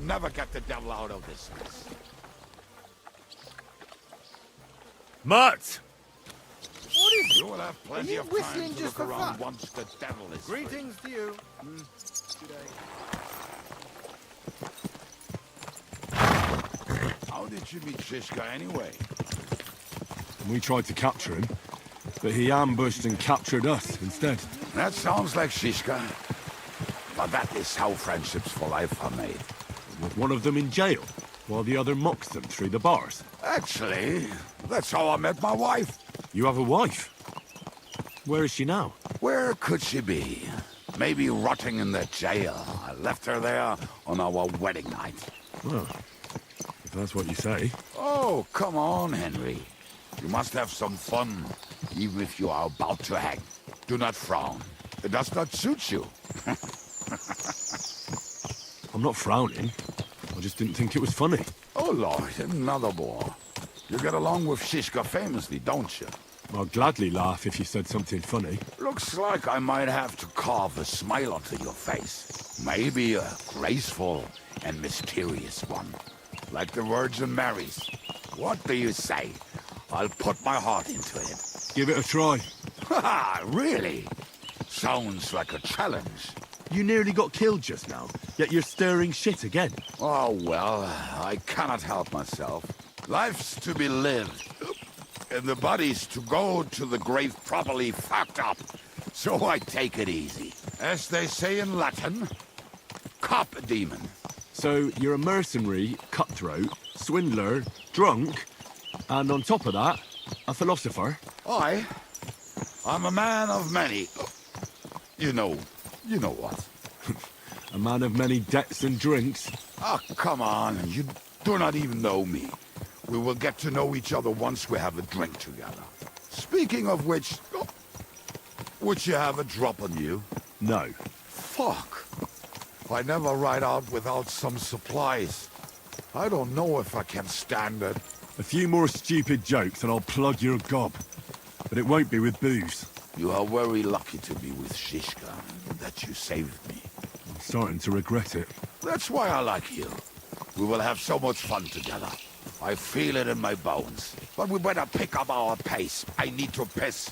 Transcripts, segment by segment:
never get the devil out of this mess. Mutt! What is You will have plenty you of time whistling to just look for around fun? once the devil is free. Greetings to you. Today. How did you meet Shishka anyway? We tried to capture him, but he ambushed and captured us instead. That sounds like Shishka. But that is how friendships for life are made. With one of them in jail, while the other mocks them through the bars. Actually, that's how I met my wife. You have a wife? Where is she now? Where could she be? Maybe rotting in the jail. I left her there on our wedding night. Well, if that's what you say. Oh, come on, Henry. You must have some fun, even if you are about to hang. Do not frown. It does not suit you. I'm not frowning. I just didn't think it was funny. Oh, Lord, another bore. You get along with Shishka famously, don't you? I'd gladly laugh if you said something funny. Looks like I might have to carve a smile onto your face. Maybe a graceful and mysterious one. Like the Virgin Mary's. What do you say? I'll put my heart into it. Give it a try. Ha! Really? Sounds like a challenge. You nearly got killed just now, yet you're stirring shit again. Oh, well, I cannot help myself. Life's to be lived. And the body's to go to the grave properly fucked up. So I take it easy. As they say in Latin, cop a demon. So you're a mercenary, cutthroat, swindler, drunk, and on top of that, a philosopher? I'm a man of many... You know what. A man of many debts and drinks? Oh, come on. You do not even know me. We will get to know each other once we have a drink together. Speaking of which... Would you have a drop on you? No. Fuck. I never ride out without some supplies. I don't know if I can stand it. A few more stupid jokes and I'll plug your gob. But it won't be with booze. You are very lucky to be with Shishka, that you saved me. I'm starting to regret it. That's why I like you. We will have so much fun together. I feel it in my bones. But we better pick up our pace. I need to piss.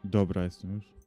Dobra, jestem już.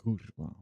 Kurwa.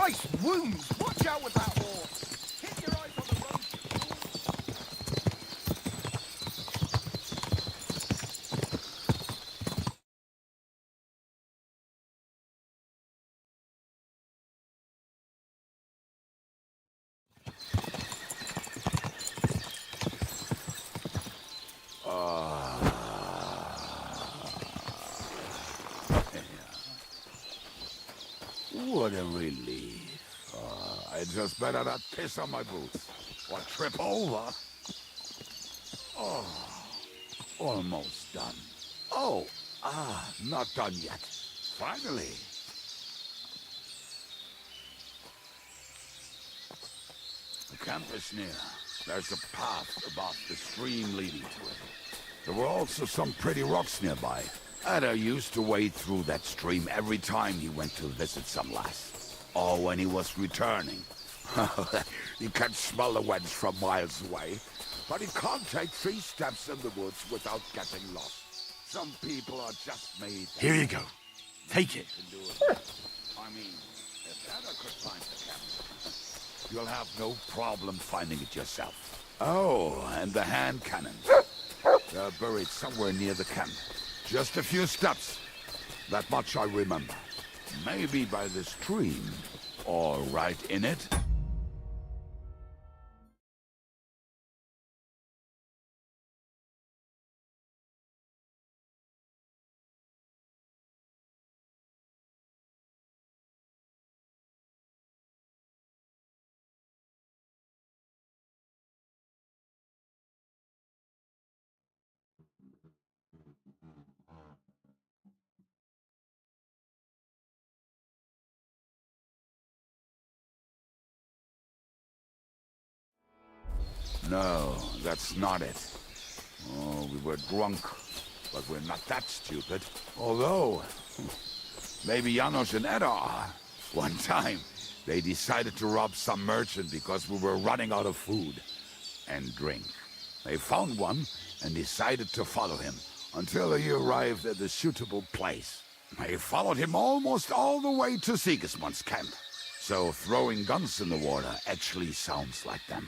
Christ, wounds! Watch out with that horse! Keep your eyes on the road, you fool! What a relief. I just better not piss on my boots or trip over. Oh, almost done. Oh, not done yet. Finally. The camp is near. There's a path above the stream leading to it. There were also some pretty rocks nearby. Ada used to wade through that stream every time he went to visit some lass. Or when he was returning. He can smell the wench from miles away, but he can't take 3 steps in the woods without getting lost. Some people are just made... Here you go. Take it. I mean, if Ada could find the camp, you'll have no problem finding it yourself. Oh, and the hand cannons. They're buried somewhere near the camp. Just a few steps. That much I remember. Maybe by the stream, or right in it. No, that's not it. Oh, we were drunk, but we're not that stupid. Although, maybe Janos and Edda are. One time, they decided to rob some merchant because we were running out of food and drink. They found one and decided to follow him until he arrived at a suitable place. They followed him almost all the way to Sigismund's camp. So throwing guns in the water actually sounds like them.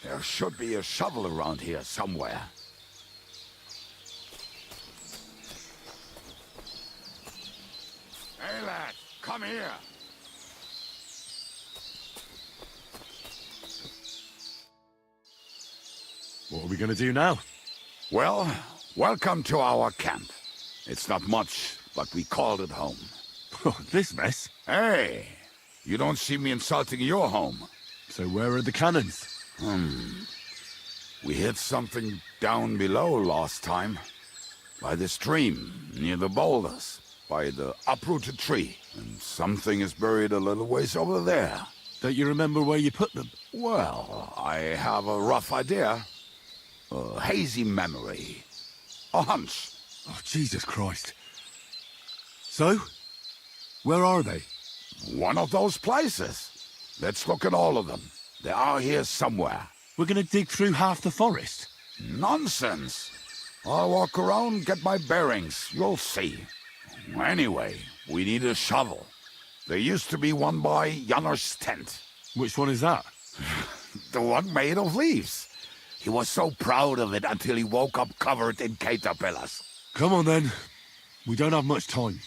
There should be a shovel around here somewhere. Hey lad, come here. What are we gonna do now? Well, welcome to our camp. It's not much, but we called it home. Oh, this mess. Hey, you don't see me insulting your home. So where are the cannons? We hit something down below last time. By the stream, near the boulders, by the uprooted tree. And something is buried a little ways over there. Don't you remember where you put them? Well, I have a rough idea. A hazy memory. A hunch. Oh, Jesus Christ. So? Where are they? One of those places. Let's look at all of them. They are here somewhere. We're gonna dig through half the forest. Nonsense. I'll walk around, get my bearings. You'll see. Anyway, we need a shovel. There used to be one by Janner's tent. Which one is that? The one made of leaves. He was so proud of it until he woke up covered in caterpillars. Come on then. We don't have much time.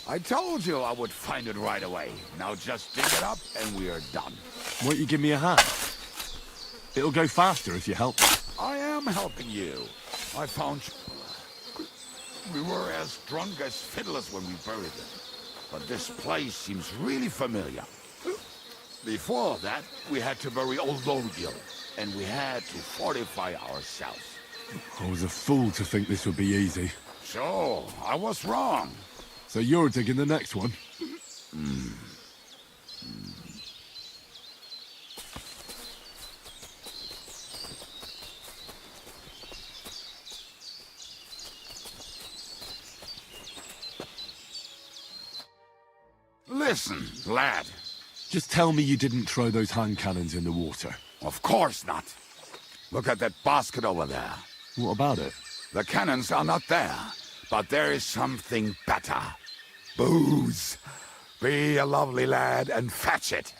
I told you I would find it right away. Now just dig it up and we are done. Won't you give me a hand? It'll go faster if you help. I am helping you. I found we were as drunk as fiddlers when we buried it. But this place seems really familiar. Before that, we had to bury old Longil, and we had to fortify ourselves. I was a fool to think this would be easy. So, I was wrong. So you're digging the next one? Listen, lad. Just tell me you didn't throw those hand cannons in the water. Of course not. Look at that basket over there. What about it? The cannons are not there, but there is something better. Booze. Be a lovely lad and fetch it.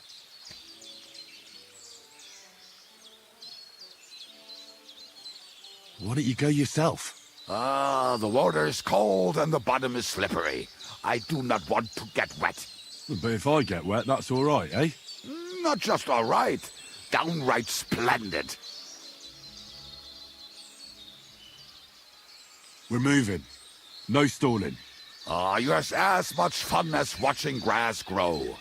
Why don't you go yourself? The water is cold and the bottom is slippery. I do not want to get wet. But if I get wet, that's all right, eh? Not just all right, downright splendid. We're moving. No stalling. You have as much fun as watching grass grow.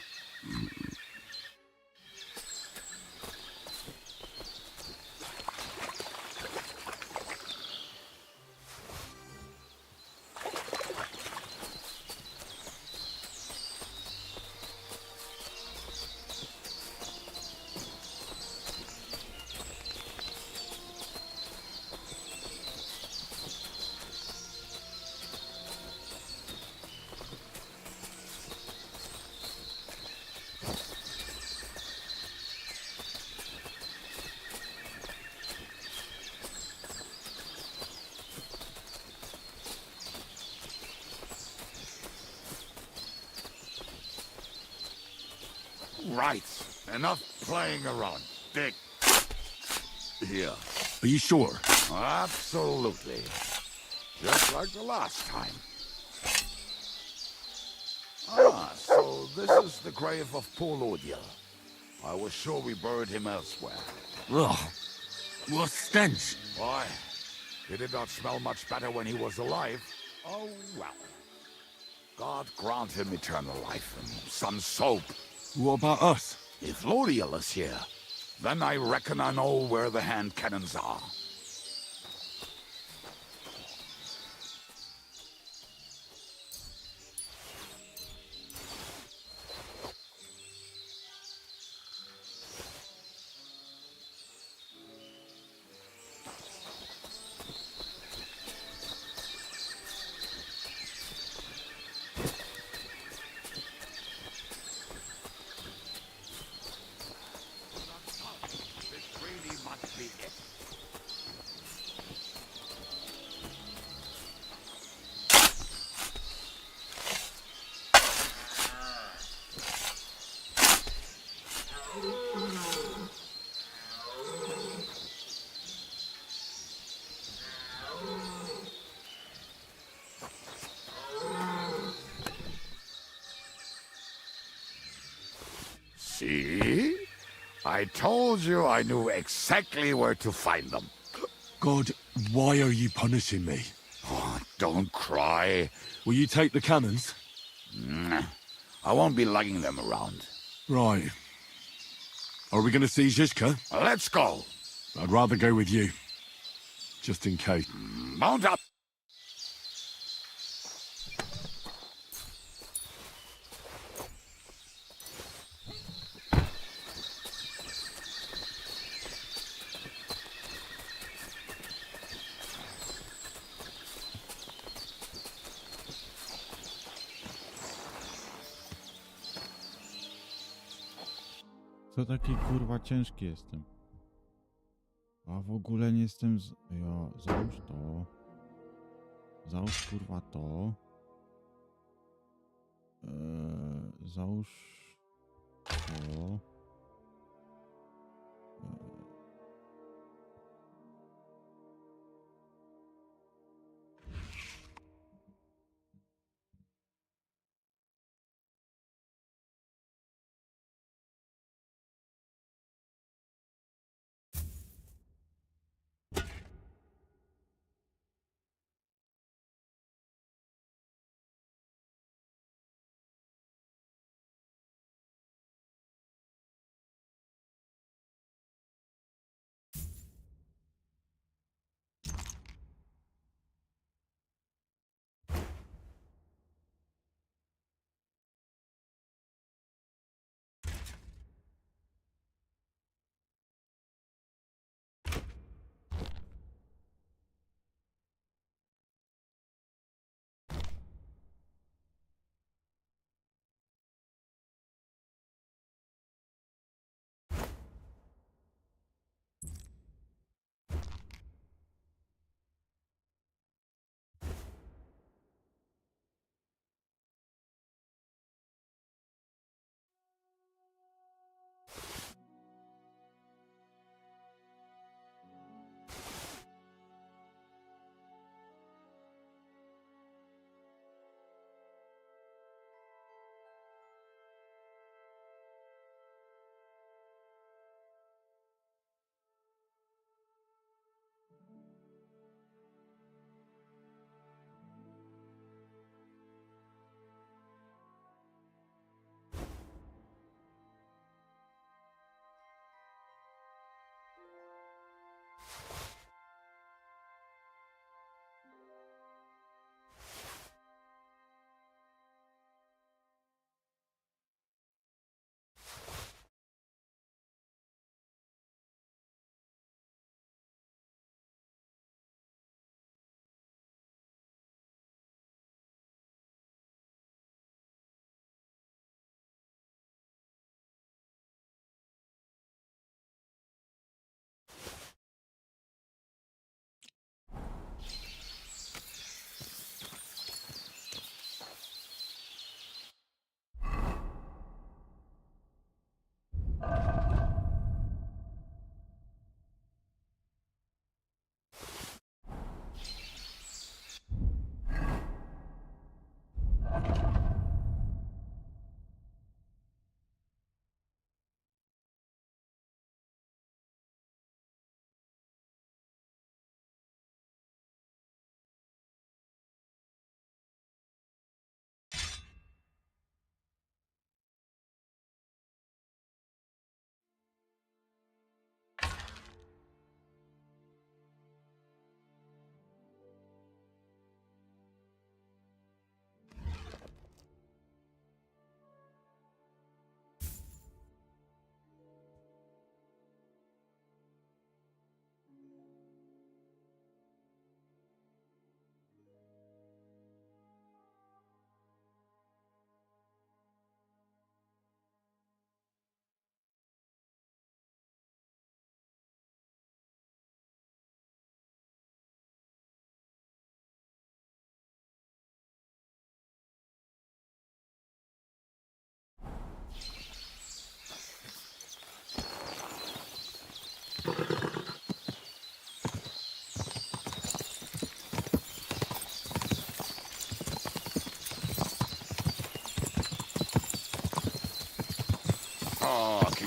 right. Enough playing around. Dig. Here. Are you sure? Absolutely. Just like the last time. Ah, so this is the grave of poor Udziel. I was sure we buried him elsewhere. Ugh. What stench. Why? He did not smell much better when he was alive. Oh, well. God grant him eternal life and some soap. What about us? If Udziel is here, then I reckon I know where the hand cannons are. This really must be it. See? I told you I knew exactly where to find them. God, why are you punishing me? Oh, don't cry. Will you take the cannons? I won't be lugging them around. Right. Are we going to see Zizka? Let's go. I'd rather go with you. Just in case. Mount up. Co taki kurwa ciężki jestem. A w ogóle nie jestem z... Ja, załóż to. Załóż kurwa to. Załóż to.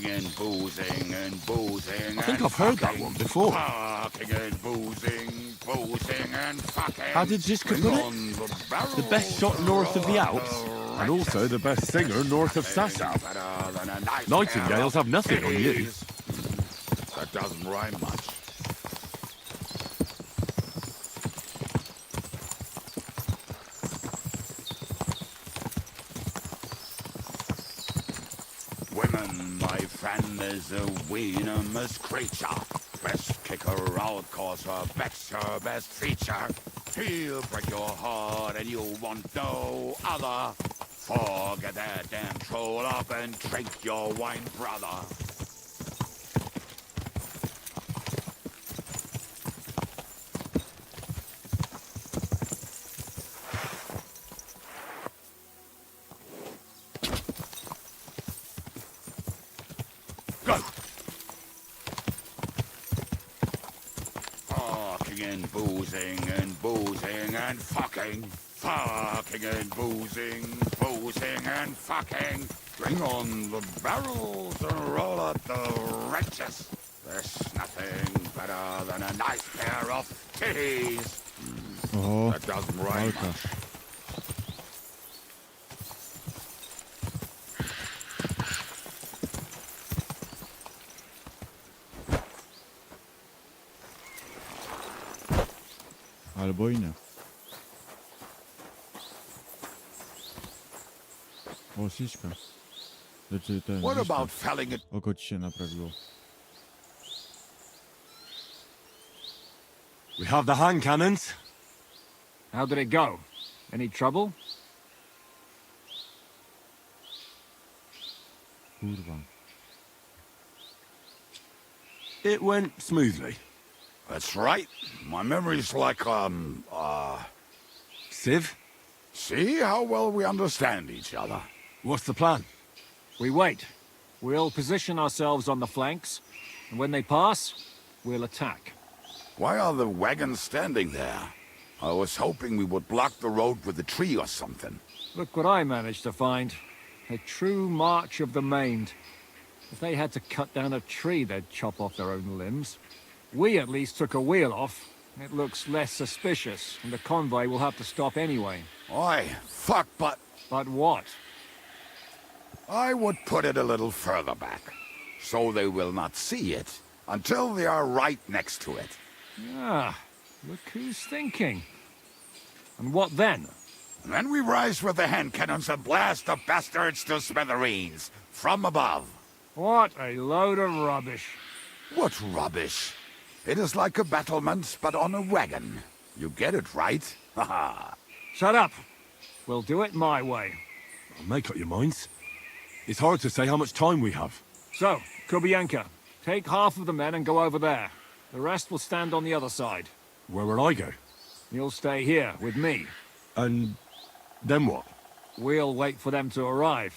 and boozing and boozing. I think I've heard that one before. Fucking and boozing, boozing and fucking. How did Ziska put it? The best shot north of the Alps, and also the best singer north of Sasau. Nightingales have nothing on you. That doesn't rhyme much. Women, my friend, is a venomous creature. Best kicker out, cause her back's her best feature. He'll break your heart and you want no other. Forget that damn troll up and drink your wine, brother. Go! Fucking and boozing and fucking. Fucking and boozing and fucking. Bring on the barrels and roll out the wretches. There's nothing better than a nice pair of titties. O, That doesn't rhyme walka. much. Albo i nie. O, siśka. Znaczy ten, What liśka. about felling it? Oko ci się naprawiło. We have the hand cannons. How did it go? Any trouble? Kurwa. It went smoothly. That's right. My memory's like, Civ, see how well we understand each other. what's the plan? We wait. We'll position ourselves on the flanks, and when they pass, we'll attack. Why are the wagons standing there? I was hoping we would block the road with a tree or something. Look what I managed to find. A true march of the maimed. If they had to cut down a tree, they'd chop off their own limbs. We at least took a wheel off. It looks less suspicious, and the convoy will have to stop anyway. Oi, fuck, but But what? I would put it a little further back, so they will not see it until they are right next to it. Ah, look who's thinking. And what then? And then we rise with the hand cannons and blast the bastards to smithereens from above. What a load of rubbish. What rubbish! It is like a battlement, but on a wagon. You get it right? Haha. Shut up. We'll do it my way. Make up your minds. It's hard to say how much time we have. So, Kubienka, take half of the men and go over there. The rest will stand on the other side. Where will I go? You'll stay here with me. And then what? We'll wait for them to arrive.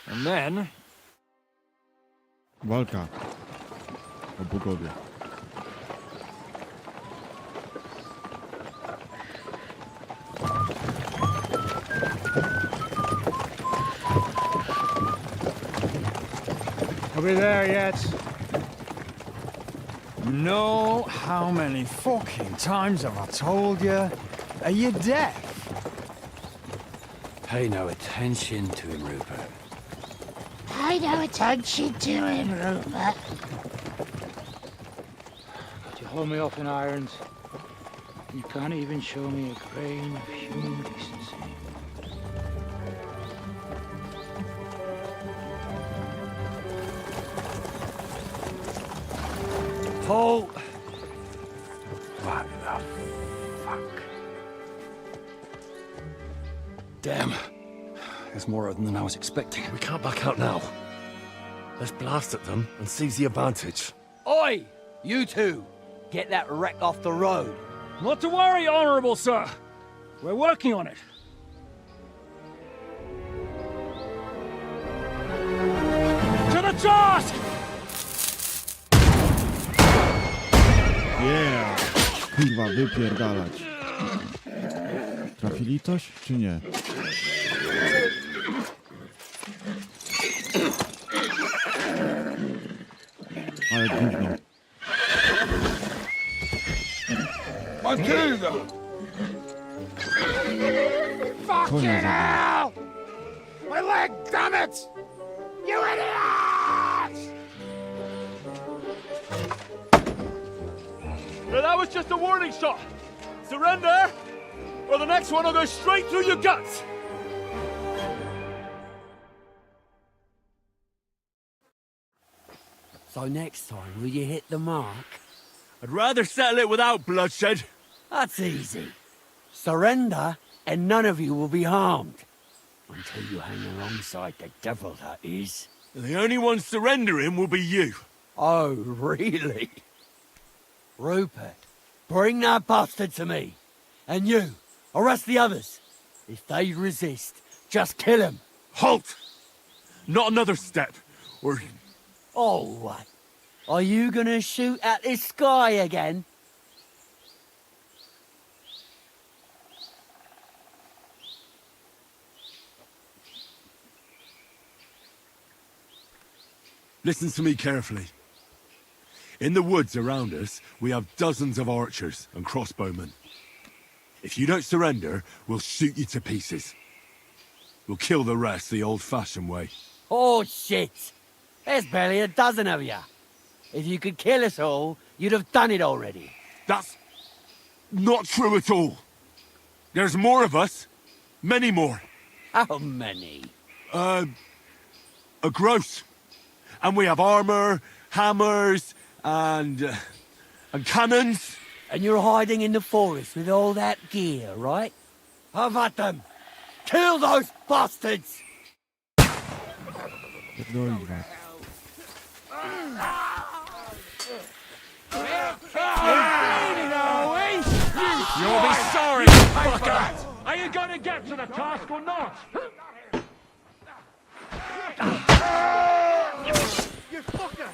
And then... Walka. O bogowie. Are we there yet? No, how many fucking times have I told you? Are you deaf? Pay no attention to him, Rupert. Pay no attention to him, Rupert. You hold me up in irons. You can't even show me a grain of human decency. Paul! What the fuck? Damn. There's more of them than I was expecting. We can't back out now. Let's blast at them and seize the advantage. Oi! You two! Get that wreck off the road. Not to worry, Honorable Sir. We're working on it. To the task! Yeah! Kurwa, wypierdalać. Trafili coś, czy nie? Ale gówno. Matilda! Konia zabił. Hell! My leg, damn it! You idiots! Well, that was just a warning shot. Surrender, or the next one will go straight through your guts. So next time, will you hit the mark? I'd rather settle it without bloodshed. That's easy. Surrender, and none of you will be harmed. Until you hang alongside the devil, that is. The only one surrendering will be you. Oh, really? Rupert, bring that bastard to me. And you, arrest the others. If they resist, just kill them. Halt! Not another step, or... Oh, what? Are you gonna shoot at the sky again? Listen to me carefully. In the woods around us, we have dozens of archers and crossbowmen. If you don't surrender, we'll shoot you to pieces. We'll kill the rest the old-fashioned way. Oh, shit! There's barely a dozen of you. If you could kill us all, you'd have done it already. That's not true at all. There's more of us. Many more. How many? A gross. And we have armor, hammers, and cannons. And you're hiding in the forest with all that gear, right? Have at them! Kill those bastards! Pierdolić was. You'll be sorry, fucker! Are you gonna get to the task or not? You fucker!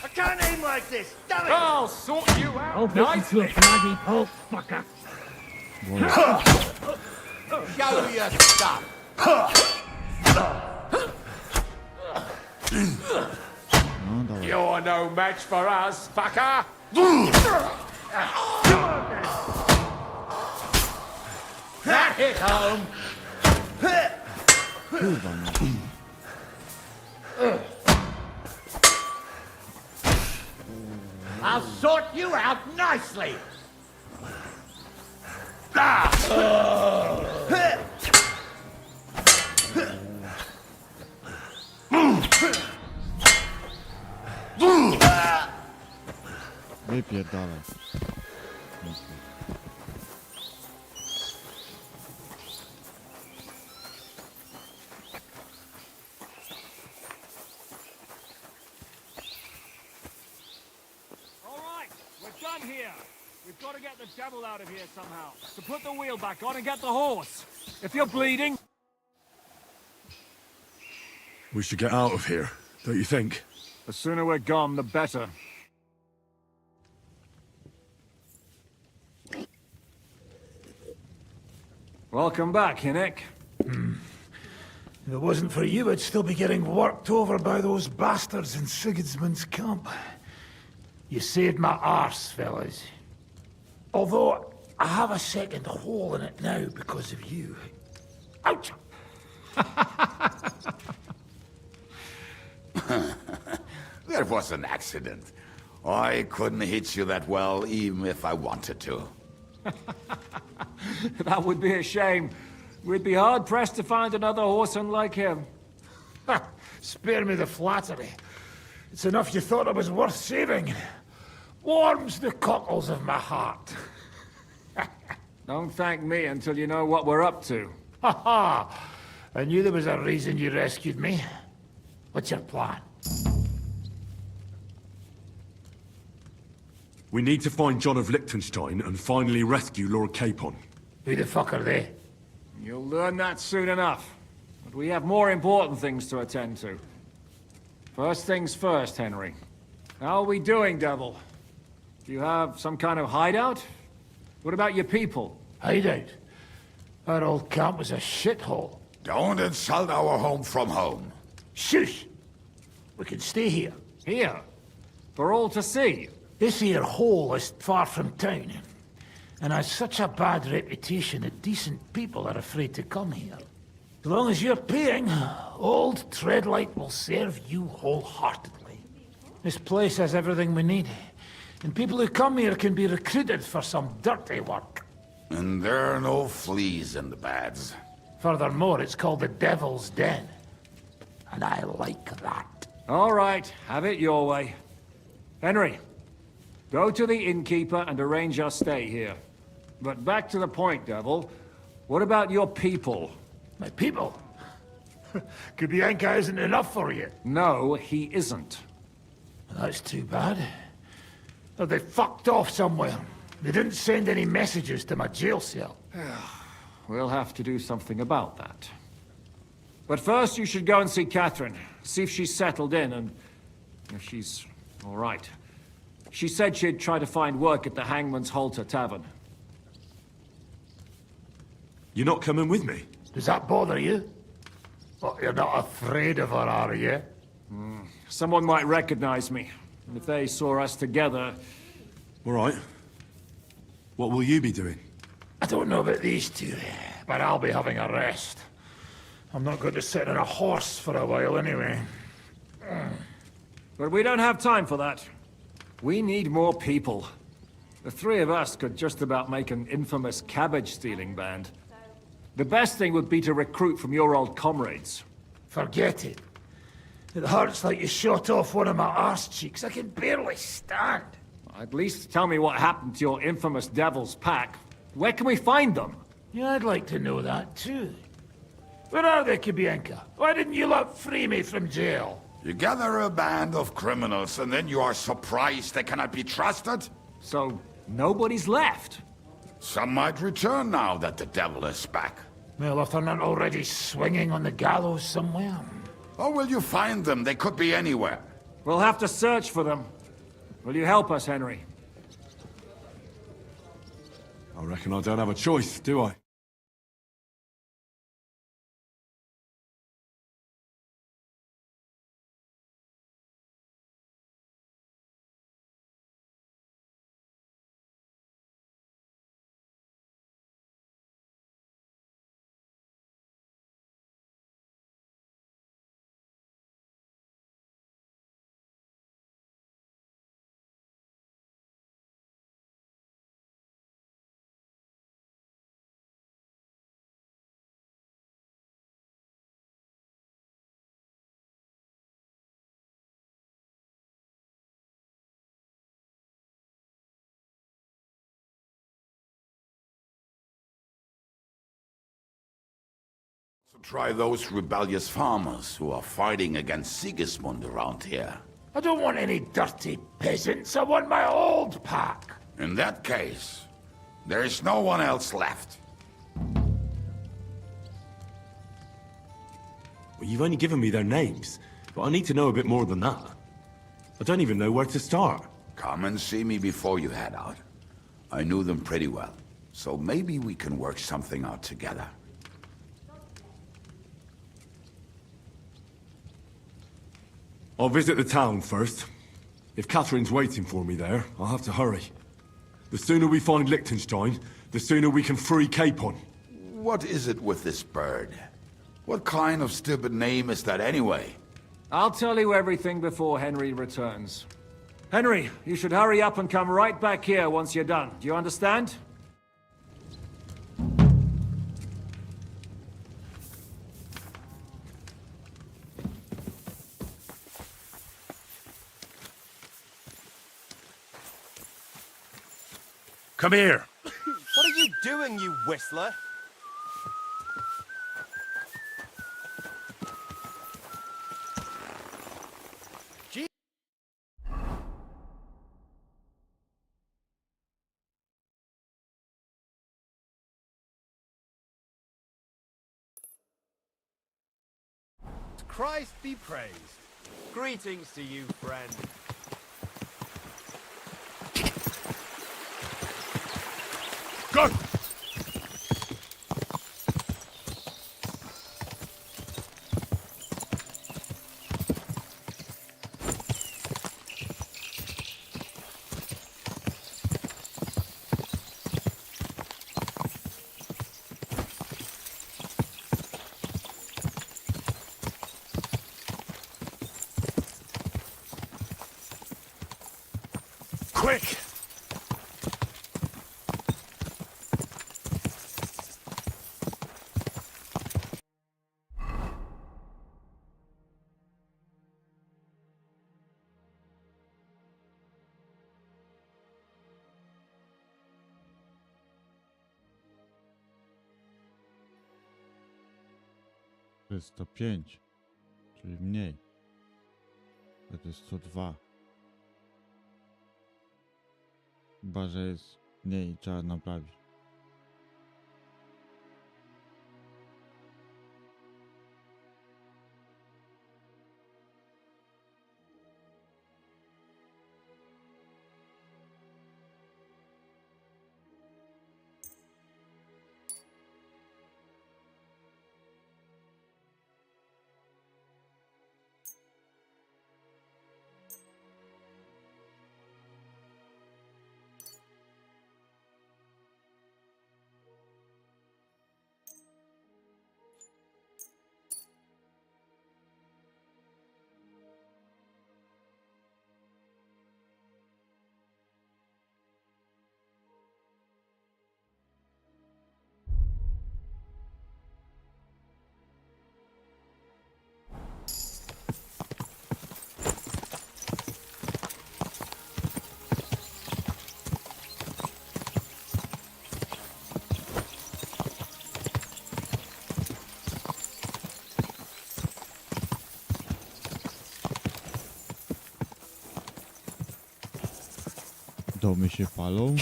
I can't aim like this, damn it! I'll sort you out. I'll put you to a bloody pulp, fucker. Show your stuff! No, dawaj. You're no match for us, fucker. That hit home! Kurwa, no. I'll sort you out nicely! Wypierdalaj. All right, we're done here. We've got to get the devil out of here somehow. So put the wheel back on and get the horse. If you're bleeding... We should get out of here, don't you think? The sooner we're gone, the better. Welcome back, Hinnick. If it wasn't for you, I'd still be getting worked over by those bastards in Sigismund's camp. You saved my arse, fellas. Although, I have a second hole in it now because of you. Ouch! That was an accident. I couldn't hit you that well, even if I wanted to. That would be a shame. We'd be hard-pressed to find another horseman like him. Spare me the flattery. It's enough you thought I was worth saving. Warms the cockles of my heart. Don't thank me until you know what we're up to. Ha ha! I knew there was a reason you rescued me. What's your plan? We need to find John of Liechtenstein and finally rescue Lord Capon. Who the fuck are they? You'll learn that soon enough. But we have more important things to attend to. First things first, Henry. How are we doing, Devil? Do you have some kind of hideout? What about your people? Hideout? Our old camp was a shithole. Don't insult our home from home. Shush! We can stay here. Here, for all to see. This here hole is far from town, and has such a bad reputation that decent people are afraid to come here. As long as you're paying, old Treadlight will serve you wholeheartedly. This place has everything we need, and people who come here can be recruited for some dirty work. And there are no fleas in the beds. Furthermore, it's called the Devil's Den, and I like that. All right, have it your way. Henry, go to the innkeeper and arrange our stay here. But back to the point, Devil. What about your people? My people? Kubienka isn't enough for you. No, he isn't. That's too bad. Oh, they fucked off somewhere. They didn't send any messages to my jail cell. We'll have to do something about that. But first, you should go and see Catherine. See if she's settled in and if she's all right. She said she'd try to find work at the Hangman's Halter Tavern. You're not coming with me? Does that bother you? Well, you're not afraid of her, are you? Someone might recognize me. And if they saw us together... All right. What will you be doing? I don't know about these two, but I'll be having a rest. I'm not going to sit on a horse for a while anyway. But we don't have time for that. We need more people. The three of us could just about make an infamous cabbage-stealing band. The best thing would be to recruit from your old comrades. Forget it. It hurts like you shot off one of my arse cheeks. I can barely stand. At least tell me what happened to your infamous Devil's Pack. Where can we find them? Yeah, I'd like to know that too. Where are they, Kubienka? Why didn't you lot free me from jail? You gather a band of criminals and then you are surprised they cannot be trusted? So, nobody's left? Some might return now that the devil is back. Well, if they're not already swinging on the gallows somewhere. Or will you find them? They could be anywhere. We'll have to search for them. Will you help us, Henry? I reckon I don't have a choice, do I? So try those rebellious farmers who are fighting against Sigismund around here. I don't want any dirty peasants. I want my old pack. In that case, there is no one else left. Well, you've only given me their names, but I need to know a bit more than that. I don't even know where to start. Come and see me before you head out. I knew them pretty well, so maybe we can work something out together. I'll visit the town first. If Catherine's waiting for me there, I'll have to hurry. The sooner we find Liechtenstein, the sooner we can free Capon. What is it with this bird? What kind of stupid name is that anyway? I'll tell you everything before Henry returns. Henry, you should hurry up and come right back here once you're done. Do you understand? Come here. What are you doing, you whistler? Christ be praised. Greetings to you, friend. Go! Quick! To jest 105, czyli mniej. To jest 102. Chyba, że jest mniej i trzeba naprawić. Domy się palą.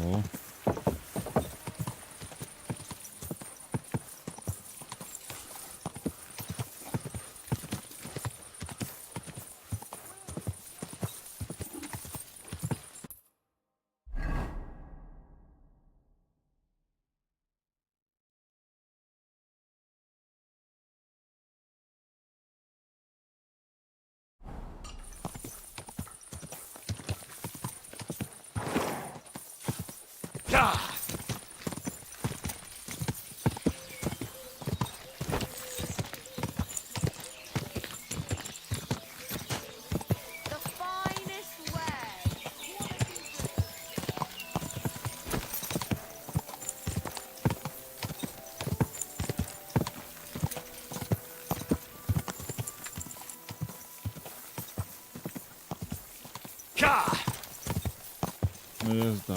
O. The finest way. No jazda.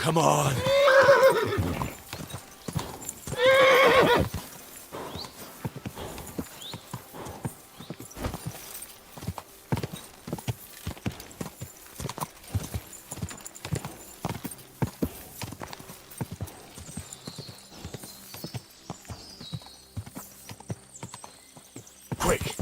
Come on! Quick!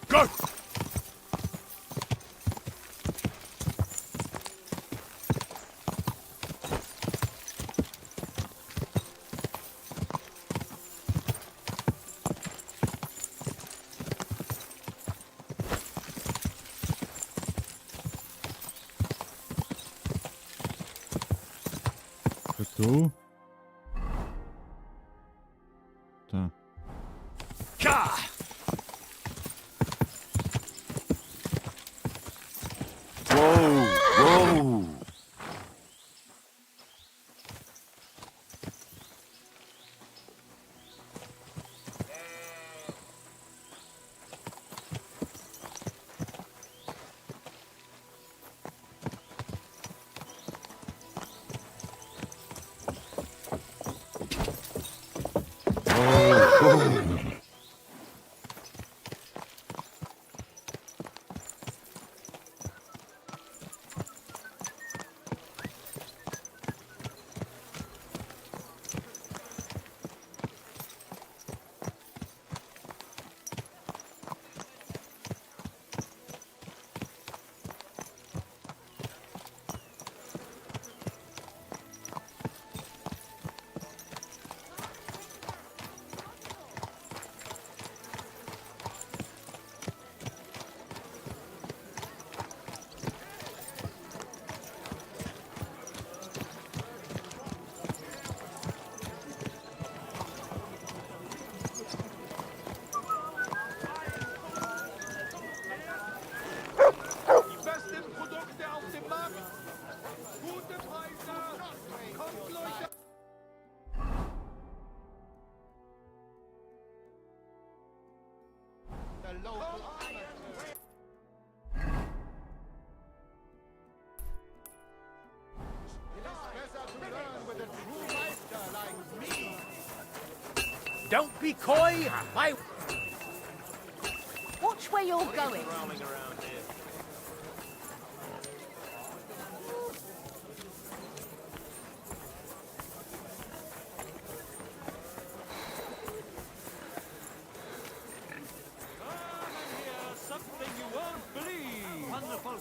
Go! To tu? Tak. Ka! Don't be coy. Watch where you're going.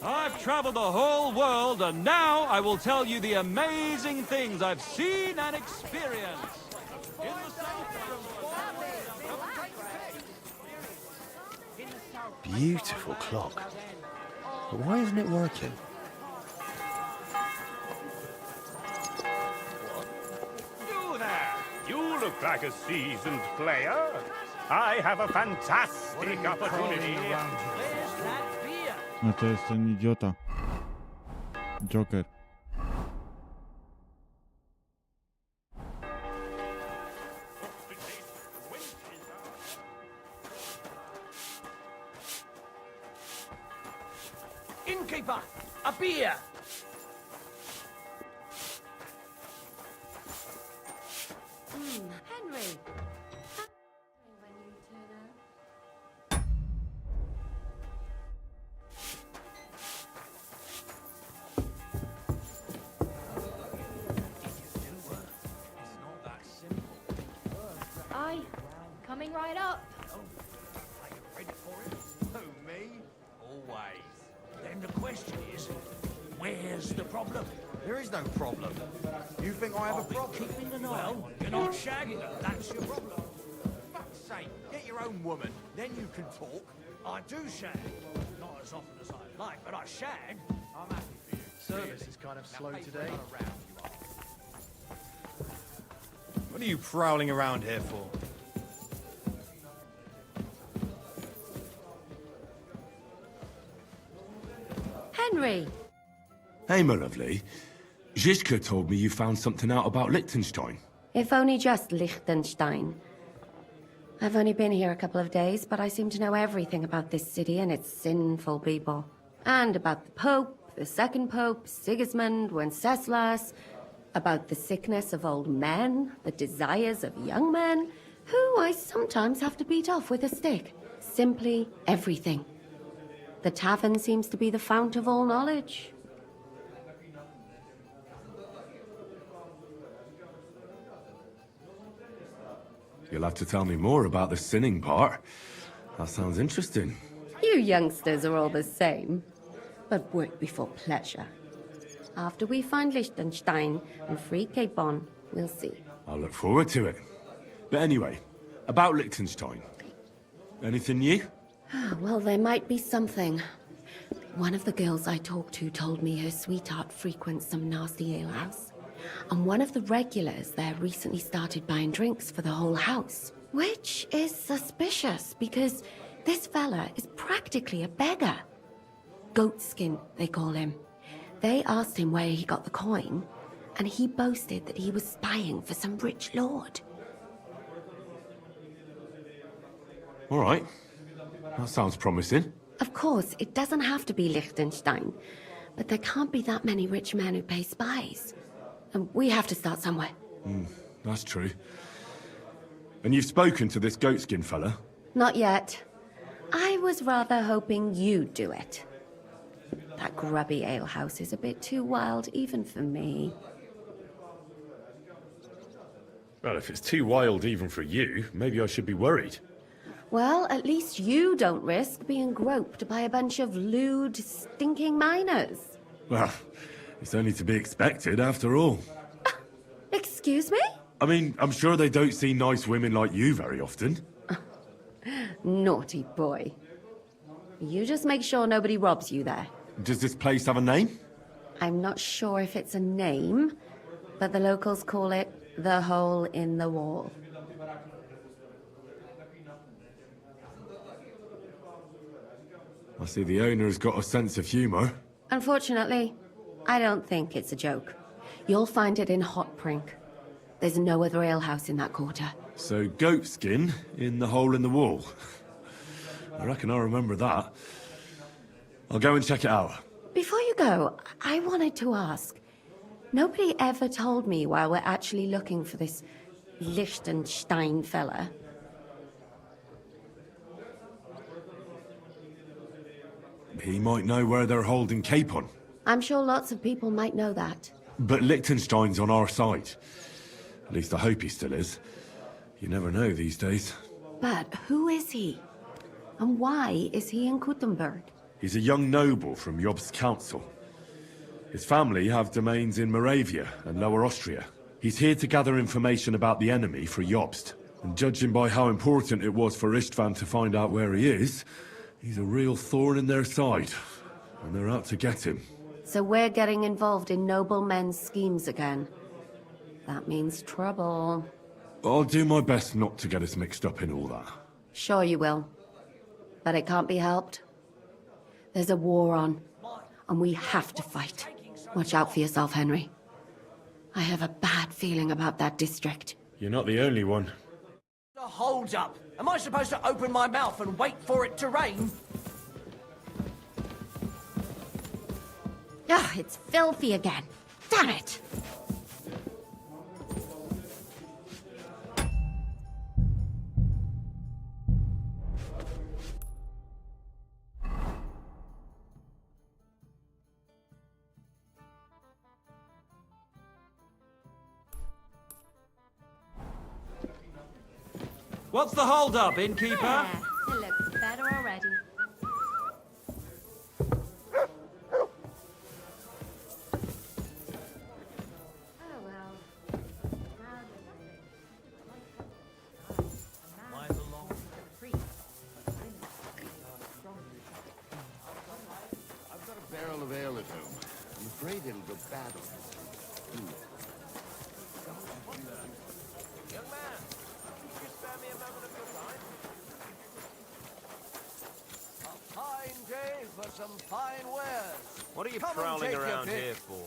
I've traveled the whole world, and now I will tell you the amazing things I've seen and experienced. Beautiful clock. But why isn't it working? You there! You look like a seasoned player. I have a fantastic opportunity. Where's that beer? No to jest ten idiota. Joker. Innkeeper, a beer. Henry. Aye, coming right up. Who, me? Always. Then the question is, where's the problem? There is no problem. You think I have a problem? Keeping an eye. Well, you're not shagging her. That's your problem. Fuck's sake, get your own woman, then you can talk. I do shag. Not as often as I'd like, but I shag. I'm happy for you. Service is kind of slow today. What are you prowling around here for? Henry. Hey, my lovely. Zizka told me you found something out about Liechtenstein. If only just Liechtenstein. I've only been here a couple of days, but I seem to know everything about this city and its sinful people. And about the Pope, the second Pope, Sigismund, Wenceslas, about the sickness of old men, the desires of young men, who I sometimes have to beat off with a stick. Simply everything. The tavern seems to be the fount of all knowledge. You'll have to tell me more about the sinning part. That sounds interesting. You youngsters are all the same. But work before pleasure. After we find Liechtenstein and free Cape Bon, we'll see. I'll look forward to it. But anyway, about Liechtenstein. Anything new? Well, there might be something. One of the girls I talked to told me her sweetheart frequents some nasty alehouse. And one of the regulars there recently started buying drinks for the whole house. Which is suspicious, because this fella is practically a beggar. Goatskin, they call him. They asked him where he got the coin, and he boasted that he was spying for some rich lord. All right. That sounds promising. Of course, it doesn't have to be Liechtenstein, but there can't be that many rich men who pay spies. And we have to start somewhere. That's true. And you've spoken to this goatskin fella? Not yet. I was rather hoping you'd do it. That grubby alehouse is a bit too wild, even for me. Well, if it's too wild even for you, maybe I should be worried. Well, at least you don't risk being groped by a bunch of lewd, stinking miners. Well, it's only to be expected after all. Excuse me? I mean, I'm sure they don't see nice women like you very often. Naughty boy. You just make sure nobody robs you there. Does this place have a name? I'm not sure if it's a name, but the locals call it the Hole in the Wall. I see the owner's got a sense of humour. Unfortunately, I don't think it's a joke. You'll find it in Hot Prink. There's no other alehouse in that quarter. So goatskin in the hole in the wall. I reckon I remember that. I'll go and check it out. Before you go, I wanted to ask. Nobody ever told me why we're actually looking for this Liechtenstein fella. He might know where they're holding Capon. I'm sure lots of people might know that. But Liechtenstein's on our side. At least I hope he still is. You never know these days. But who is he? And why is he in Kuttenberg? He's a young noble from Jobst's council. His family have domains in Moravia and Lower Austria. He's here to gather information about the enemy for Jobst. And judging by how important it was for Istvan to find out where he is, he's a real thorn in their side. And they're out to get him. So we're getting involved in noblemen's schemes again. That means trouble. I'll do my best not to get us mixed up in all that. Sure you will. But it can't be helped. There's a war on, and we have to fight. Watch out for yourself, Henry. I have a bad feeling about that district. You're not the only one. The hold up! Am I supposed to open my mouth and wait for it to rain? Ugh, it's filthy again. Damn it! What's the hold-up, innkeeper? Yeah, it looks better already. Oh well. I've got a barrel of ale at home. I'm afraid it'll go bad on us. Young man, could you spare me a moment of your time? A fine day for some fine wares. What are you Come and prowling take your around pick. here for?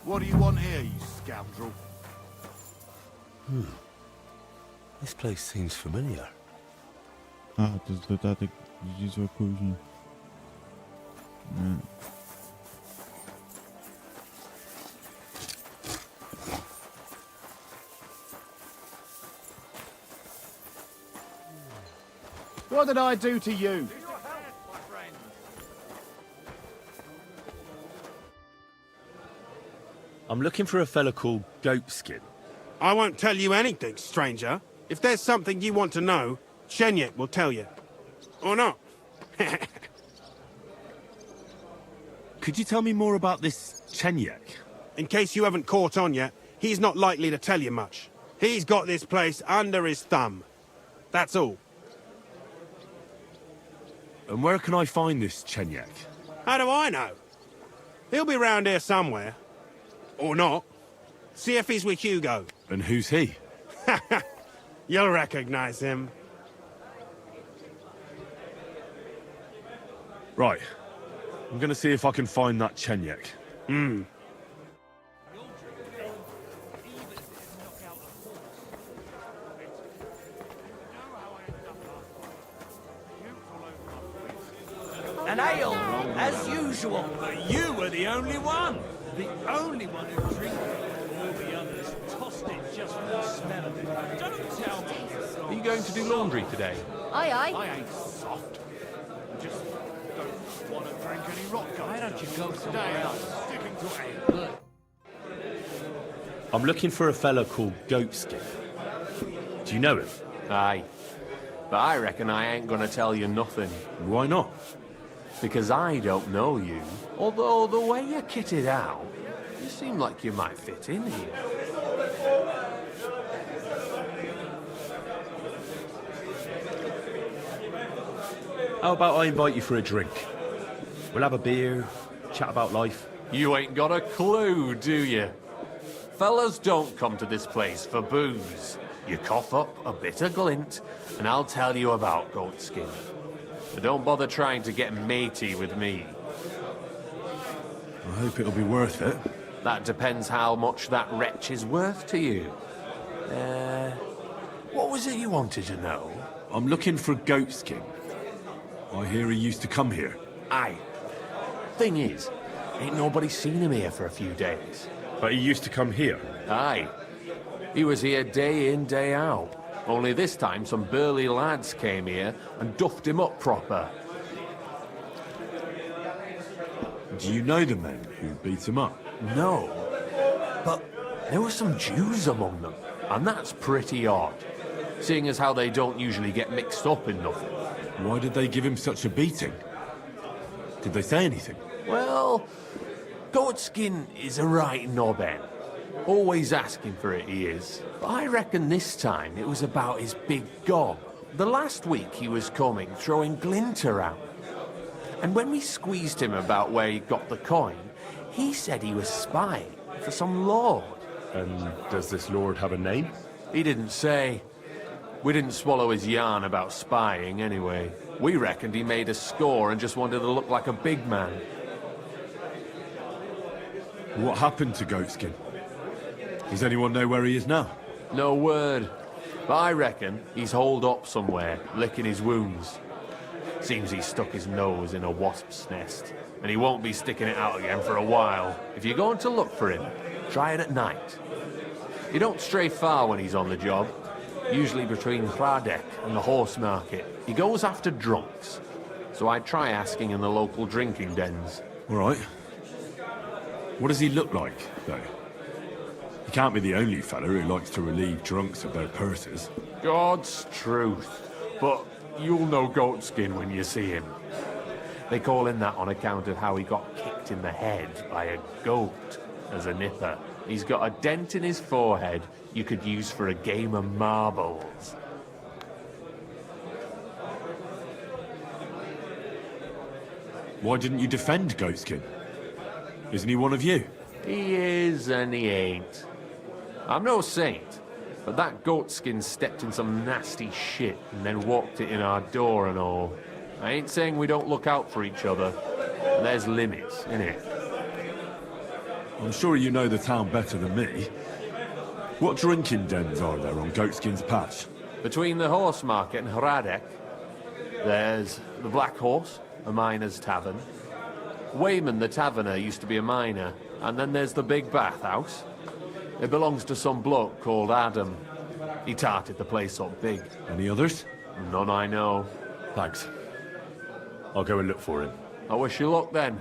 What do you want here, you scoundrel? This place seems familiar. A, to jest dodatek gdzieś później. Nie. What did I do to you? I'm looking for a fella called Goatskin. I won't tell you anything, stranger. If there's something you want to know, Shenyek will tell you. Or not. Could you tell me more about this Chenyek? In case you haven't caught on yet, he's not likely to tell you much. He's got this place under his thumb. That's all. And where can I find this Chenyek? How do I know? He'll be round here somewhere. Or not. See if he's with Hugo. And who's he? You'll recognize him. Right. I'm gonna see if I can find that Chenyek. An ale, as usual. You were the only one! The only one who drank it. All the others tossed it just for the smell of it. Don't tell me. Are you going to do laundry today? Aye, aye. I ain't soft. Just don't want to drink any rock. Why don't you go Today somewhere I'm else? sticking to ale. I'm looking for a fella called Goatskin. Do you know him? Aye. But I reckon I ain't gonna tell you nothing. Why not? Because I don't know you. Although the way you're kitted out, you seem like you might fit in here. How about I invite you for a drink? We'll have a beer, chat about life. You ain't got a clue, do you? Fellas don't come to this place for booze. You cough up a bit of glint, and I'll tell you about Goatskin. But don't bother trying to get matey with me. I hope it'll be worth it. That depends how much that wretch is worth to you. What was it you wanted to know? I'm looking for Goatskin. I hear he used to come here. Aye. Thing is, ain't nobody seen him here for a few days. But he used to come here? Aye. He was here day in, day out. Only this time some burly lads came here and duffed him up proper. Do you know the men who beat him up? No. But there were some Jews among them, and that's pretty odd, seeing as how they don't usually get mixed up in nothing. Why did they give him such a beating? Did they say anything? Well, Goatskin is a right knobhead. Always asking for it, he is. But I reckon this time it was about his big gob. The last week he was coming, throwing glint around. And when we squeezed him about where he got the coin, he said he was spying for some lord. And does this lord have a name? He didn't say. We didn't swallow his yarn about spying anyway. We reckoned he made a score and just wanted to look like a big man. What happened to Goatskin? Does anyone know where he is now? No word. But I reckon he's holed up somewhere, licking his wounds. Seems he stuck his nose in a wasp's nest, and he won't be sticking it out again for a while. If you're going to look for him, try it at night. He don't stray far when he's on the job. Usually between Hradek and the horse market. He goes after drunks. So I try asking in the local drinking dens. All right. What does he look like, though? He can't be the only fella who likes to relieve drunks of their purses. God's truth. But you'll know Goatskin when you see him. They call him that on account of how he got kicked in the head by a goat as a nipper. He's got a dent in his forehead you could use for a game of marbles. Why didn't you defend Goatskin? Isn't he one of you? He is and he ain't. I'm no saint, but that Goatskin stepped in some nasty shit and then walked it in our door and all. I ain't saying we don't look out for each other. There's limits, innit? I'm sure you know the town better than me. What drinking dens are there on Goatskin's patch? Between the horse market and Hradek, there's the Black Horse, a miner's tavern. Wayman the taverner used to be a miner. And then there's the Big Bathhouse. It belongs to some bloke called Adam. He tarted the place up big. Any others? None I know. Thanks. I'll go and look for him. I wish you luck then.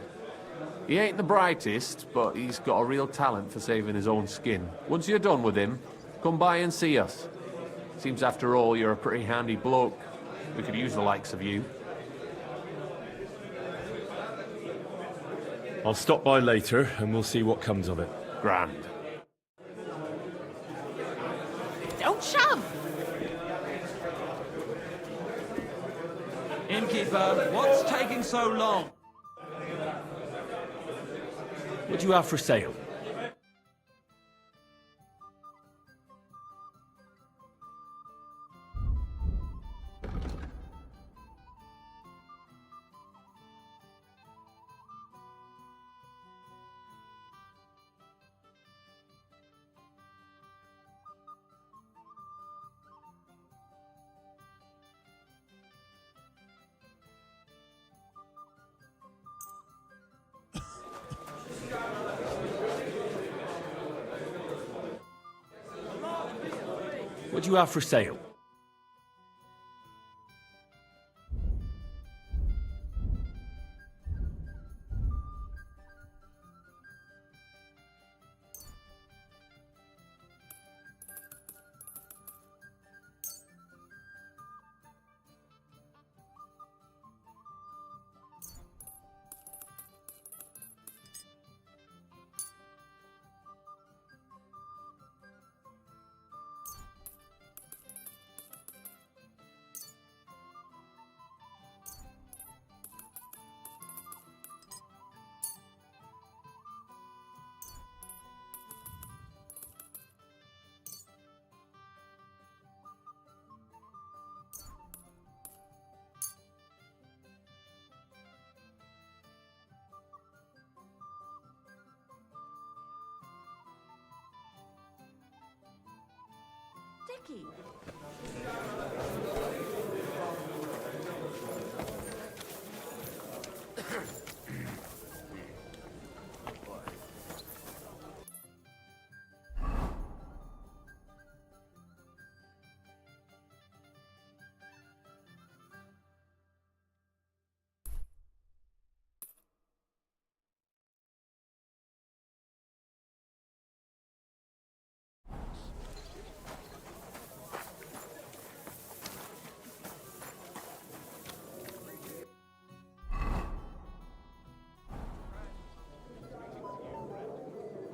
He ain't the brightest, but he's got a real talent for saving his own skin. Once you're done with him, come by and see us. Seems after all you're a pretty handy bloke. We could use the likes of you. I'll stop by later and we'll see what comes of it. Grand. Don't shove! Innkeeper, what's taking so long? What do you have for sale? What do you have for sale? Jackie.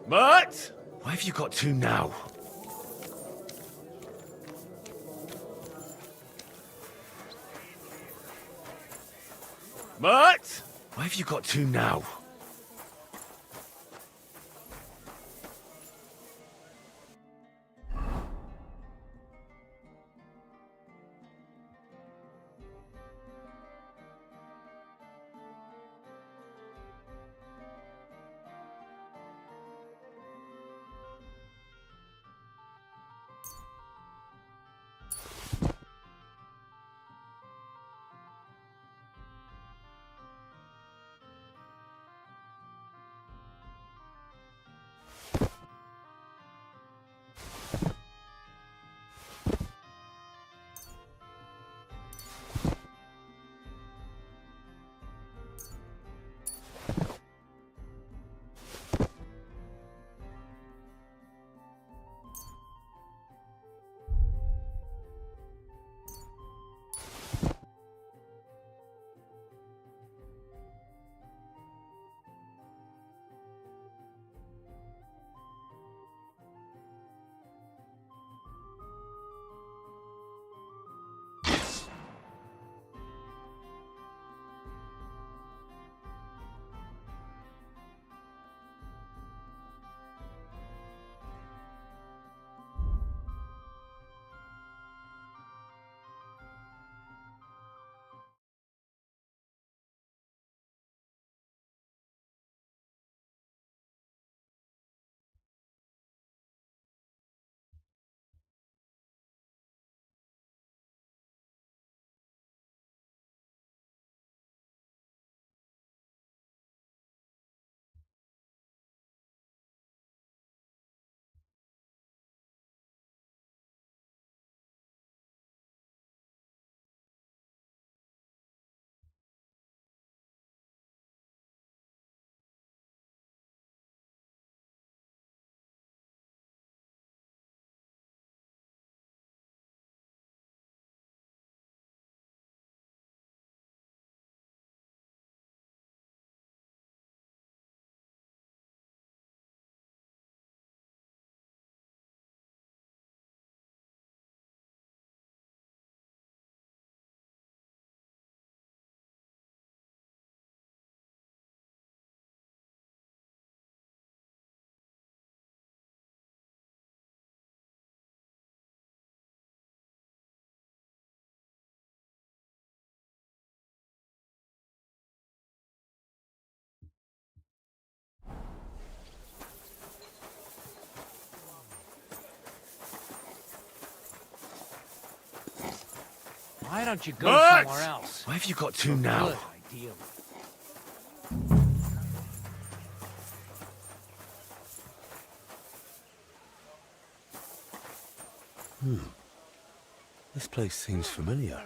Mutt! Why have you got to now? Mutt! Why have you got to now? Why don't you go Mutt! somewhere else? Why have you got to now? Good idea. This place seems familiar.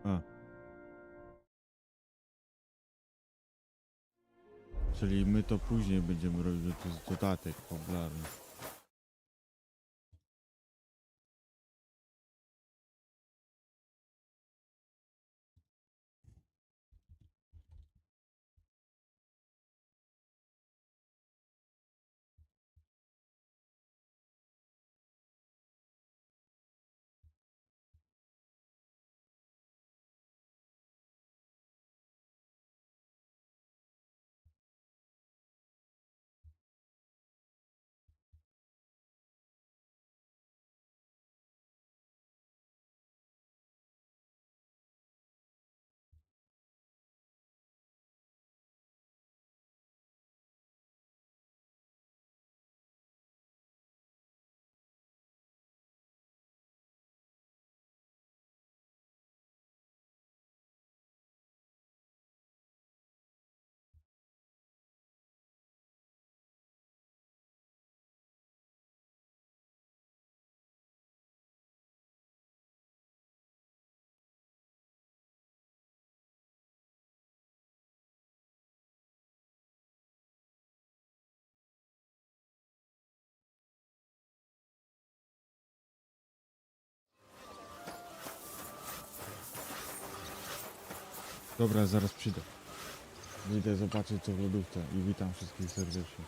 A. Czyli my to później będziemy robić, że to jest dodatek fabularny. Dobra, zaraz przyjdę. Idę zobaczyć co w lodówce i witam wszystkich serdecznie.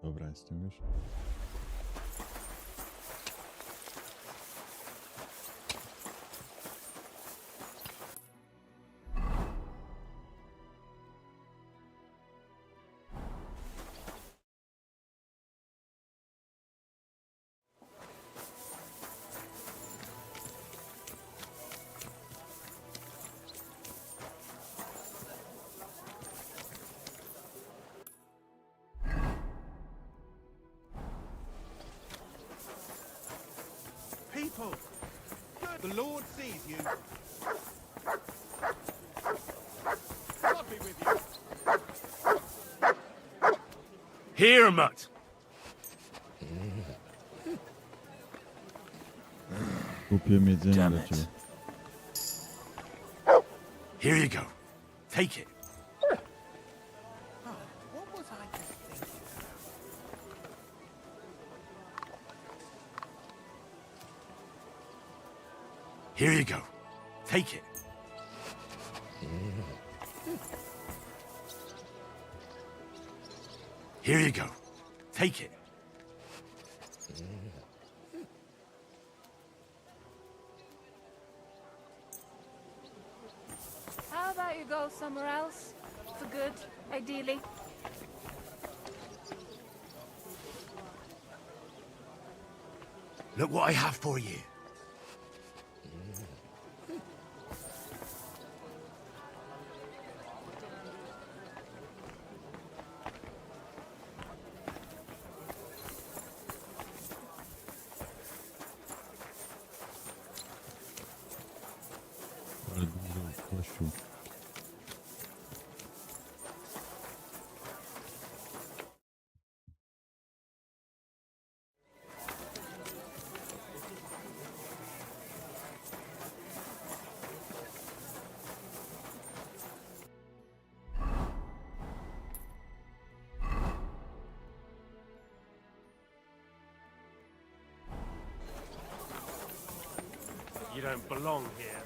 Dobra, jestem już. People, the Lord sees you. God be with you. Here, mutt. Kupiłem jedzenie dla ciebie. Here you go. Take it. What was I just thinking? Here you go. Take it. Here you go. Take it. How about you go somewhere else? For good, ideally. Look what I have for you. Ale dużo kościół. You don't belong here.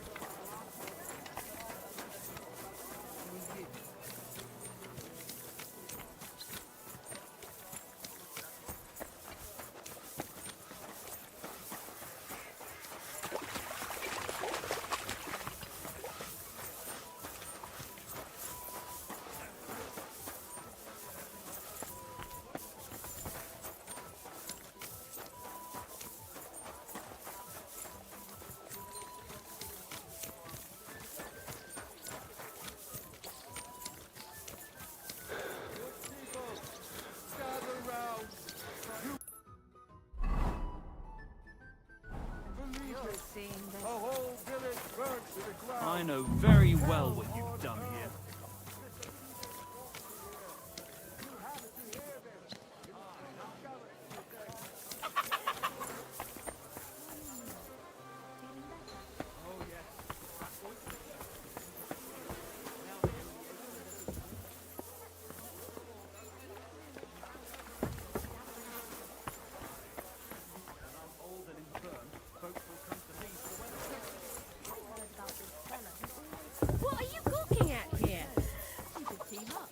I know very well what you've done here. What are you gawking at here? You could team up.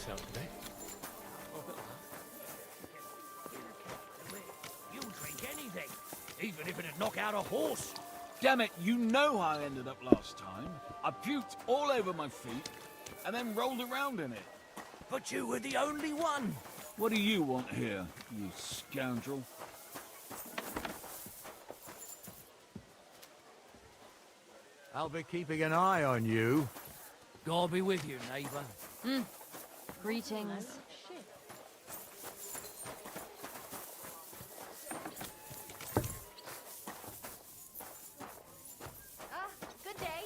something. You'll drink anything, even if it'd knock out a horse. Damn it, you know how I ended up last time. I puked all over my feet and then rolled around in it. But you were the only one. What do you want here, you scoundrel? I'll be keeping an eye on you. God be with you, neighbour. Greetings. Good day.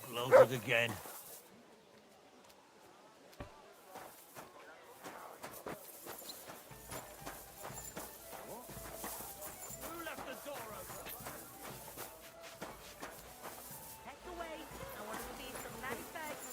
Bloated again. Who left the door open? Heck away. I want to see some nice bags.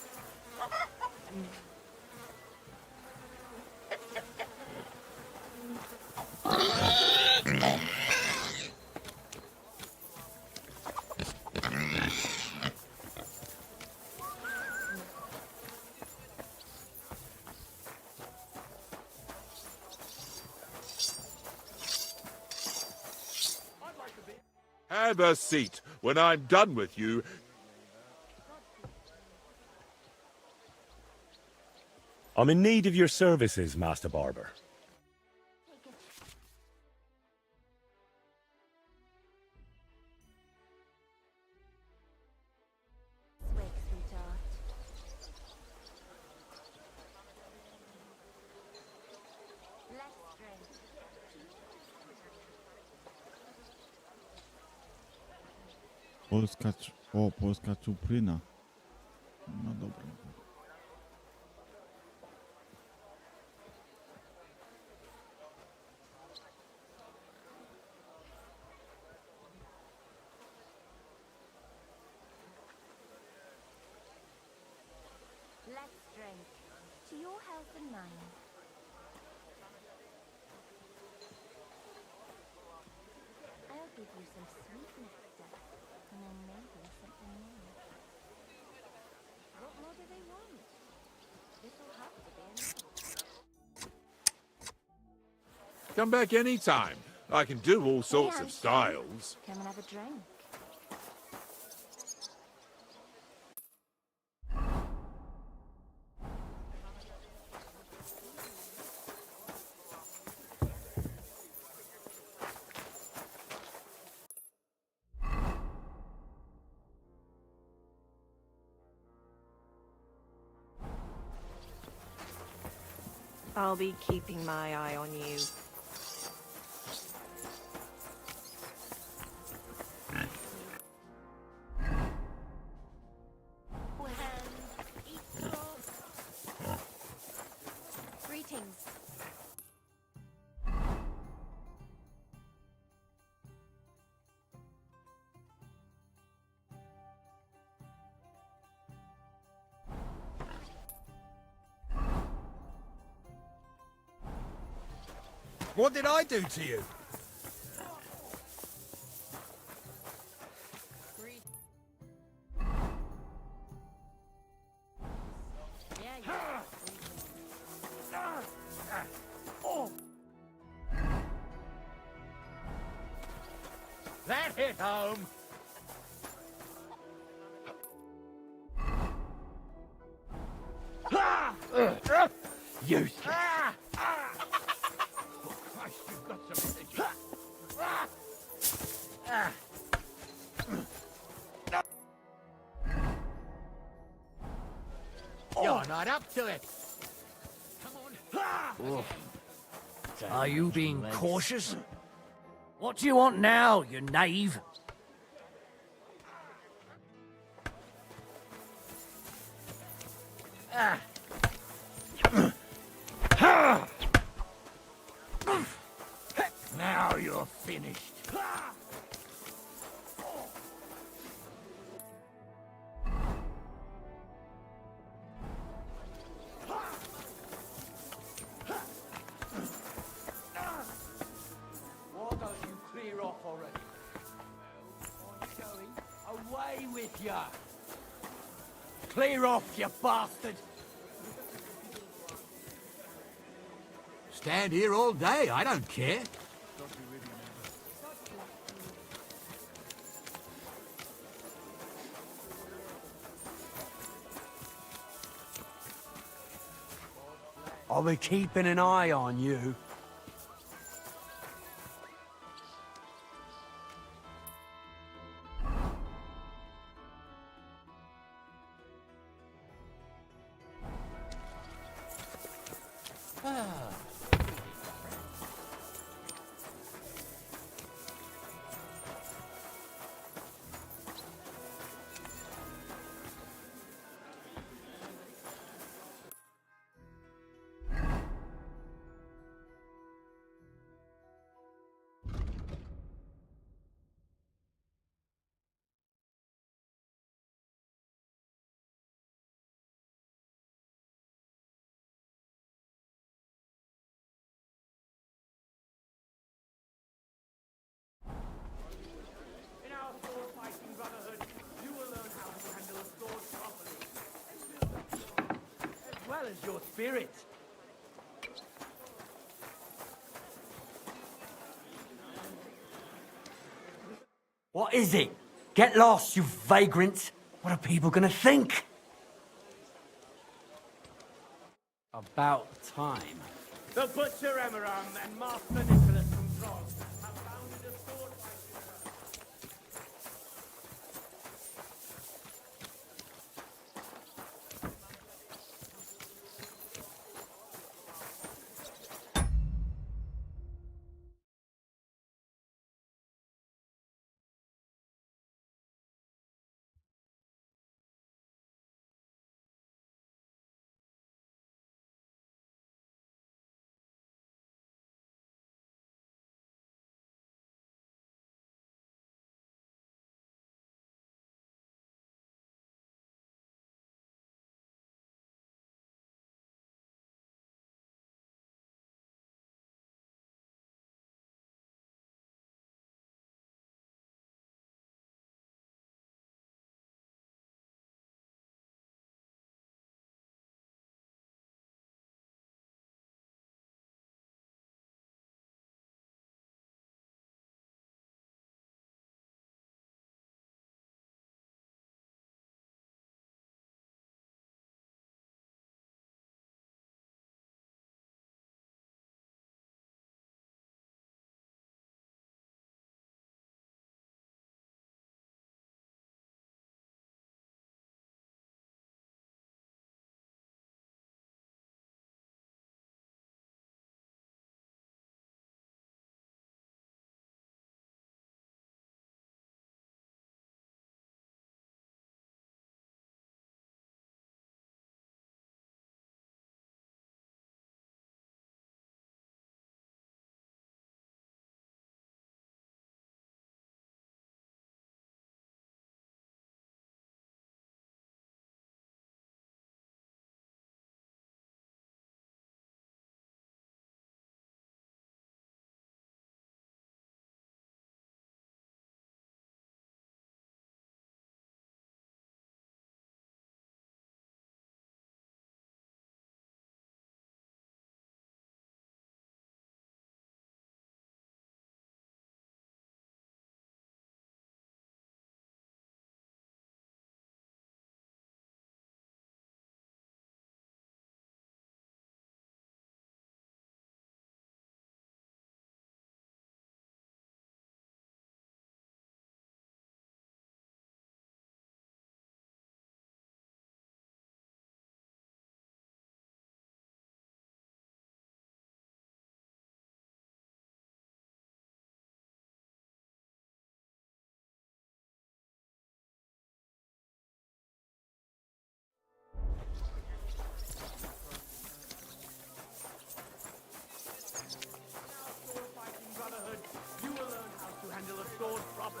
Have a seat. When I'm done with you, I'm in need of your services, Master Barber. Swig, sweetheart. Let's drink. Polska czupryna. No dobra. Let's drink. To your health and mine. I'll give you some sweet nectar, and then maybe something more. What more do they want? This'll have to be enough. come back anytime. I can do all sorts of styles. Come and have a drink. I'll be keeping my eye on you. Greetings. What did I do to you? That hit home. Useless. Christ, you've got some energy. You're not up to it. Come on. Are you being cautious? What do you want now, you knave? Now you're finished. Why don't you clear off already? I'm going away with ya. Clear off, you bastard. Stand here all day, I don't care. I'll be keeping an eye on you. In our sword-fighting brotherhood, you will learn how to handle a sword properly. As well as your spirit. What is it? Get lost, you vagrants. What are people gonna think? About time. The Butcher Emiram and Master Nicholas from Droz have founded a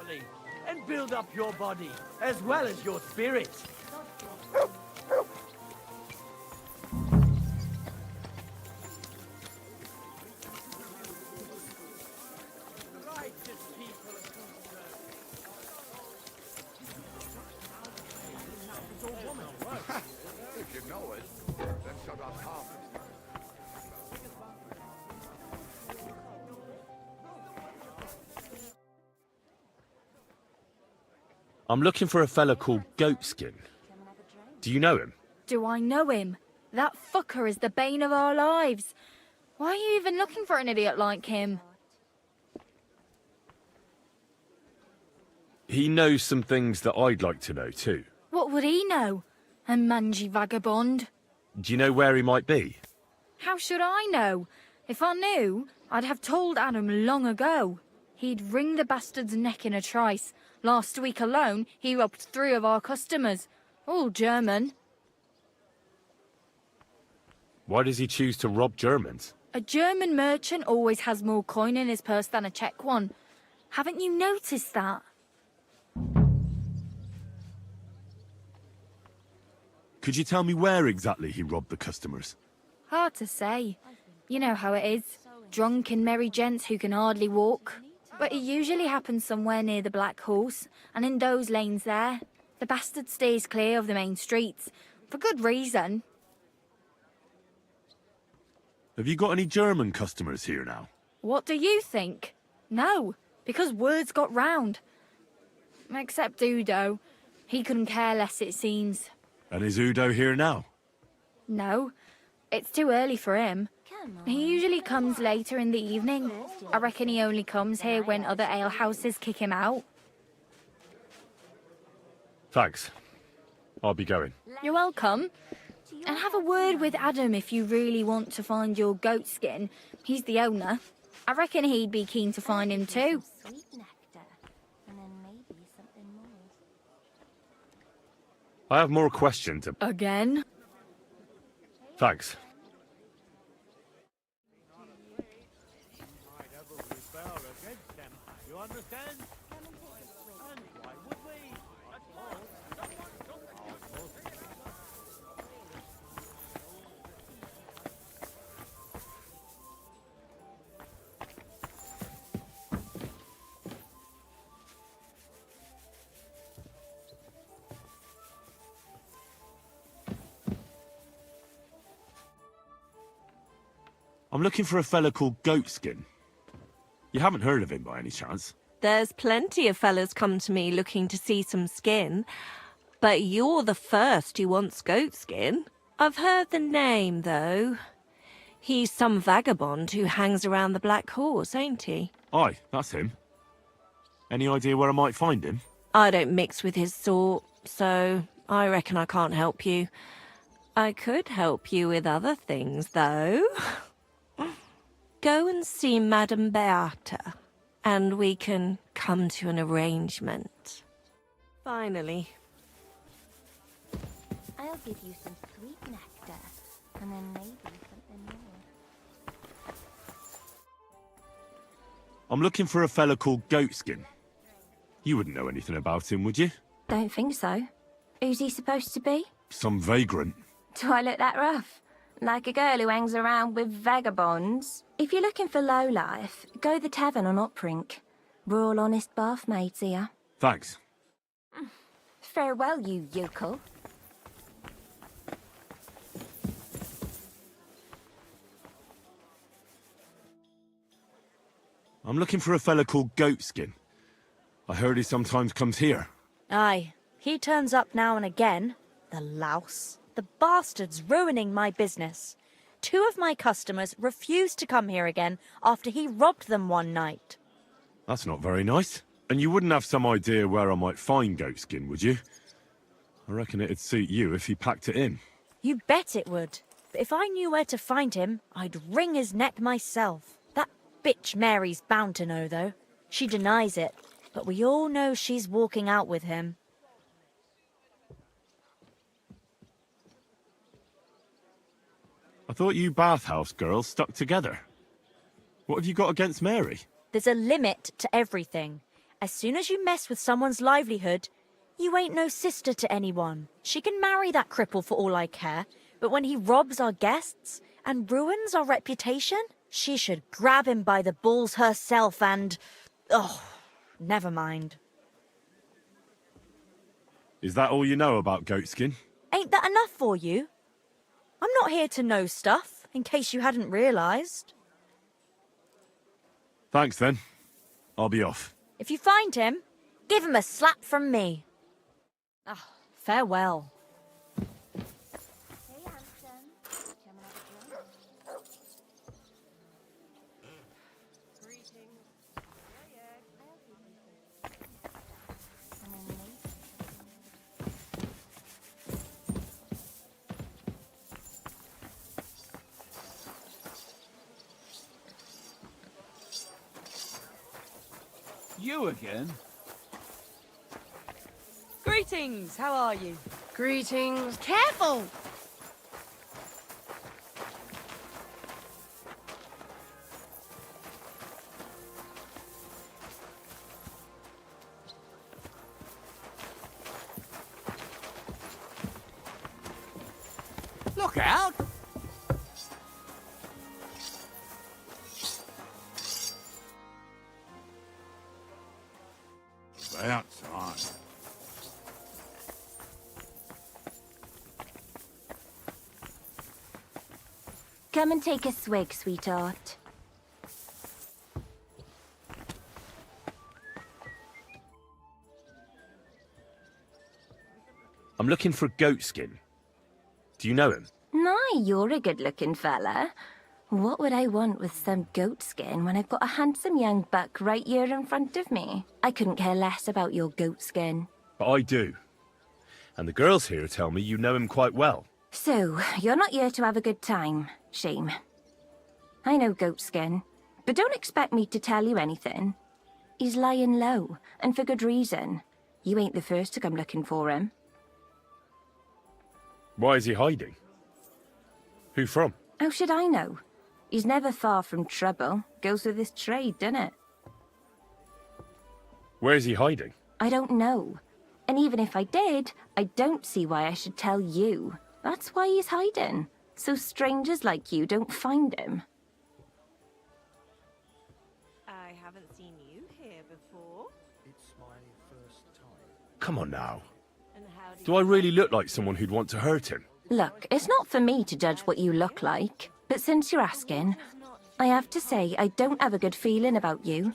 efficiently and build up your body as well as your spirit. If you know it, then shut up half. I'm looking for a fella called Goatskin. Do you know him? Do I know him? That fucker is the bane of our lives. Why are you even looking for an idiot like him? He knows some things that I'd like to know too. What would he know? A mangy vagabond? Do you know where he might be? How should I know? If I knew, I'd have told Adam long ago. He'd wring the bastard's neck in a trice. Last week alone, he robbed 3 of our customers. All German. Why does he choose to rob Germans? A German merchant always has more coin in his purse than a Czech one. Haven't you noticed that? Could you tell me where exactly he robbed the customers? Hard to say. You know how it is. Drunken merry gents who can hardly walk. But it usually happens somewhere near the Black Horse, and in those lanes there. The bastard stays clear of the main streets. For good reason. Have you got any German customers here now? What do you think? No, because words got round. Except Udo. He couldn't care less, it seems. And is Udo here now? No, it's too early for him. He usually comes later in the evening. I reckon he only comes here when other alehouses kick him out. Thanks. I'll be going. You're welcome. And have a word with Adam if you really want to find your goat skin. He's the owner. I reckon he'd be keen to find him too. Sweet nectar, and then maybe something more. I have more questions. Again? Thanks. You understand? And why would we? That's all. I'm looking for a fella called Goatskin. You haven't heard of him by any chance? There's plenty of fellas come to me looking to see some skin, but you're the first who wants goat skin. I've heard the name, though. He's some vagabond who hangs around the Black Horse, ain't he? Aye, that's him. Any idea where I might find him? I don't mix with his sort, so I reckon I can't help you. I could help you with other things, though. Go and see Madame Beata, and we can come to an arrangement. Finally. I'll give you some sweet nectar, and then maybe something more. I'm looking for a fella called Goatskin. You wouldn't know anything about him, would you? Don't think so. Who's he supposed to be? Some vagrant. Do I look that rough? Like a girl who hangs around with vagabonds? If you're looking for low life, go the tavern on Oprink. We're all honest bath maids here. Thanks. Farewell, you yokel. I'm looking for a fella called Goatskin. I heard he sometimes comes here. Aye, he turns up now and again. The louse. The bastard's ruining my business. 2 of my customers refused to come here again after he robbed them one night. That's not very nice. And you wouldn't have some idea where I might find Goatskin, would you? I reckon it'd suit you if he packed it in. You bet it would. But if I knew where to find him, I'd wring his neck myself. That bitch Mary's bound to know, though. She denies it, but we all know she's walking out with him. I thought you bathhouse girls stuck together. What have you got against Mary? There's a limit to everything. As soon as you mess with someone's livelihood, you ain't no sister to anyone. She can marry that cripple for all I care, but when he robs our guests and ruins our reputation, she should grab him by the balls herself and... Oh, never mind. Is that all you know about goatskin? Ain't that enough for you? I'm not here to know stuff, in case you hadn't realised. Thanks then. I'll be off. If you find him, give him a slap from me. Ah, farewell. You again? Greetings, how are you? Greetings. Careful! Look out! That's on. Come and take a swig, sweetheart. I'm looking for a goatskin. Do you know him? Nay, you're a good-looking fella. What would I want with some goat skin when I've got a handsome young buck right here in front of me? I couldn't care less about your goat skin. But I do. And the girls here tell me you know him quite well. So, you're not here to have a good time. Shame. I know goat skin, but don't expect me to tell you anything. He's lying low, and for good reason. You ain't the first to come looking for him. Why is he hiding? Who from? How should I know? He's never far from trouble. Goes with his trade, doesn't it? Where is he hiding? I don't know. And even if I did, I don't see why I should tell you. That's why he's hiding. So strangers like you don't find him. I haven't seen you here before. It's my first time. Come on now. Do I really look like someone who'd want to hurt him? Look, it's not for me to judge what you look like. But since you're asking, I have to say I don't have a good feeling about you.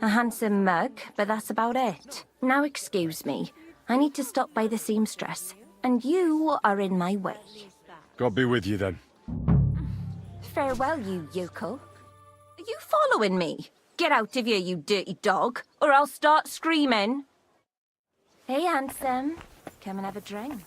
A handsome mug, but that's about it. Now excuse me. I need to stop by the seamstress, and you are in my way. God be with you then. Farewell, you yokel. Are you following me? Get out of here, you dirty dog, or I'll start screaming. Hey, handsome. Come and have a drink.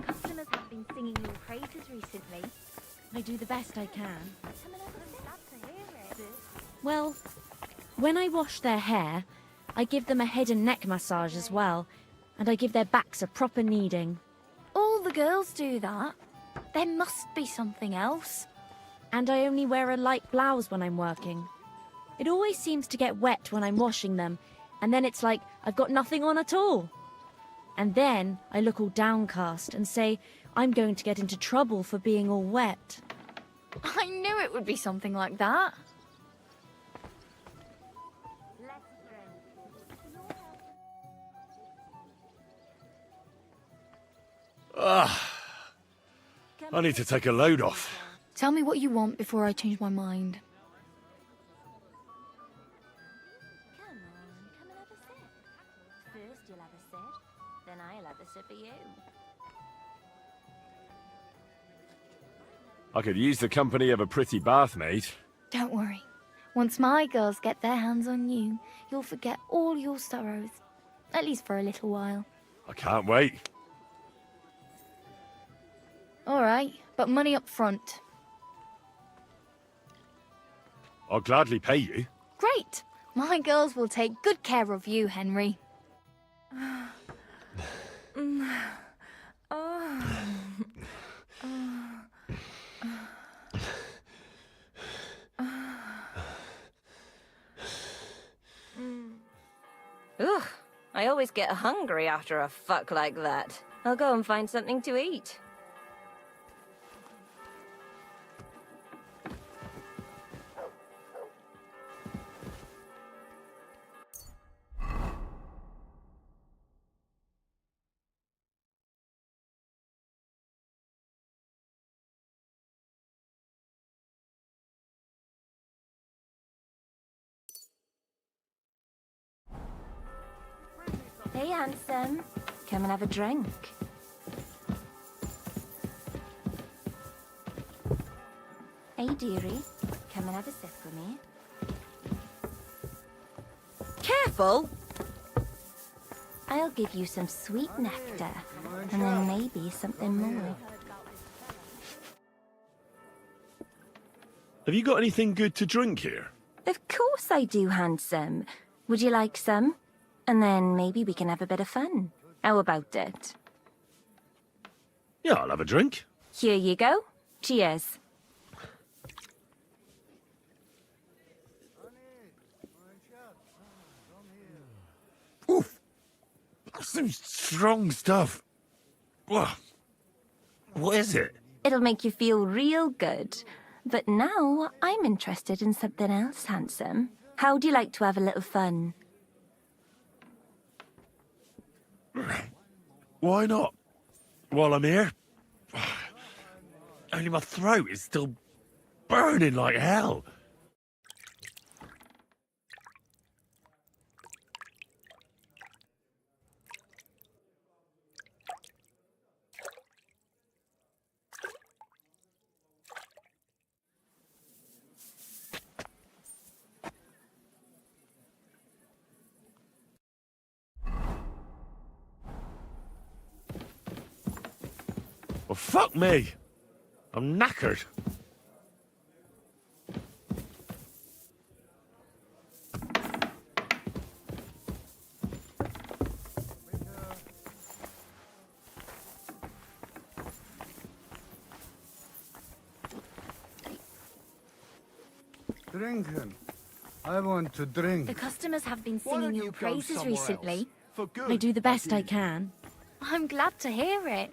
Customers have been singing your praises recently. I do the best I can. Well, when I wash their hair, I give them a head and neck massage as well, and I give their backs a proper kneading. All the girls do that. There must be something else. And I only wear a light blouse when I'm working. It always seems to get wet when I'm washing them, and then it's like I've got nothing on at all. And then I look all downcast and say I'm going to get into trouble for being all wet. I knew it would be something like that. I need to take a load off. Tell me what you want before I change my mind. Come and have a sip. First you'll have a sip, then I'll have a sip of you. I could use the company of a pretty bath maid. Don't worry. Once my girls get their hands on you, you'll forget all your sorrows. At least for a little while. I can't wait. All right, but money up front. I'll gladly pay you. Great. My girls will take good care of you, Henry. Ugh, I always get hungry after a fuck like that. I'll go and find something to eat. Hey, handsome. Come and have a drink. Hey, dearie. Come and have a sip with me. Careful! I'll give you some sweet nectar, and then maybe something more. Have you got anything good to drink here? Of course I do, handsome. Would you like some? And then maybe we can have a bit of fun. How about it? Yeah, I'll have a drink. Here you go. Cheers. Oof! That's some strong stuff. Whoa. What is it? It'll make you feel real good. But now I'm interested in something else, handsome. How'd you like to have a little fun? Why not? While I'm here? Only my throat is still burning like hell. Well, fuck me. I'm knackered. Drinking. I want to drink. The customers have been singing your praises recently. I do the best I can. I'm glad to hear it.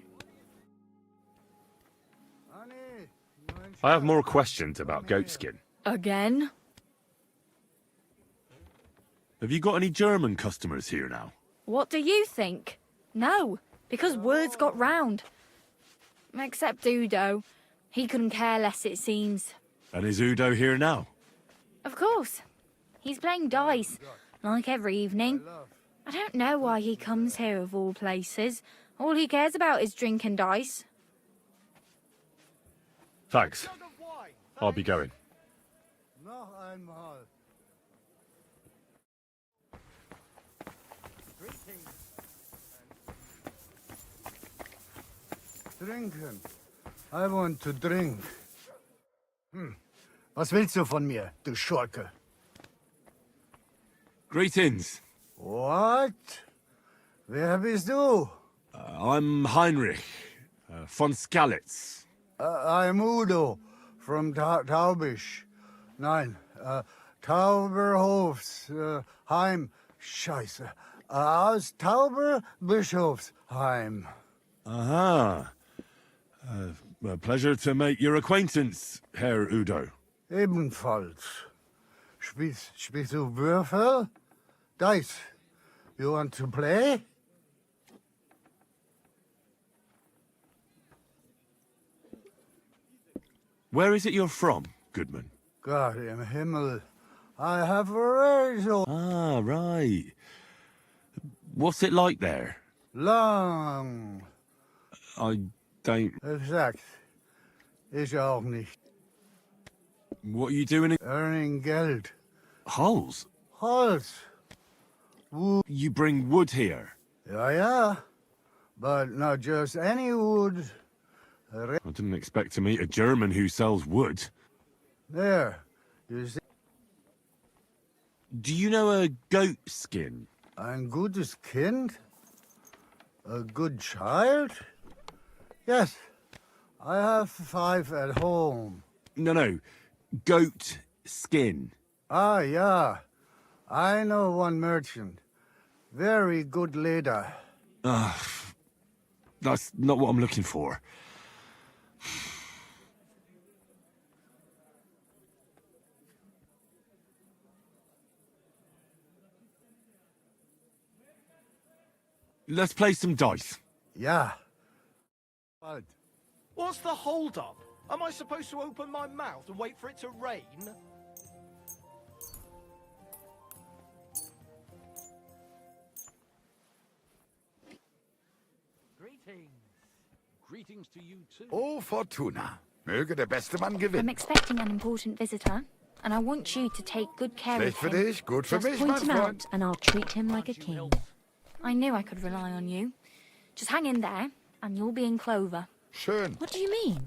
I have more questions about goatskin. Again? Have you got any German customers here now? What do you think? No, because words got round. Except Udo. He couldn't care less, it seems. And is Udo here now? Of course. He's playing dice, like every evening. I don't know why he comes here of all places. All he cares about is drink and dice. Thanks. I'll be going. Noch einmal. Trinken. I want to drink. Was willst du von mir, du Schurke? Greetings. What? Wer bist du? I'm Heinrich, von Skalitz. I'm Udo, from Taubisch. Nein, Tauberhofs, Heim. Scheiße. Aus Tauberbischofsheim. Aha. A pleasure to make your acquaintance, Herr Udo. Ebenfalls. Spielst du Würfel? Dice. You want to play? Where is it you're from, Goodman? God im Himmel. I have already so Ah, right. What's it like there? long. I don't... Exact. Ich auch nicht. What are you doing in... Earning Geld. Hulls? Holz. You bring wood here? Ja. But not just any wood. I didn't expect to meet a German who sells wood. There. You see? Do you know a goat skin? Ein gutes Kind? A good child? Yes. I have 5 at home. No. Goat skin. Ah, yeah. I know one merchant. Very good leader. That's not what I'm looking for. Let's play some dice. Yeah. What's the hold-up? Am I supposed to open my mouth and wait for it to rain? Greetings to you too. Oh, Fortuna. Möge der beste Mann I'm gewinnen. expecting an important visitor, and I want you to take good care Schlecht of für him. dich, gut für Just mich, point mein him Freund. out and I'll treat him like a king. I knew I could rely on you. Just hang in there, and you'll be in clover. Schön. What do you mean?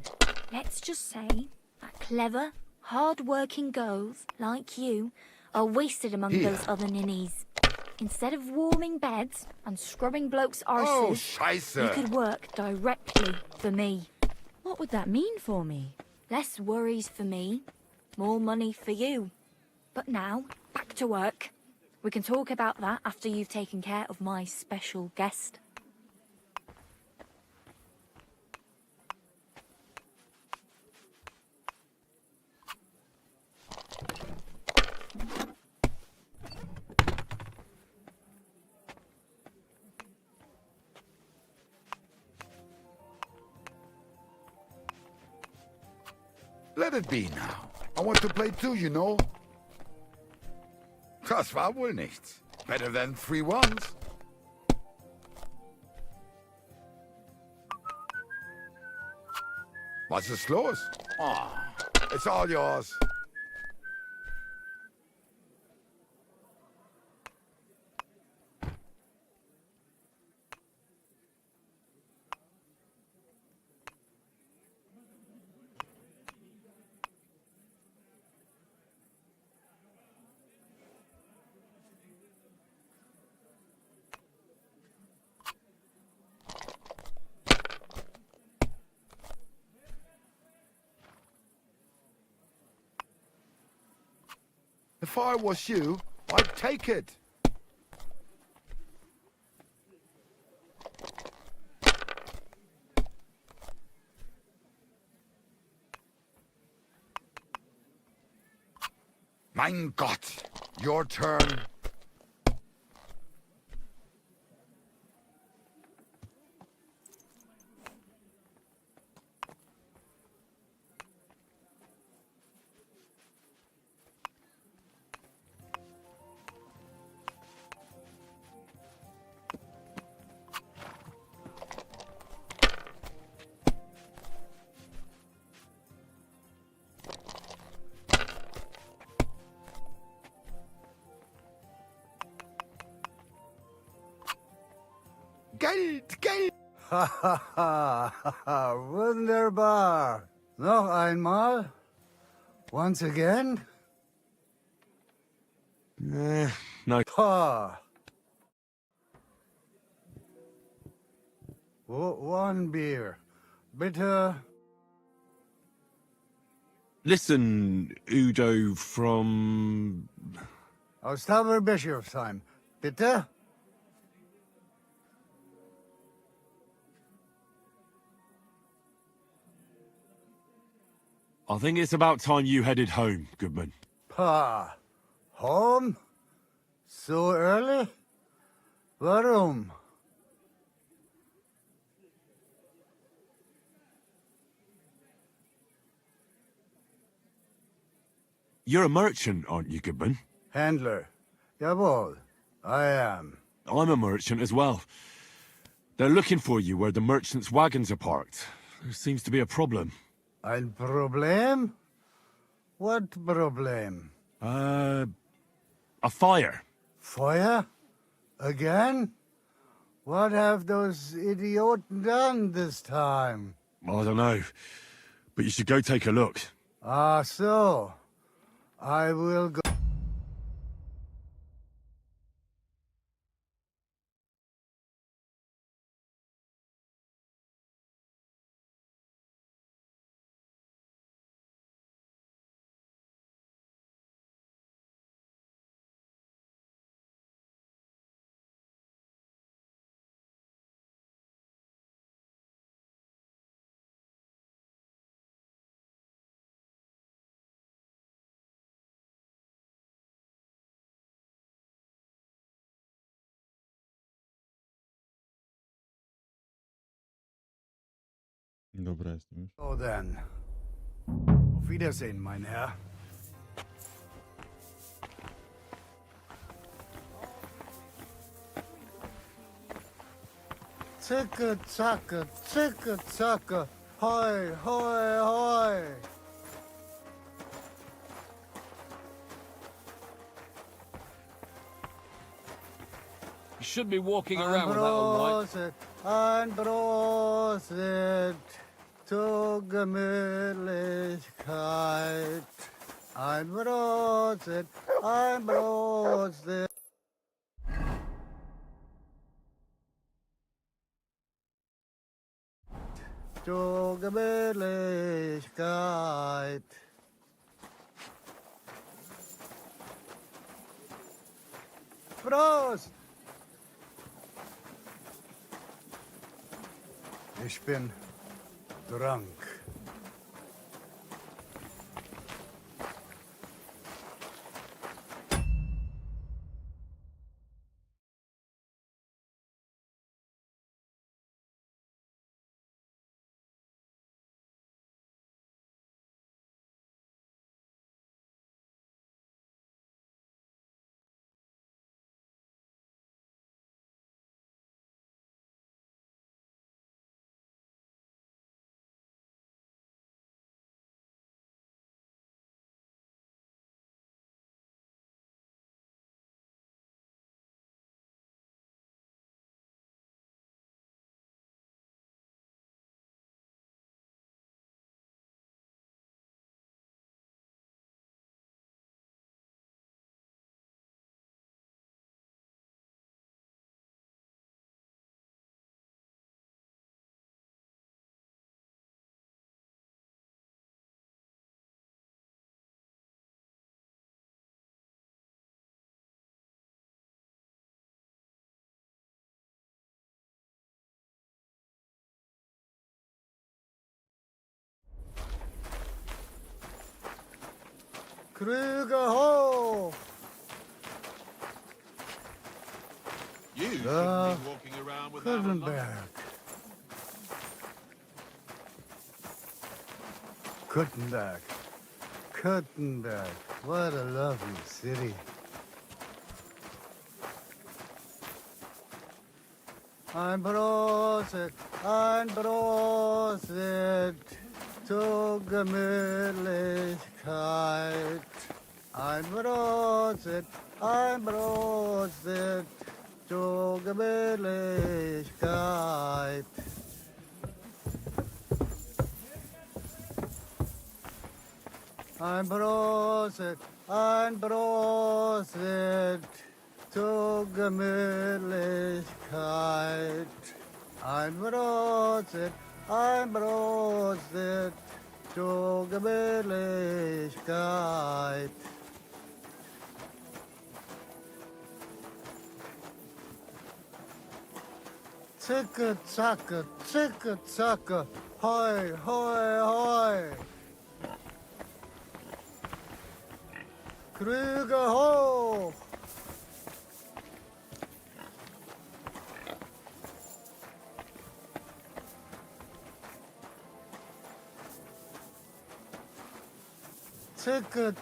Let's just say that clever, hard-working girls like you are wasted among Here. those other ninnies. Instead of warming beds and scrubbing blokes' arses, Oh, Scheiße. you could work directly for me. What would that mean for me? Less worries for me, more money for you. But now, back to work. We can talk about that after you've taken care of my special guest. Let it be now. I want to play too, you know. Das war wohl nichts. Better than 3 ones. Was ist los? Oh, it's all yours. If I was you, I'd take it. Mein Gott, your turn. Geld, Geld! Ha ha ha! Wunderbar! Noch einmal? Once again? No. Ha! One beer. Bitte. Listen, Udo from... Aus Bischofsheim. Bitte? I think it's about time you headed home, Goodman. Pa. Home? So early? Warum? You're a merchant, aren't you, Goodman? Handler. Jawohl, I am. I'm a merchant as well. They're looking for you where the merchants' wagons are parked. There seems to be a problem. Ein Problem? What problem? A fire. Feuer? Again? What have those idioten done this time? I don't know, but you should go take a look. Ah, so. I will go. Dobra, jestem już. So then. Auf Wiedersehen, mein Herr. Zicke, zacke, zicke, zacke. Hoi, hoi, hoi. You shouldn't be walking around with that all night. Ein Prosit zur Gemütlichkeit. Ein Prosit, ein Prosit. Zur Gemütlichkeit. Prost! Ich bin drunk. Krüge hoch! You shouldn't Da, be walking around without a lunch. Kuttenberg. Kuttenberg. Kuttenberg. What a lovely city. Ein Prosit, ein Prosit zur Gemütlichkeit. Ein Prosit zur Gemütlichkeit. Ein Prosit zur Gemütlichkeit. Ein Prosit zur Gemütlichkeit. Zicke, zacke, hoi, hoi, hoi. Krüge hoch! ticka,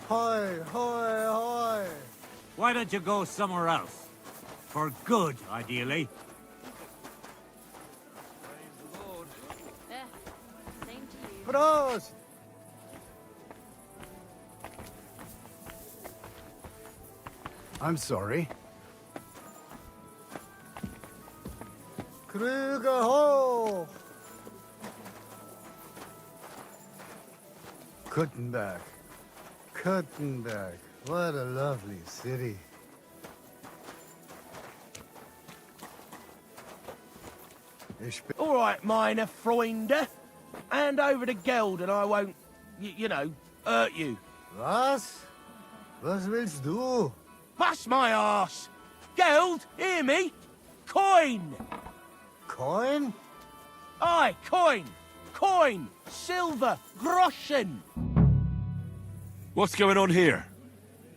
hoy, hoy, hoy. Why don't you go somewhere else? For good, ideally. Prost! I'm sorry. Krüger hoch! Kuttenberg. Kuttenberg. What a lovely city. All right, meine Freunde. Hand over the geld and I won't, you know, hurt you. Was? Was willst du? Bust my arse! Geld, hear me? Coin! Coin? Aye, coin! Coin! Silver! Groschen! What's going on here?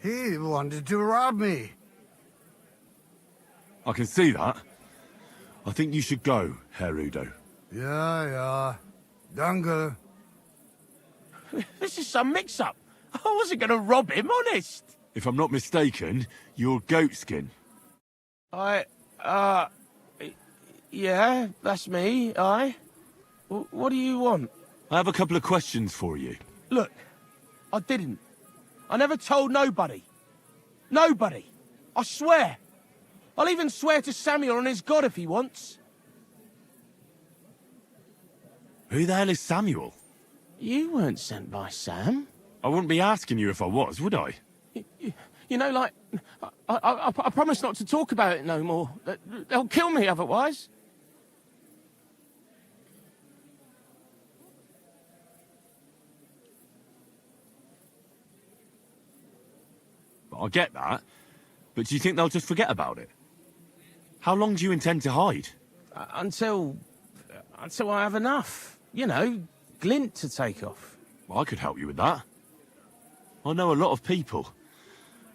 He wanted to rob me. I can see that. I think you should go, Herr Udo. Ja. Danke. This is some mix-up. I wasn't going to rob him, honest. If I'm not mistaken, you're Goatskin. Yeah, that's me, aye. What do you want? I have a couple of questions for you. Look, I didn't. I never told nobody. Nobody. I swear. I'll even swear to Samuel and his God if he wants. Who the hell is Samuel? You weren't sent by Sam. I wouldn't be asking you if I was, would I? You know, like, I promise not to talk about it no more. They'll kill me otherwise. I get that, but do you think they'll just forget about it? How long do you intend to hide? Until I have enough. You know, glint to take off. Well, I could help you with that. I know a lot of people.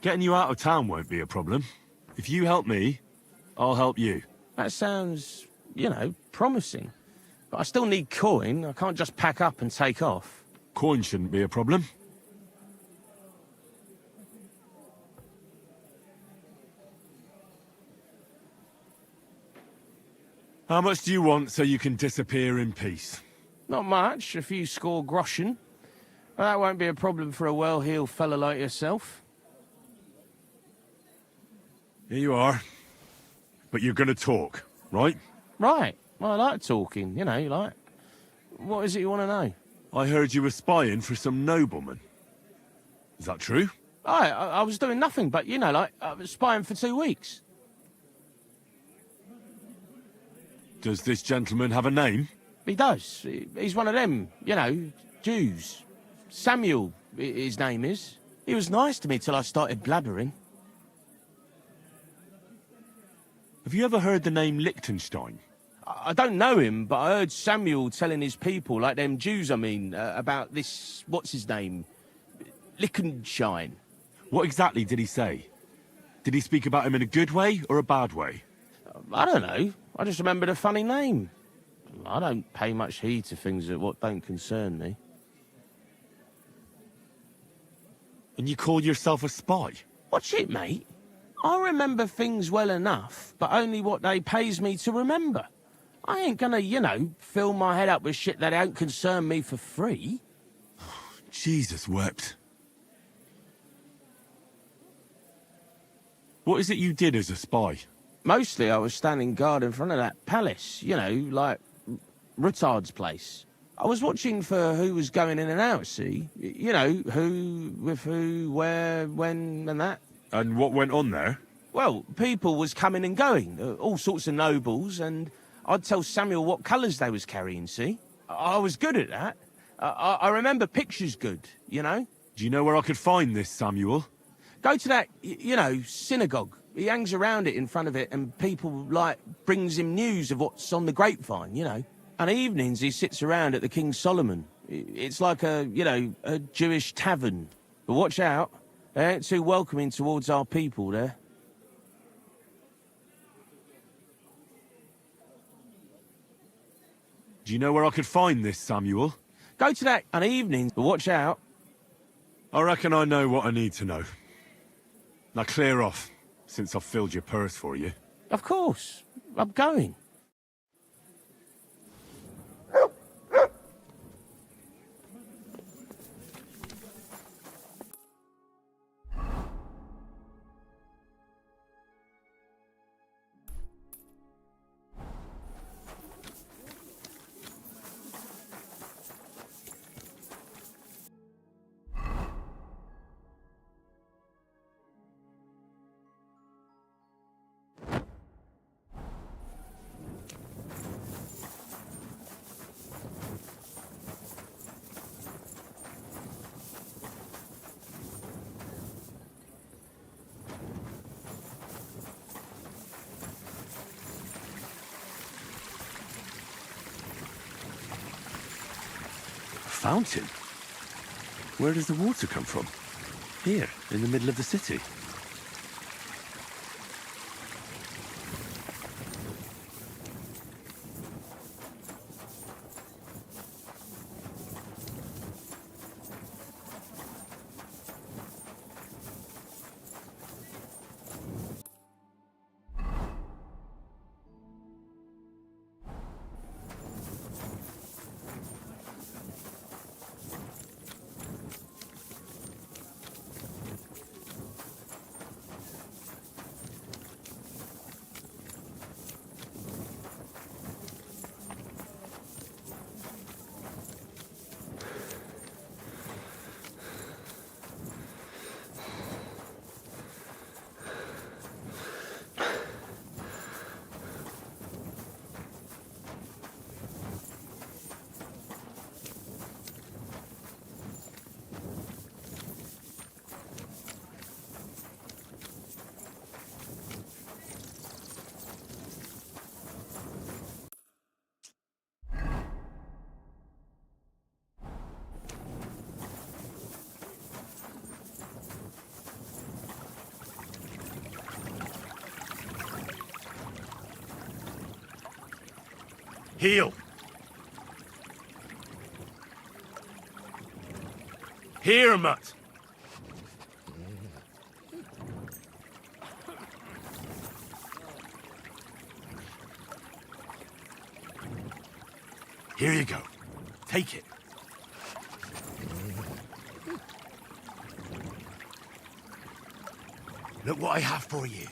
Getting you out of town won't be a problem. If you help me, I'll help you. That sounds, you know, promising. But I still need coin. I can't just pack up and take off. Coin shouldn't be a problem. How much do you want so you can disappear in peace? Not much, a few score groschen. Well, that won't be a problem for a well-heeled fella like yourself. Here you are. But you're gonna talk, right? Right. Well, I like talking, you know, like... What is it you want to know? I heard you were spying for some nobleman. Is that true? I was doing nothing but, you know, like, I was spying for 2 weeks. Does this gentleman have a name? He does. He's one of them, you know, Jews. Samuel, his name is. He was nice to me till I started blabbering. Have you ever heard the name Liechtenstein? I don't know him, but I heard Samuel telling his people, like them Jews, I mean, about this, what's his name? Liechtenstein. What exactly did he say? Did he speak about him in a good way or a bad way? I don't know. I just remembered a funny name. I don't pay much heed to things that what don't concern me. And you call yourself a spy? Watch it, mate. I remember things well enough, but only what they pays me to remember. I ain't gonna, you know, fill my head up with shit that don't concern me for free. Jesus wept. What is it you did as a spy? Mostly I was standing guard in front of that palace, you know, like Rutard's place. I was watching for who was going in and out, see? You know, who, with who, where, when, and that. And what went on there? Well, people was coming and going, all sorts of nobles, and I'd tell Samuel what colours they was carrying, see? I was good at that. I remember pictures good, you know? Do you know where I could find this, Samuel? Go to that, you know, synagogue. He hangs around it in front of it, and people, like, brings him news of what's on the grapevine, you know? And evenings he sits around at the King Solomon. It's like a, you know, a Jewish tavern. But watch out, they ain't too welcoming towards our people there. Do you know where I could find this, Samuel? Go to that on evenings, but watch out. I reckon I know what I need to know. Now clear off, since I've filled your purse for you. Of course. I'm going. Fountain? Where does the water come from? Here, in the middle of the city. Heel! Here, mutt! Here you go. Take it. Look what I have for you.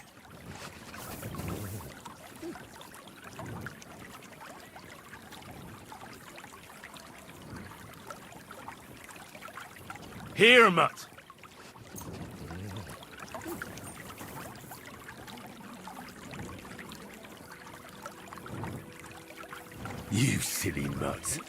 Here, mutt. You silly mutt.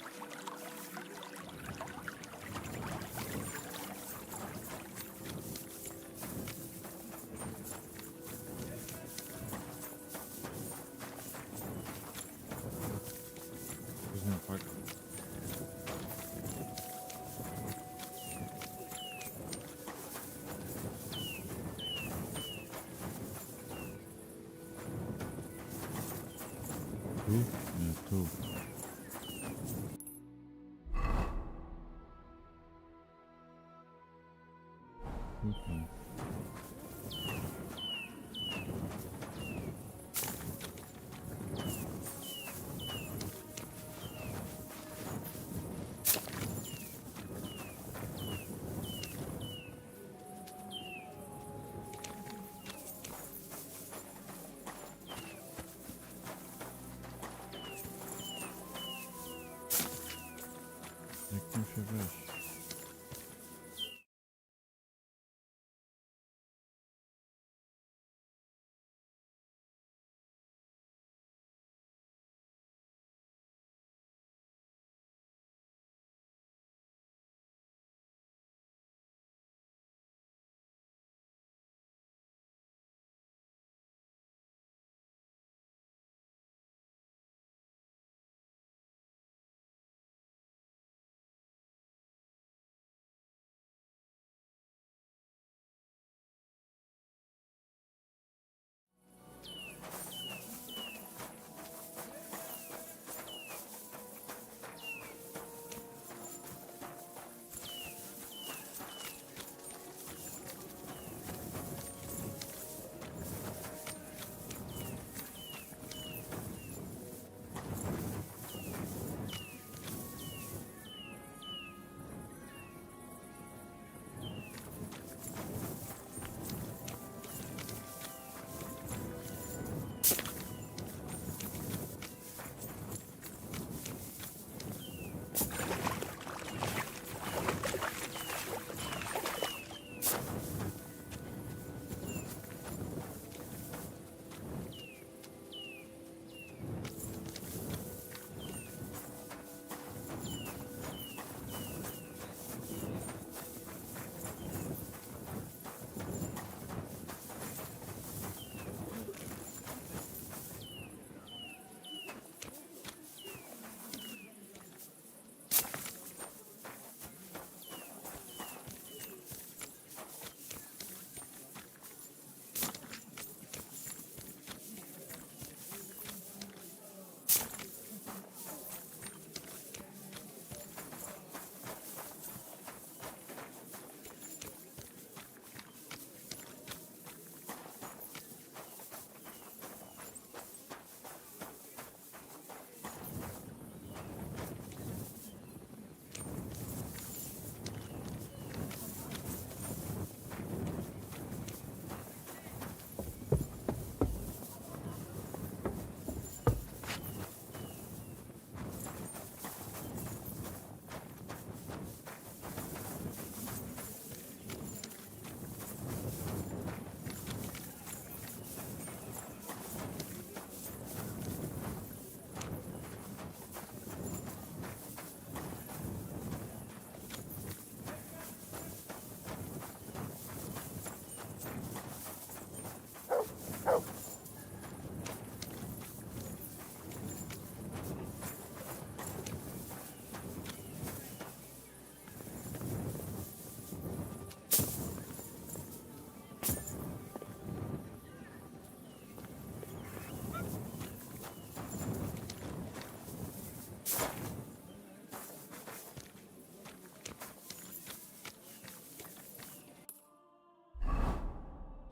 Jak tu się wejść?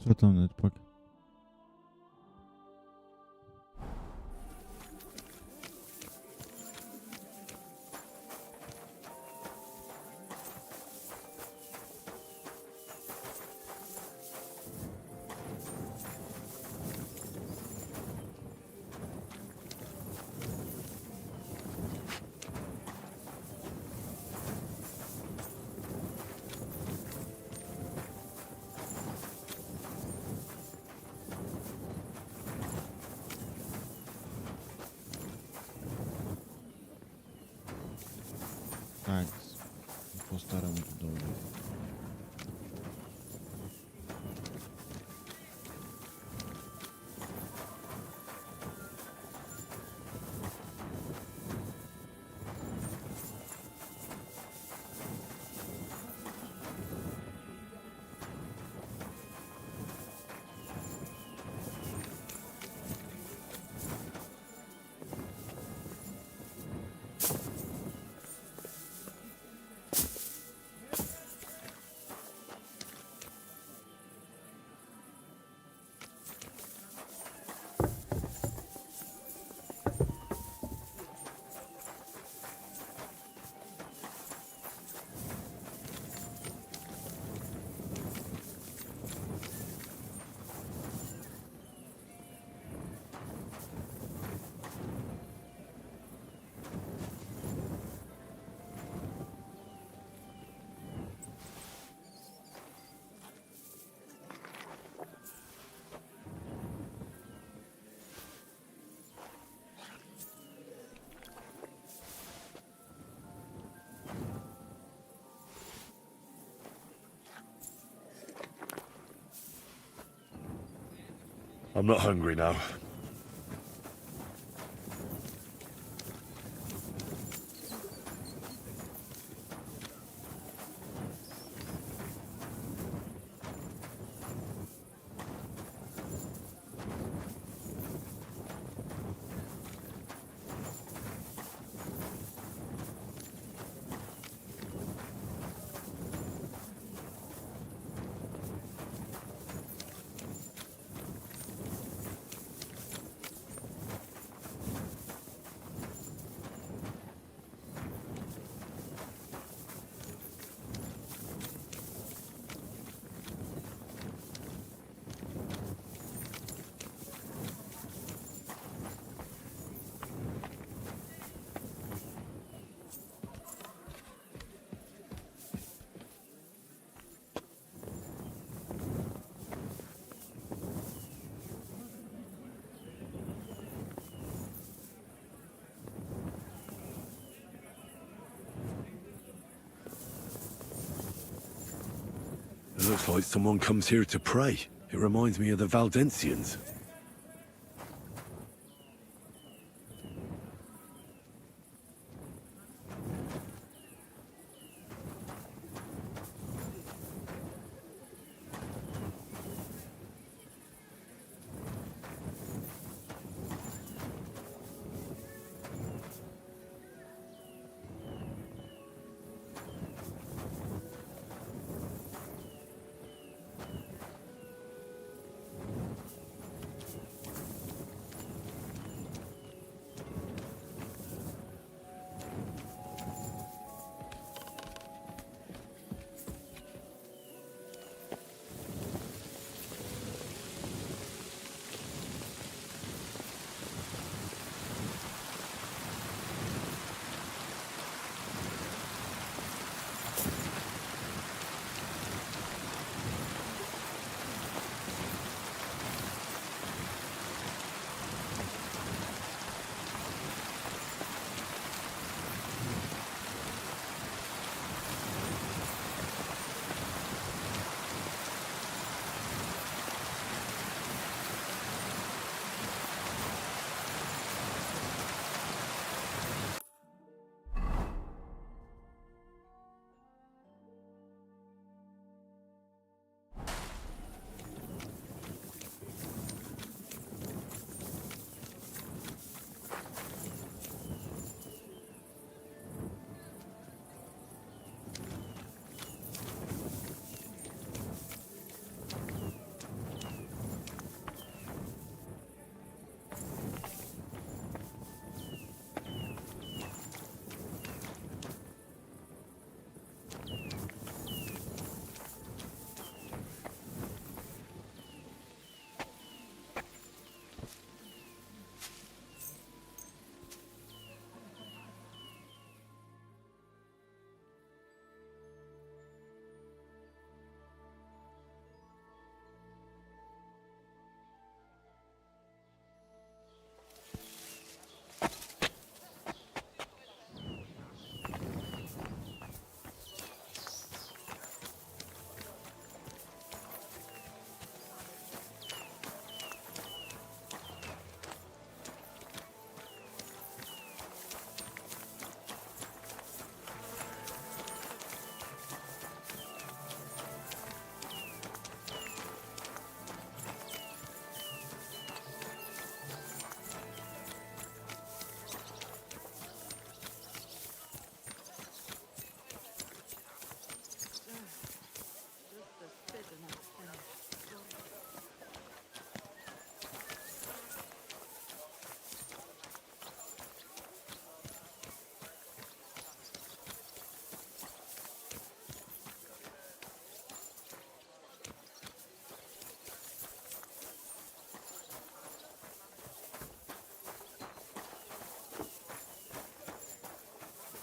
Co tam, netpak? Tak, postaram się dobrze. I'm not hungry now. It looks like someone comes here to pray. It reminds me of the Valdensians.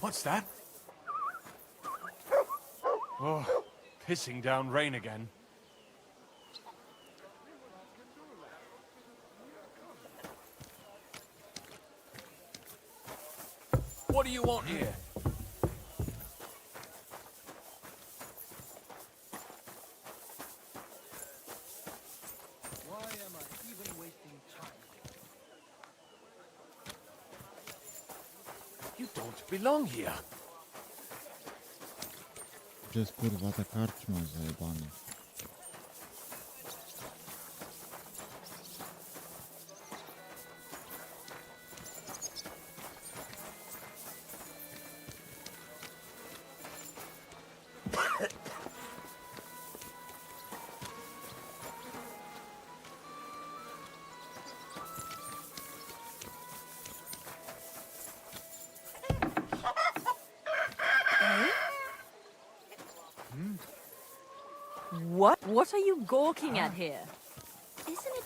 What's that? Oh, pissing down rain again. What do you want here? Why am I even wasting time? You don't belong here. Gdzie jest kurwa ta karczma zajebana? What are you gawking at here? Isn't it?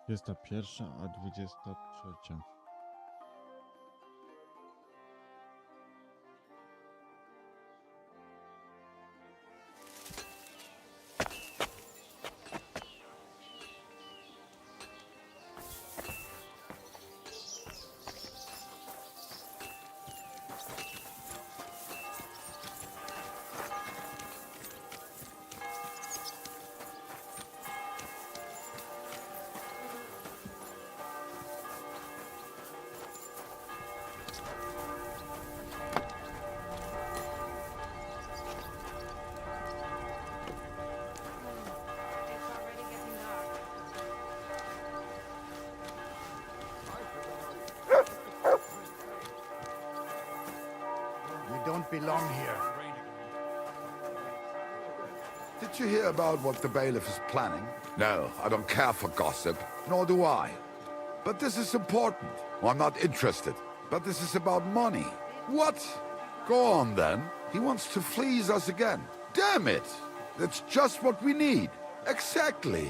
Jest ta pierwsza, a 23. Don't belong here. Did you hear about what the bailiff is planning? No, I don't care for gossip, nor do I. But this is important. Well, I'm not interested. But this is about money. What? Go on, then. He wants to fleece us again. Damn it! That's just what we need. Exactly.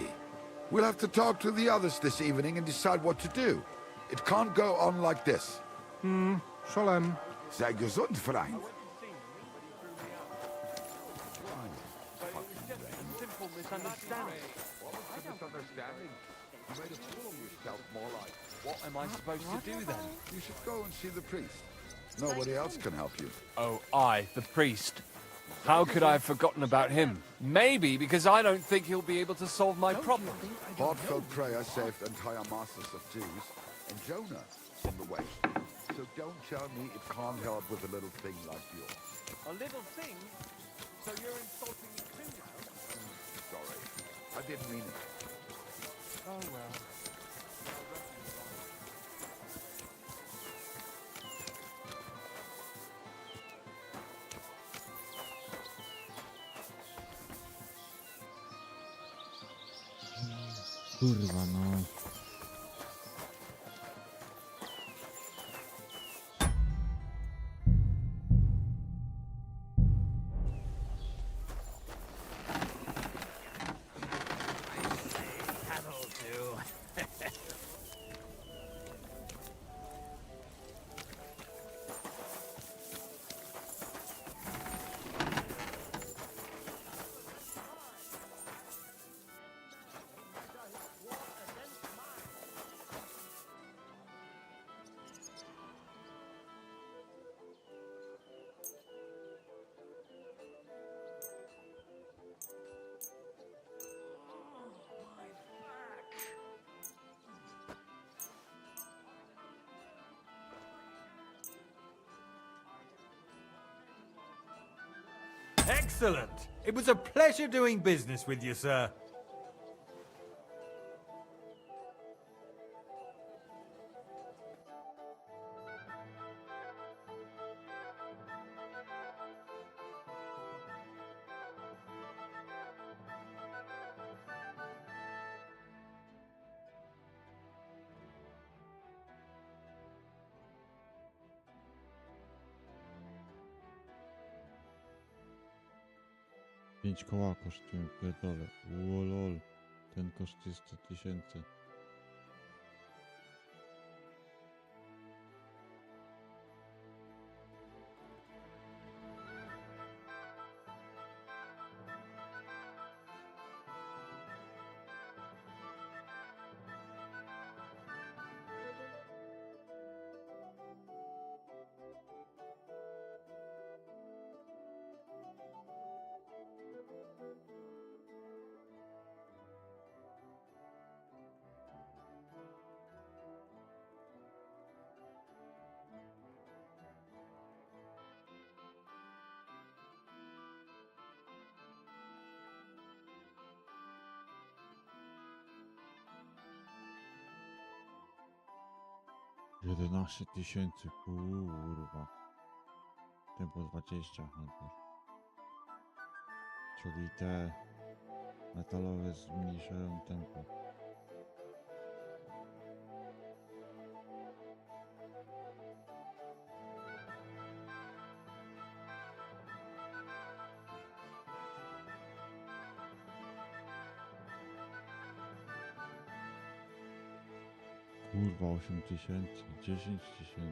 We'll have to talk to the others this evening and decide what to do. It can't go on like this. Shalom. Sei gesund, Freund. misunderstanding. What was the misunderstanding? You made a fool of yourself, more like. What am I supposed to do then? You should go and see the priest. Nobody else can help you. Oh, I, the priest. How could I have forgotten about him? Maybe because I don't think he'll be able to solve my problem. Heartfelt prayer saved entire masters of Jews, and Jonah from the West. So don't tell me it can't help with a little thing like yours. A little thing? So you're insulting me too now? Sorry, I didn't mean it. Oh well. Kurwa, no. That'll do. Excellent. It was a pleasure doing business with you, sir. Pięć koła kosztują, pierdolę. Łolol. Ten kosztuje 100 000. Jedenaście 000, kurwa. Tempo 20 chociaż. Czyli te metalowe zmniejszają tempo. Kurwa, 8 000, 10 000.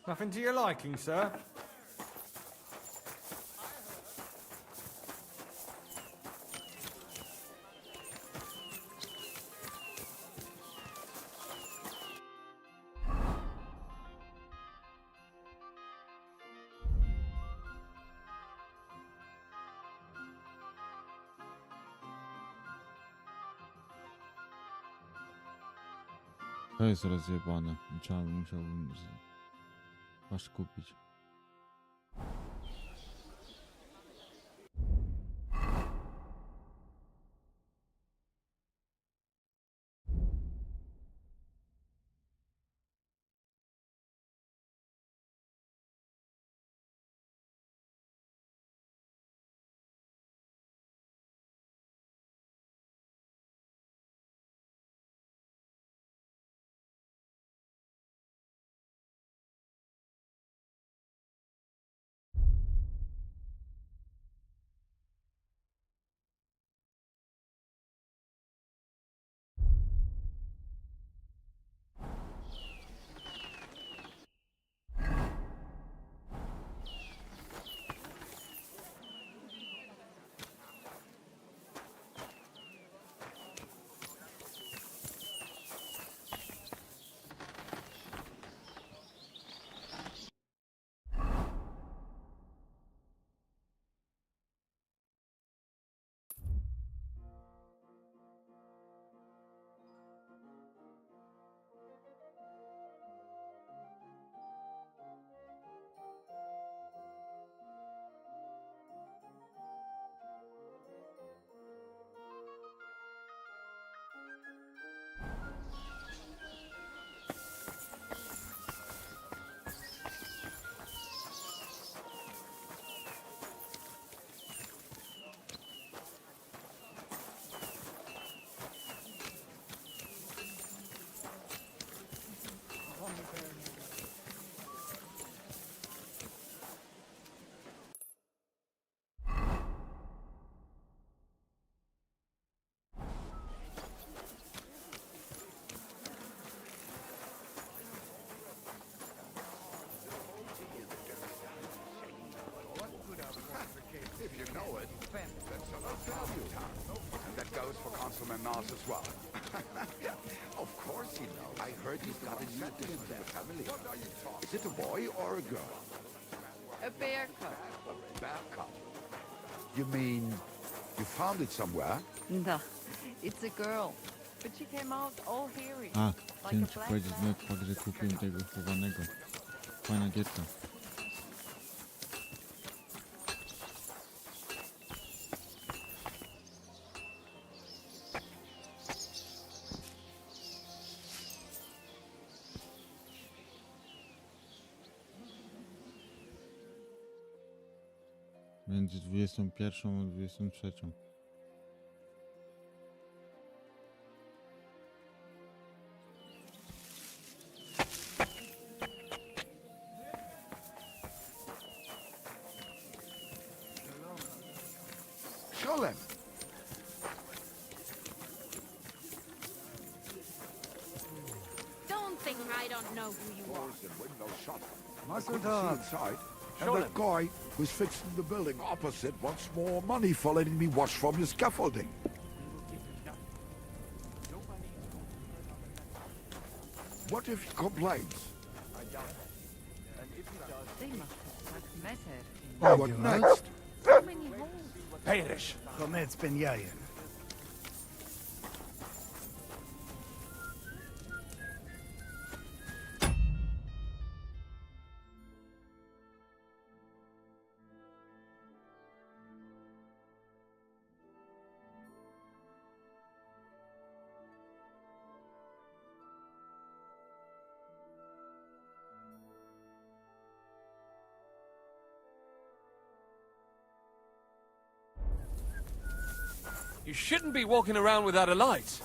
Nothing to your liking, sir? To jest rozjebane. Musiałbym aż kupić. If you know it, then I'll tell you. And that goes for consummate Nas as well. Of course he knows. I heard he's got a nephew in the family. Is it a boy or a girl? A bear cub. A bear cub? You mean you found it somewhere? No, it's a girl. But she came out all hairy. A, like chciałem a ci black powiedzieć cat. nawet fakt, że kupiłem tego chowanego. Fajna gierka. Między 21 a 23. Show them. Don't think I don't know who you are. Doors and windows shut. I Muscle couldn't dog. see inside. And that guy who's fixing the building opposite wants more money for letting me watch from the scaffolding. What if he complains? They must have stuck metal. What next? So many holes. Perish. Komet ben jajen. You shouldn't be walking around without a light.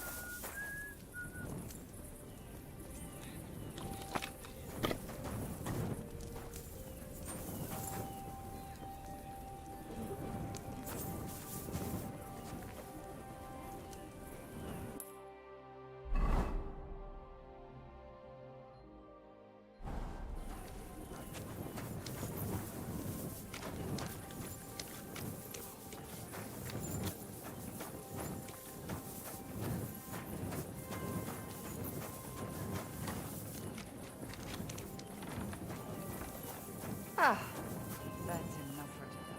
Ah, that's enough for today.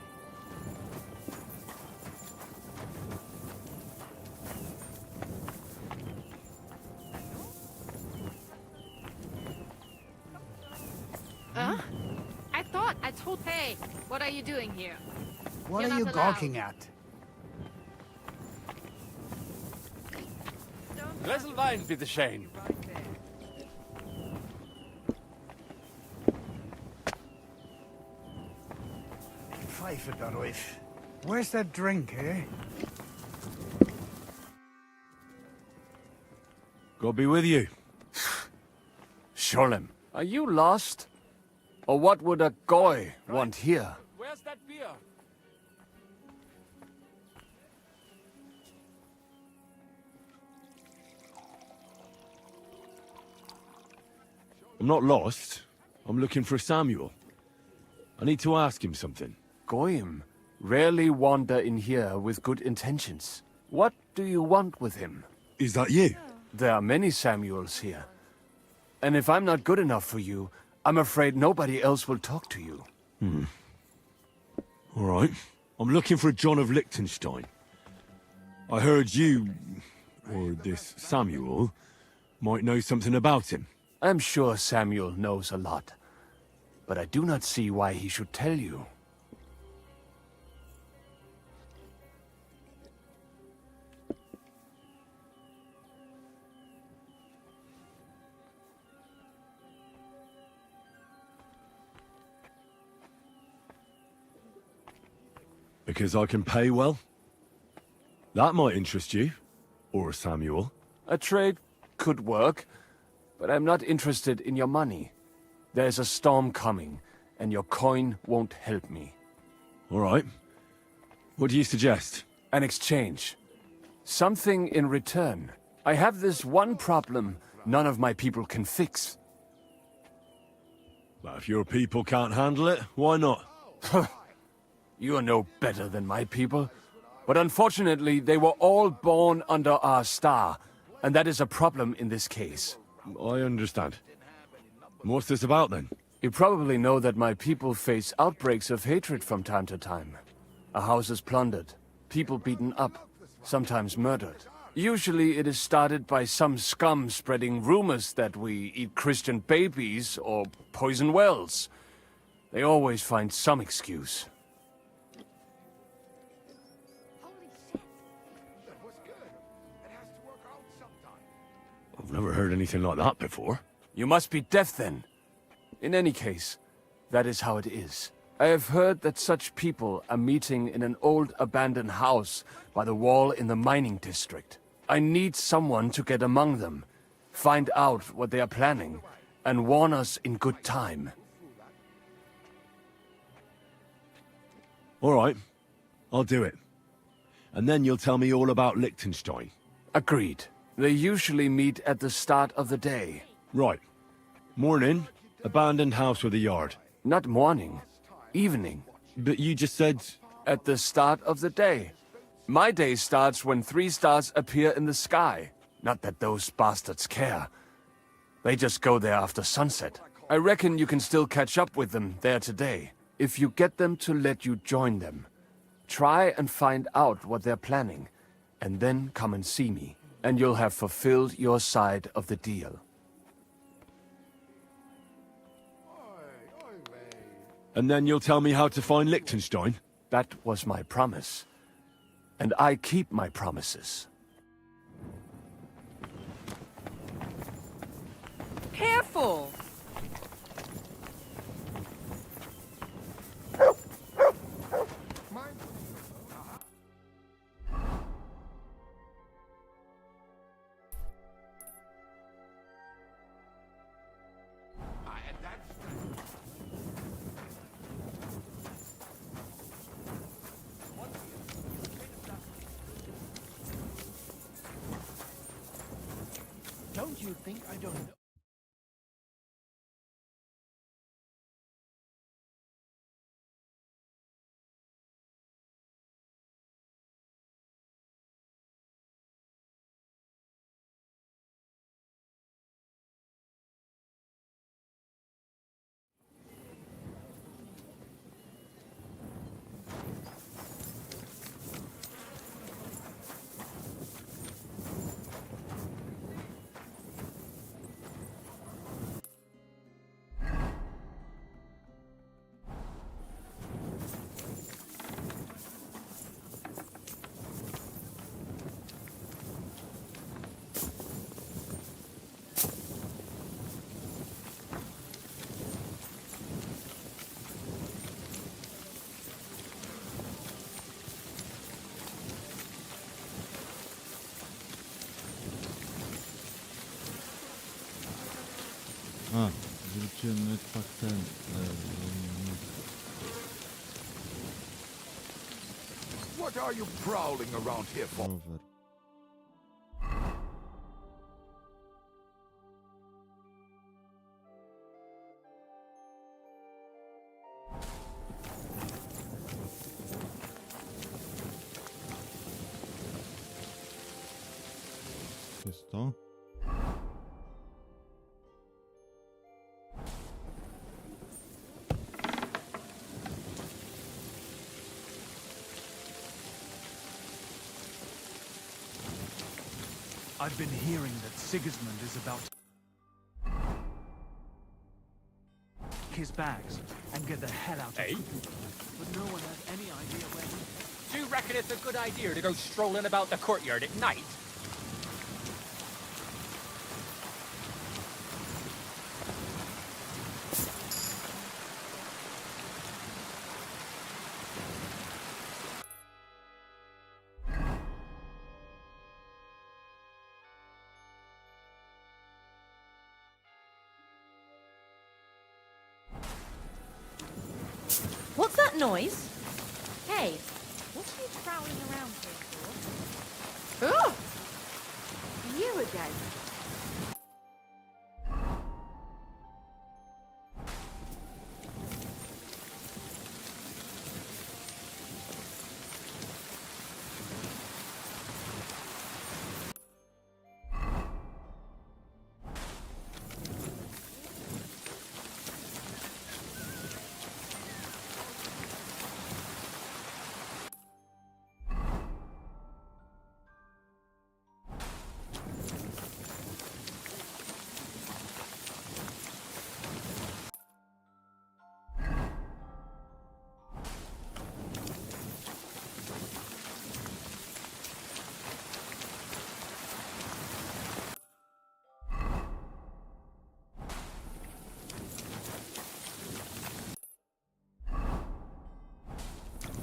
thought I told... Hey, what are you doing here? What You're are you not allowed. gawking at? Little wine, bitte schön. Pfeife da ruhig. Where's that drink, eh? God be with you. Sholem, are you lost? Or what would a goy want here? Where's that beer? I'm not lost. I'm looking for Samuel. I need to ask him something. Goyim rarely wander in here with good intentions. What do you want with him? Is that you? There are many Samuels here. And if I'm not good enough for you, I'm afraid nobody else will talk to you. All right. I'm looking for a John of Liechtenstein. I heard you, or this Samuel, might know something about him. I'm sure Samuel knows a lot. But I do not see why he should tell you. Because I can pay well? That might interest you. Or Samuel. A trade could work, but I'm not interested in your money. There's a storm coming, and your coin won't help me. All right. What do you suggest? An exchange. Something in return. I have this one problem none of my people can fix. Well, if your people can't handle it, why not? You are no better than my people. But unfortunately, they were all born under our star, and that is a problem in this case. I understand. What's this about, then? You probably know that my people face outbreaks of hatred from time to time. A house is plundered, people beaten up, sometimes murdered. Usually it is started by some scum spreading rumors that we eat Christian babies or poison wells. They always find some excuse. I've never heard anything like that before. You must be deaf then. In any case, that is how it is. I have heard that such people are meeting in an old abandoned house by the wall in the mining district. I need someone to get among them, find out what they are planning, and warn us in good time. All right. I'll do it. And then you'll tell me all about Liechtenstein. Agreed. They usually meet at the start of the day. Right. Morning, abandoned house with a yard. Not morning. Evening. But you just said... At the start of the day. My day starts when 3 stars appear in the sky. Not that those bastards care. They just go there after sunset. I reckon you can still catch up with them there today, if you get them to let you join them. Try and find out what they're planning, and then come and see me, and you'll have fulfilled your side of the deal. And then you'll tell me how to find Liechtenstein? That was my promise. And I keep my promises. Careful! Don't you think I don't know? A, zwróciłem nawet tak ten... What are you prowling around here for? rower. Co jest to? I've been hearing that Sigismund is about to pack his bags and get the hell out of Hey? but no one has any idea where he is. Do you reckon it's a good idea to go strolling about the courtyard at night? What's that noise? Hey, what are you prowling around here for? Oh! You again.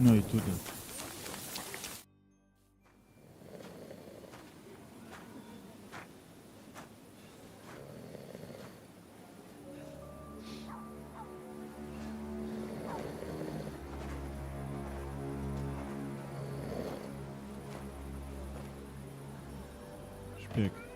No i tutaj. Szpieg.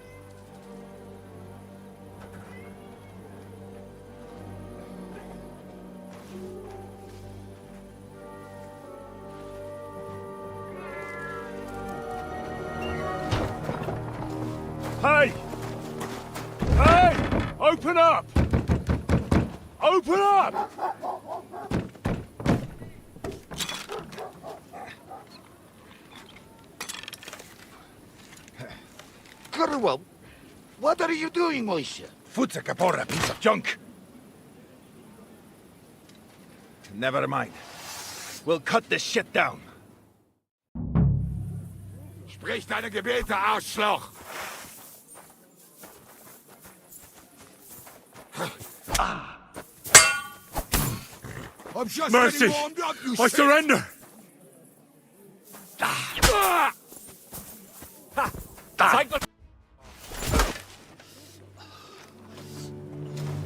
Hey! Hey! Open up! Open up! Kurwa, what are you doing, Moise? Futsa capora, piece of junk! Never mind. We'll cut this shit down. Sprich deine Gebete, Arschloch! I'm just Mercy! getting warmed up, you I shit. surrender!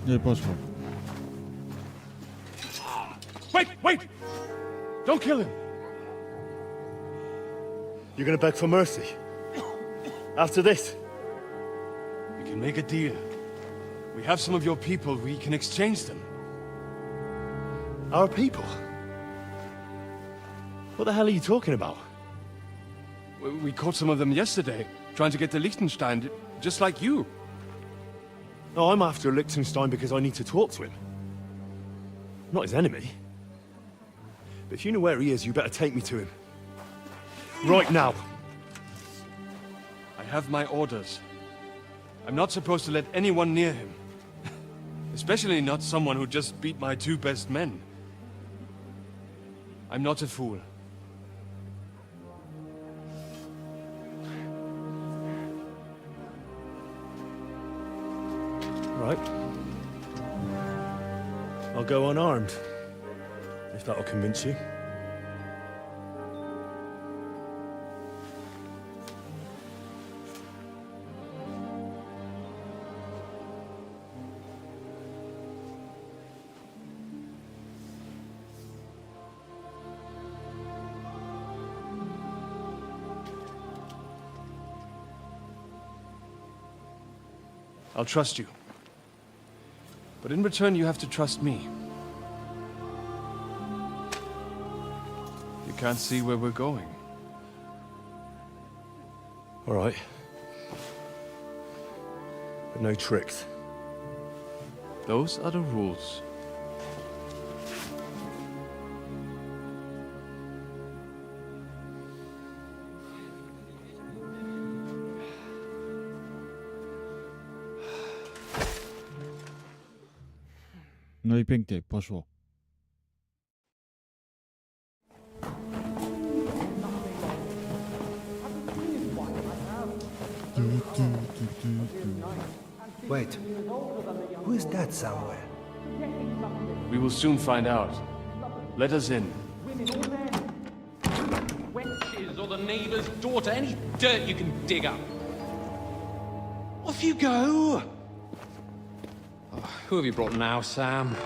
Nie poszło. Wait, wait! Don't kill him! You're gonna beg for mercy? After this? We can make a deal. We have some of your people, we can exchange them. Our people? What the hell are you talking about? We caught some of them yesterday, trying to get to Liechtenstein, just like you. No, I'm after Liechtenstein because I need to talk to him. I'm not his enemy. But if you know where he is, you better take me to him. Right now. I have my orders. I'm not supposed to let anyone near him. Especially not someone who just beat my two best men. I'm not a fool. Right. I'll go unarmed. If that'll convince you. I'll trust you. But in return, you have to trust me. You can't see where we're going. All right. But no tricks. Those are the rules. No i pięknie, poszło. Wait. Who is that somewhere? We will soon find out. Let us in. Wenches or the neighbour's daughter, any dirt you can dig up. Off you go! Oh, who have you brought now, Sam?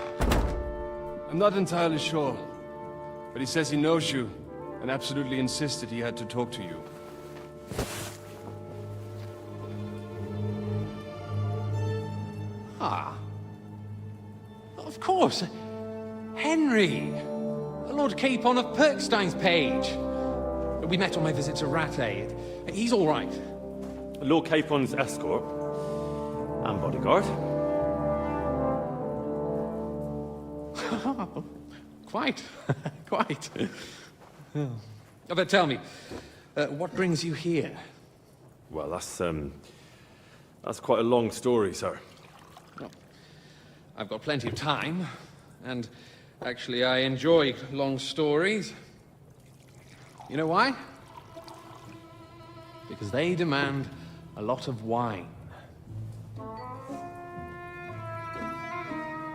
I'm not entirely sure, but he says he knows you and absolutely insisted he had to talk to you. Ah. Of course. Henry. Lord Capon of Perkstein's page. We met on my visit to Rattay. He's all right. Lord Capon's escort and bodyguard. Quite. Quite. Oh, but tell me, what brings you here? Well, that's quite a long story, sir. Well, I've got plenty of time, and actually I enjoy long stories. You know why? Because they demand a lot of wine.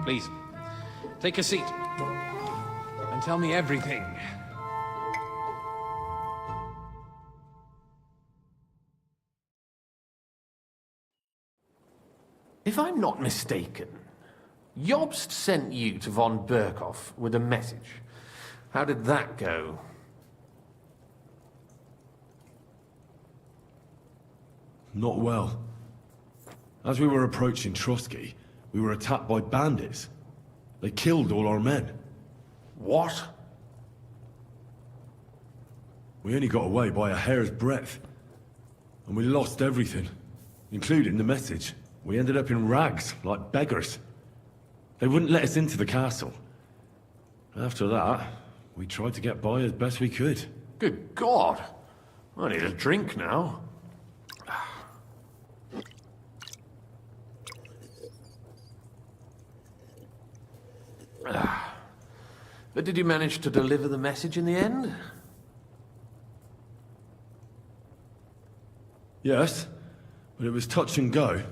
Please, take a seat and tell me everything. If I'm not mistaken, Jobst sent you to von Berkhoff with a message. How did that go? Not well. As we were approaching Trotsky, we were attacked by bandits. They killed all our men. What? We only got away by a hair's breadth. And we lost everything, including the message. We ended up in rags, like beggars. They wouldn't let us into the castle. After that, we tried to get by as best we could. Good God! I need a drink now. But did you manage to deliver the message in the end? Yes, but it was touch and go.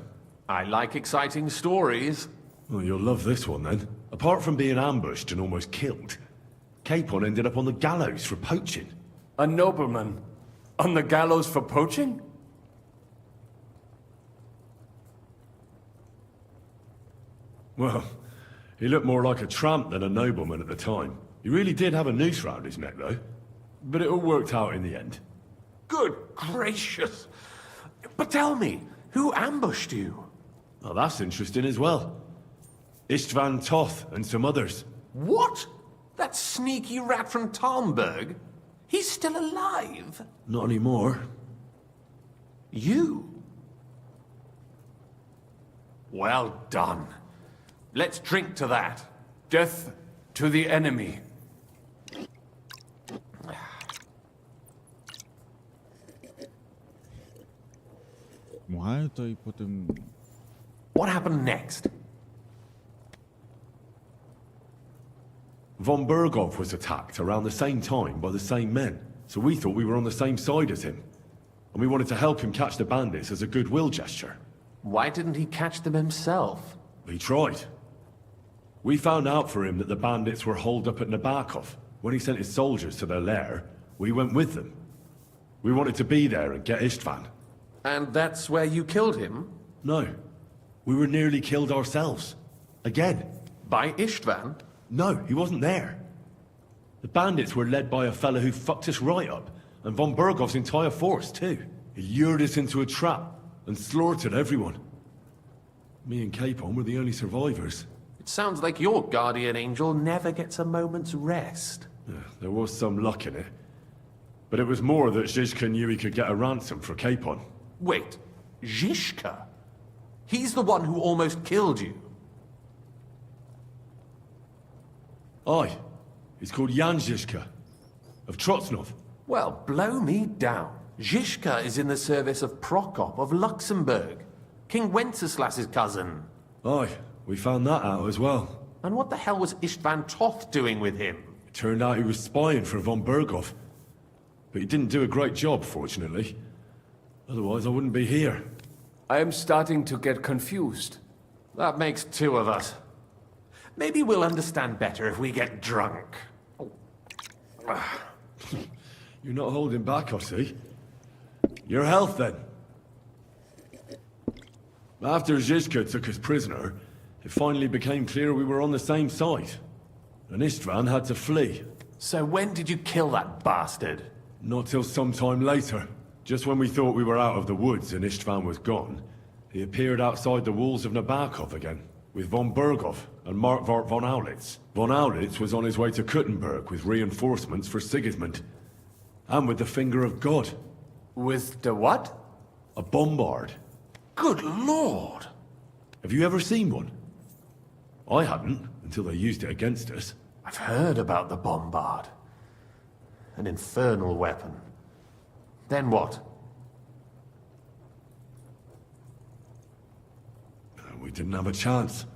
I like exciting stories. Well, you'll love this one then. Apart from being ambushed and almost killed, Capon ended up on the gallows for poaching. A nobleman on the gallows for poaching? Well, he looked more like a tramp than a nobleman at the time. He really did have a noose round his neck, though. But it all worked out in the end. Good gracious! But tell me, who ambushed you? Well, that's interesting as well. Istvan Toth and some others. What? That sneaky rat from Talmberg? He's still alive? Not anymore. You? Well done. Let's drink to that. Death to the enemy. Why to I potem... What happened next? Von Berghoff was attacked around the same time by the same men, so we thought we were on the same side as him. And we wanted to help him catch the bandits as a goodwill gesture. Why didn't he catch them himself? He tried. We found out for him that the bandits were holed up at Nabokov. When he sent his soldiers to their lair, we went with them. We wanted to be there and get Istvan. And that's where you killed him? No. We were nearly killed ourselves. Again. By Istvan? No, he wasn't there. The bandits were led by a fella who fucked us right up, and von Berghoff's entire force, too. He lured us into a trap and slaughtered everyone. Me and Capon were the only survivors. It sounds like your guardian angel never gets a moment's rest. Yeah, there was some luck in it. But it was more that Zizka knew he could get a ransom for Capon. Wait, Zizka? He's the one who almost killed you. Aye. He's called Jan Zizka. Of Trotsnov. Well, blow me down. Zizka is in the service of Prokop of Luxembourg, King Wenceslas's cousin. Aye, we found that out as well. And what the hell was Istvan Toth doing with him? It turned out he was spying for von Berghoff. But he didn't do a great job, fortunately. Otherwise, I wouldn't be here. I am starting to get confused. That makes two of us. Maybe we'll understand better if we get drunk. You're not holding back, I see. Your health, then. After Zizka took us prisoner, it finally became clear we were on the same side. And Istvan had to flee. So when did you kill that bastard? Not till some time later. Just when we thought we were out of the woods and Istvan was gone, he appeared outside the walls of Nabokov again, with von Berghoff and Markvart von Aulitz. Von Aulitz was on his way to Kuttenberg with reinforcements for Sigismund. And with the finger of God. With the what? A bombard. Good lord! Have you ever seen one? I hadn't, until they used it against us. I've heard about the bombard. An infernal weapon. Then what? We didn't have a chance.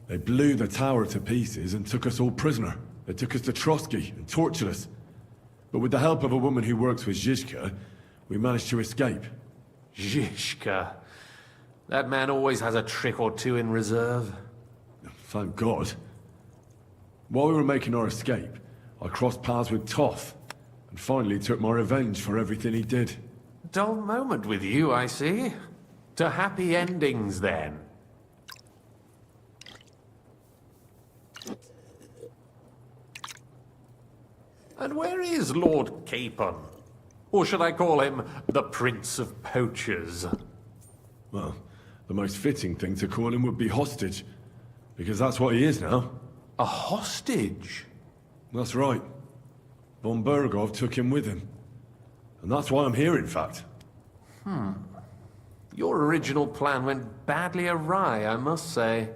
They blew the tower to pieces and took us all prisoner. They took us to Trotsky and tortured us. But with the help of a woman who works with Zizka, we managed to escape. Zizka. That man always has a trick or two in reserve. Thank God. While we were making our escape, I crossed paths with Toth, and finally took my revenge for everything he did. Dull moment with you, I see. To happy endings, then. And where is Lord Capon? Or should I call him the Prince of Poachers? Well, the most fitting thing to call him would be hostage, because that's what he is now. A hostage? That's right. Von Berghoff took him with him. And that's why I'm here, in fact. Your original plan went badly awry, I must say.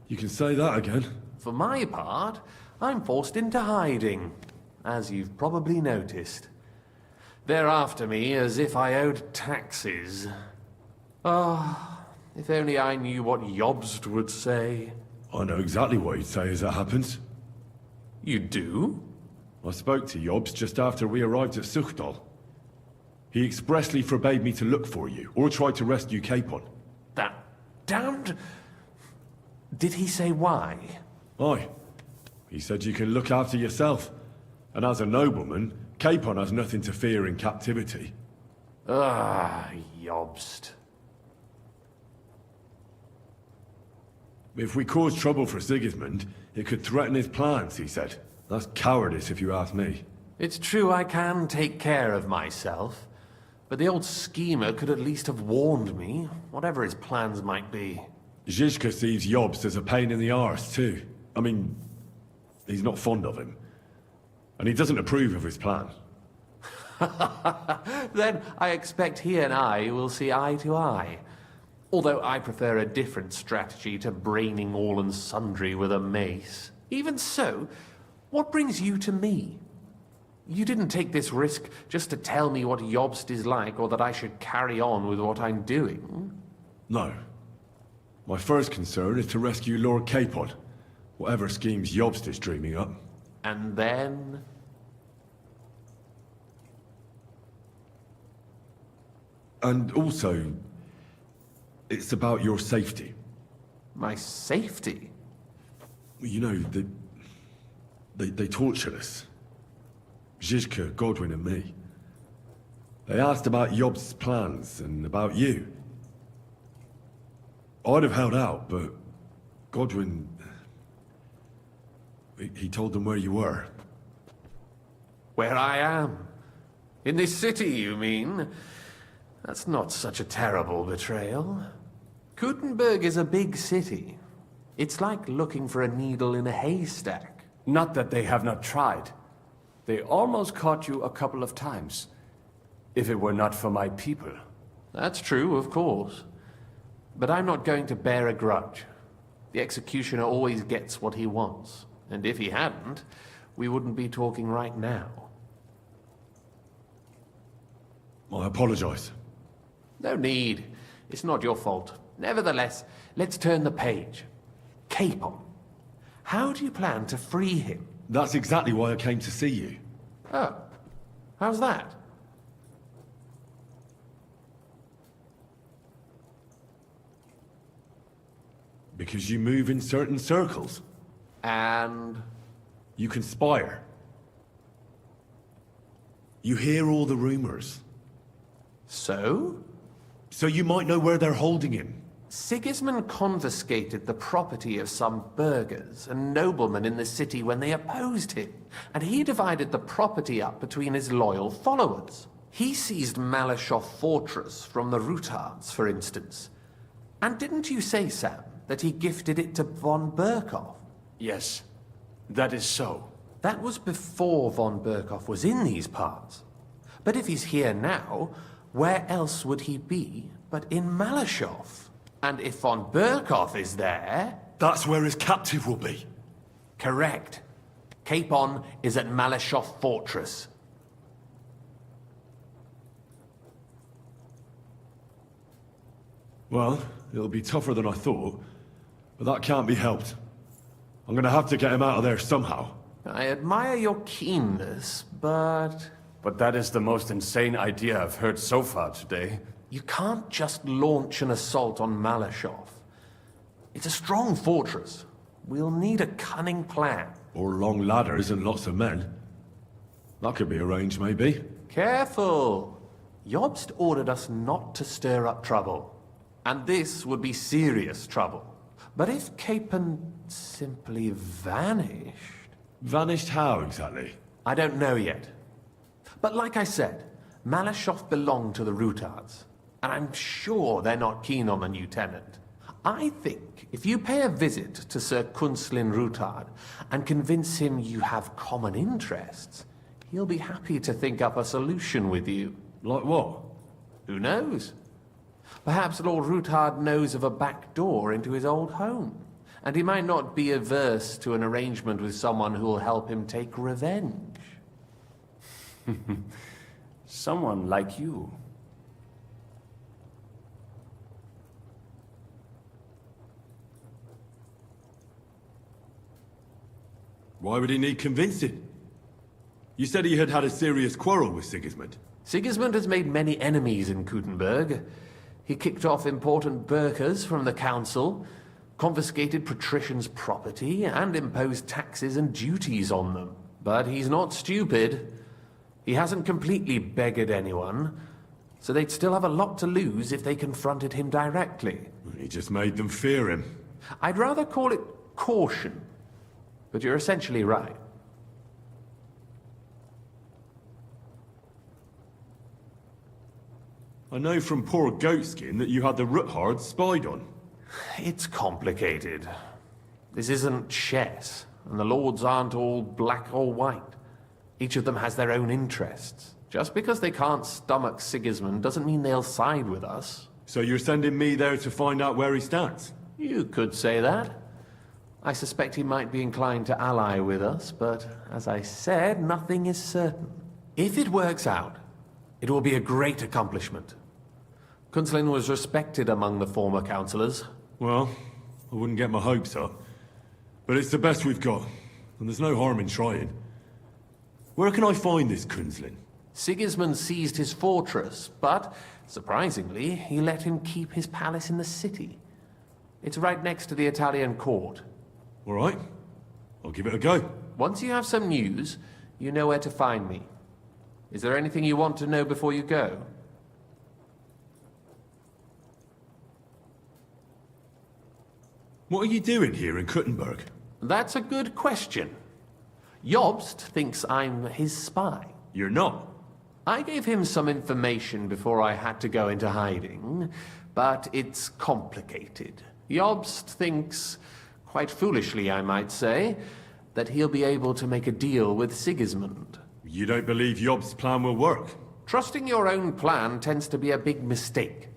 You can say that again. For my part, I'm forced into hiding, as you've probably noticed. They're after me as if I owed taxes. Ah, if only I knew what Jobst would say. I know exactly what he'd say as that happens. You do? I spoke to Jobst just after we arrived at Suchdal. He expressly forbade me to look for you, or try to rescue Capon. That damned... Did he say why? Aye. He said you can look after yourself. And as a nobleman, Capon has nothing to fear in captivity. Ah, Jobst. If we cause trouble for Sigismund, it could threaten his plans, he said. That's cowardice, if you ask me. It's true I can take care of myself, but the old schemer could at least have warned me, whatever his plans might be. Zizka sees Jobst as a pain in the arse, too. I mean, he's not fond of him. And he doesn't approve of his plan. Then I expect he and I will see eye to eye. Although I prefer a different strategy to braining all and sundry with a mace. Even so, what brings you to me? You didn't take this risk just to tell me what Jobst is like, or that I should carry on with what I'm doing. No. My first concern is to rescue Lord Capon, whatever schemes Jobst is dreaming up. And then... And also, it's about your safety. My safety? You know, they tortured us. Zizka, Godwin and me. They asked about Jobst's plans and about you. I'd have held out, but Godwin... He told them where you were. Where I am? In this city, you mean? That's not such a terrible betrayal. Gutenberg is a big city. It's like looking for a needle in a haystack. Not that they have not tried. They almost caught you a couple of times. If it were not for my people. That's true, of course. But I'm not going to bear a grudge. The executioner always gets what he wants. And if he hadn't, we wouldn't be talking right now. I apologize. No need. It's not your fault. Nevertheless, let's turn the page. Capon. How do you plan to free him? That's exactly why I came to see you. Oh. How's that? Because you move in certain circles. And? You conspire. You hear all the rumors. So? So you might know where they're holding him. Sigismund confiscated the property of some burghers and noblemen in the city when they opposed him, and he divided the property up between his loyal followers. He seized Malyshoff Fortress from the Rutards, for instance. And didn't you say, Sam, that he gifted it to von Berkoff? Yes, that is so. That was before von Berkoff was in these parts. But if he's here now, where else would he be but in Malyshoff? And if von Berkoff is there... That's where his captive will be. Correct. Capon is at Malyshoff Fortress. Well, it'll be tougher than I thought, but that can't be helped. I'm gonna have to get him out of there somehow. I admire your keenness, but... But that is the most insane idea I've heard so far today. You can't just launch an assault on Malyshoff. It's a strong fortress. We'll need a cunning plan. Or long ladders and lots of men. That could be arranged, maybe. Careful! Jobst ordered us not to stir up trouble. And this would be serious trouble. But if Capon simply vanished... Vanished how, exactly? I don't know yet. But like I said, Malyshoff belonged to the Rutards. And I'm sure they're not keen on the new tenant. I think if you pay a visit to Sir Kunslin Rutard and convince him you have common interests, he'll be happy to think up a solution with you. Like what? Who knows? Perhaps Lord Rutard knows of a back door into his old home, and he might not be averse to an arrangement with someone who will help him take revenge. Someone like you. Why would he need convincing? You said he had had a serious quarrel with Sigismund. Sigismund has made many enemies in Gutenberg. He kicked off important burghers from the council, confiscated patricians' property, and imposed taxes and duties on them. But he's not stupid. He hasn't completely beggared anyone, so they'd still have a lot to lose if they confronted him directly. He just made them fear him. I'd rather call it caution, but you're essentially right. I know from poor Goatskin that you had the Ruthards spied on. It's complicated. This isn't chess, and the lords aren't all black or white. Each of them has their own interests. Just because they can't stomach Sigismund doesn't mean they'll side with us. So you're sending me there to find out where he stands? You could say that. I suspect he might be inclined to ally with us, but as I said, nothing is certain. If it works out, it will be a great accomplishment. Kunslin was respected among the former councillors. Well, I wouldn't get my hopes up. But it's the best we've got, and there's no harm in trying. Where can I find this Kunslin? Sigismund seized his fortress, but, surprisingly, he let him keep his palace in the city. It's right next to the Italian court. All right. I'll give it a go. Once you have some news, you know where to find me. Is there anything you want to know before you go? What are you doing here in Kuttenberg? That's a good question. Jobst thinks I'm his spy. You're not. I gave him some information before I had to go into hiding, but it's complicated. Jobst thinks, quite foolishly I might say, that he'll be able to make a deal with Sigismund. You don't believe Job's plan will work? Trusting your own plan tends to be a big mistake.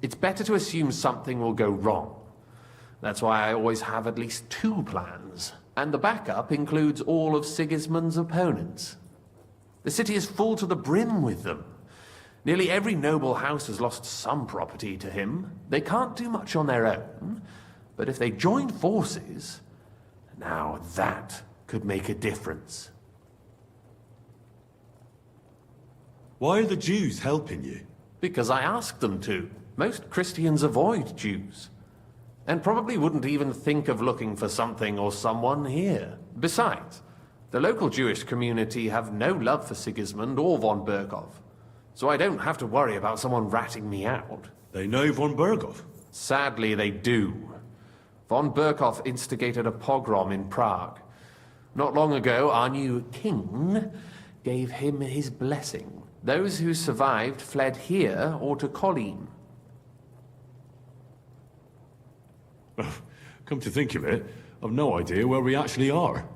It's better to assume something will go wrong. That's why I always have at least 2 plans, and the backup includes all of Sigismund's opponents. The city is full to the brim with them. Nearly every noble house has lost some property to him. They can't do much on their own, but if they join forces, now that could make a difference. Why are the Jews helping you? Because I asked them to. Most Christians avoid Jews, and probably wouldn't even think of looking for something or someone here. Besides, the local Jewish community have no love for Sigismund or von Berghoff, so I don't have to worry about someone ratting me out. They know von Berghoff? Sadly, they do. Von Berghoff instigated a pogrom in Prague. Not long ago, our new king gave him his blessing. Those who survived fled here or to Kolin. Come to think of it, I've no idea where we actually are.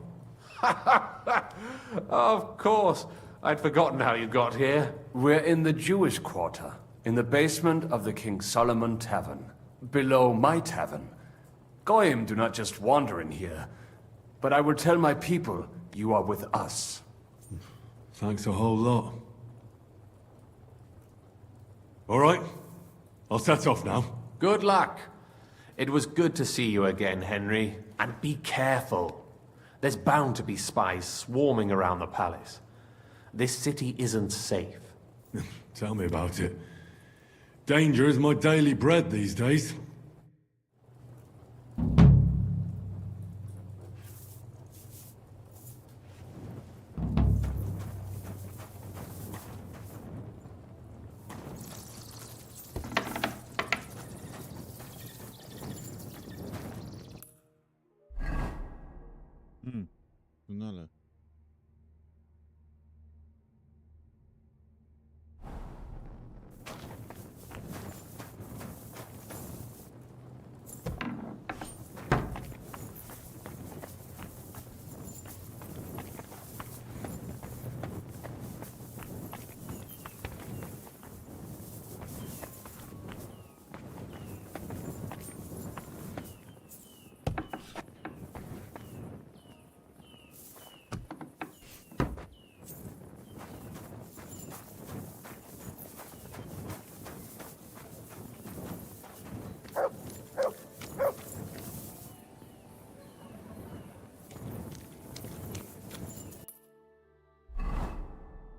Of course. I'd forgotten how you got here. We're in the Jewish quarter, in the basement of the King Solomon Tavern, below my tavern. Goyim do not just wander in here, but I will tell my people you are with us. Thanks a whole lot. All right, I'll set off now. Good luck. It was good to see you again, Henry. And be careful. There's bound to be spies swarming around the palace. This city isn't safe. Tell me about it. Danger is my daily bread these days. Tunele.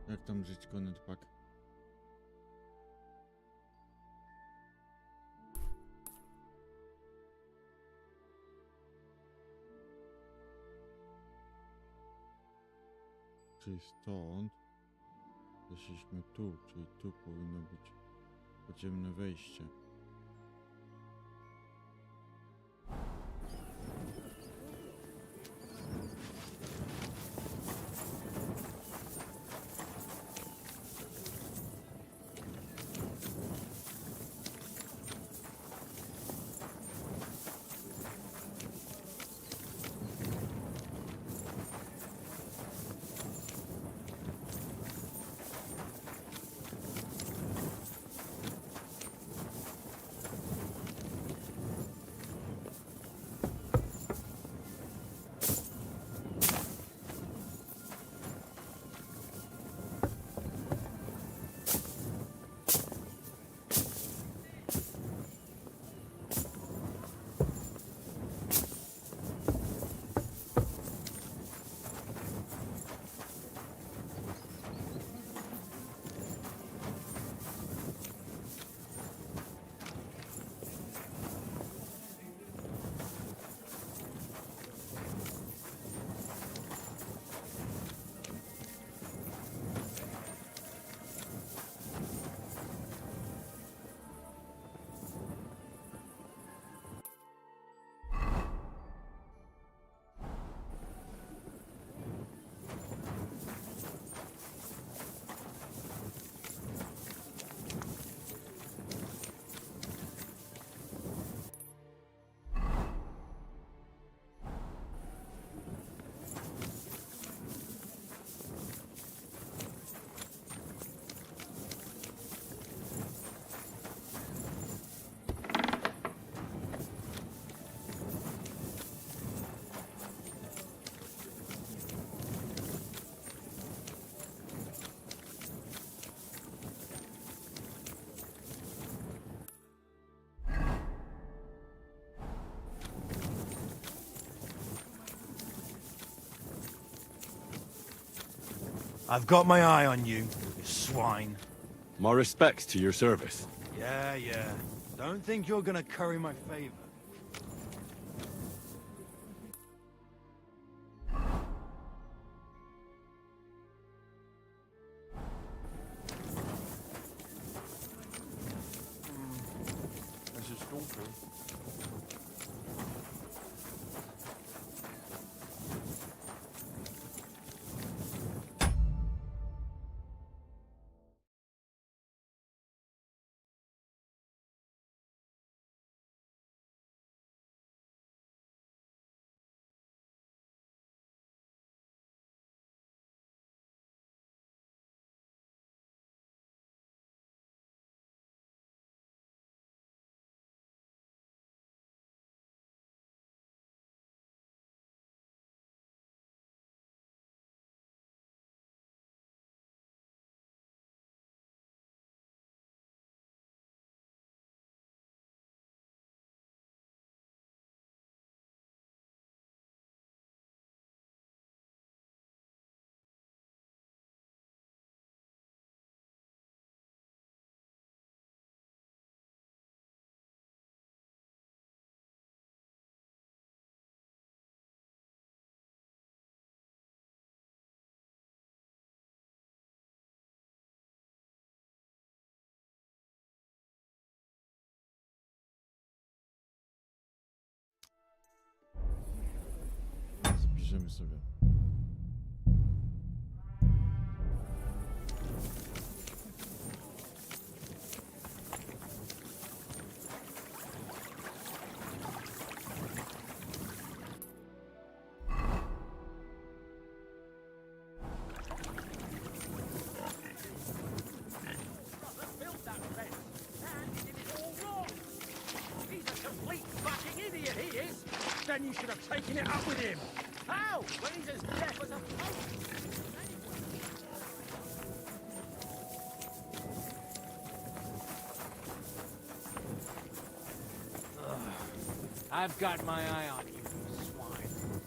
Jak tam żyć, Konetpak? Czyli stąd weszliśmy tu, czyli tu powinno być podziemne wejście. I've got my eye on you, you swine. My respects to your service. Yeah. Don't think you're gonna curry my favor. Zapiszemy sobie. Then you should have taken it up with him. How? When he's as deaf as a post. I've got my eye on you, swine.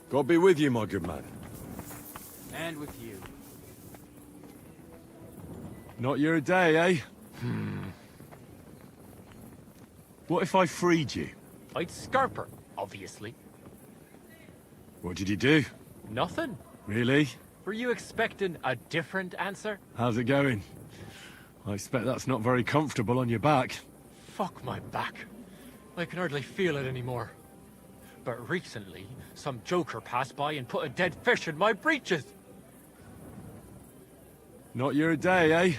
God be with you, my good man. And with you. Not your day, eh? What if I freed you? I'd scarp her, obviously. What did you do? Nothing. Really? Were you expecting a different answer? How's it going? I expect that's not very comfortable on your back. Fuck my back. I can hardly feel it anymore. But recently, some joker passed by and put a dead fish in my breeches. Not your day, eh?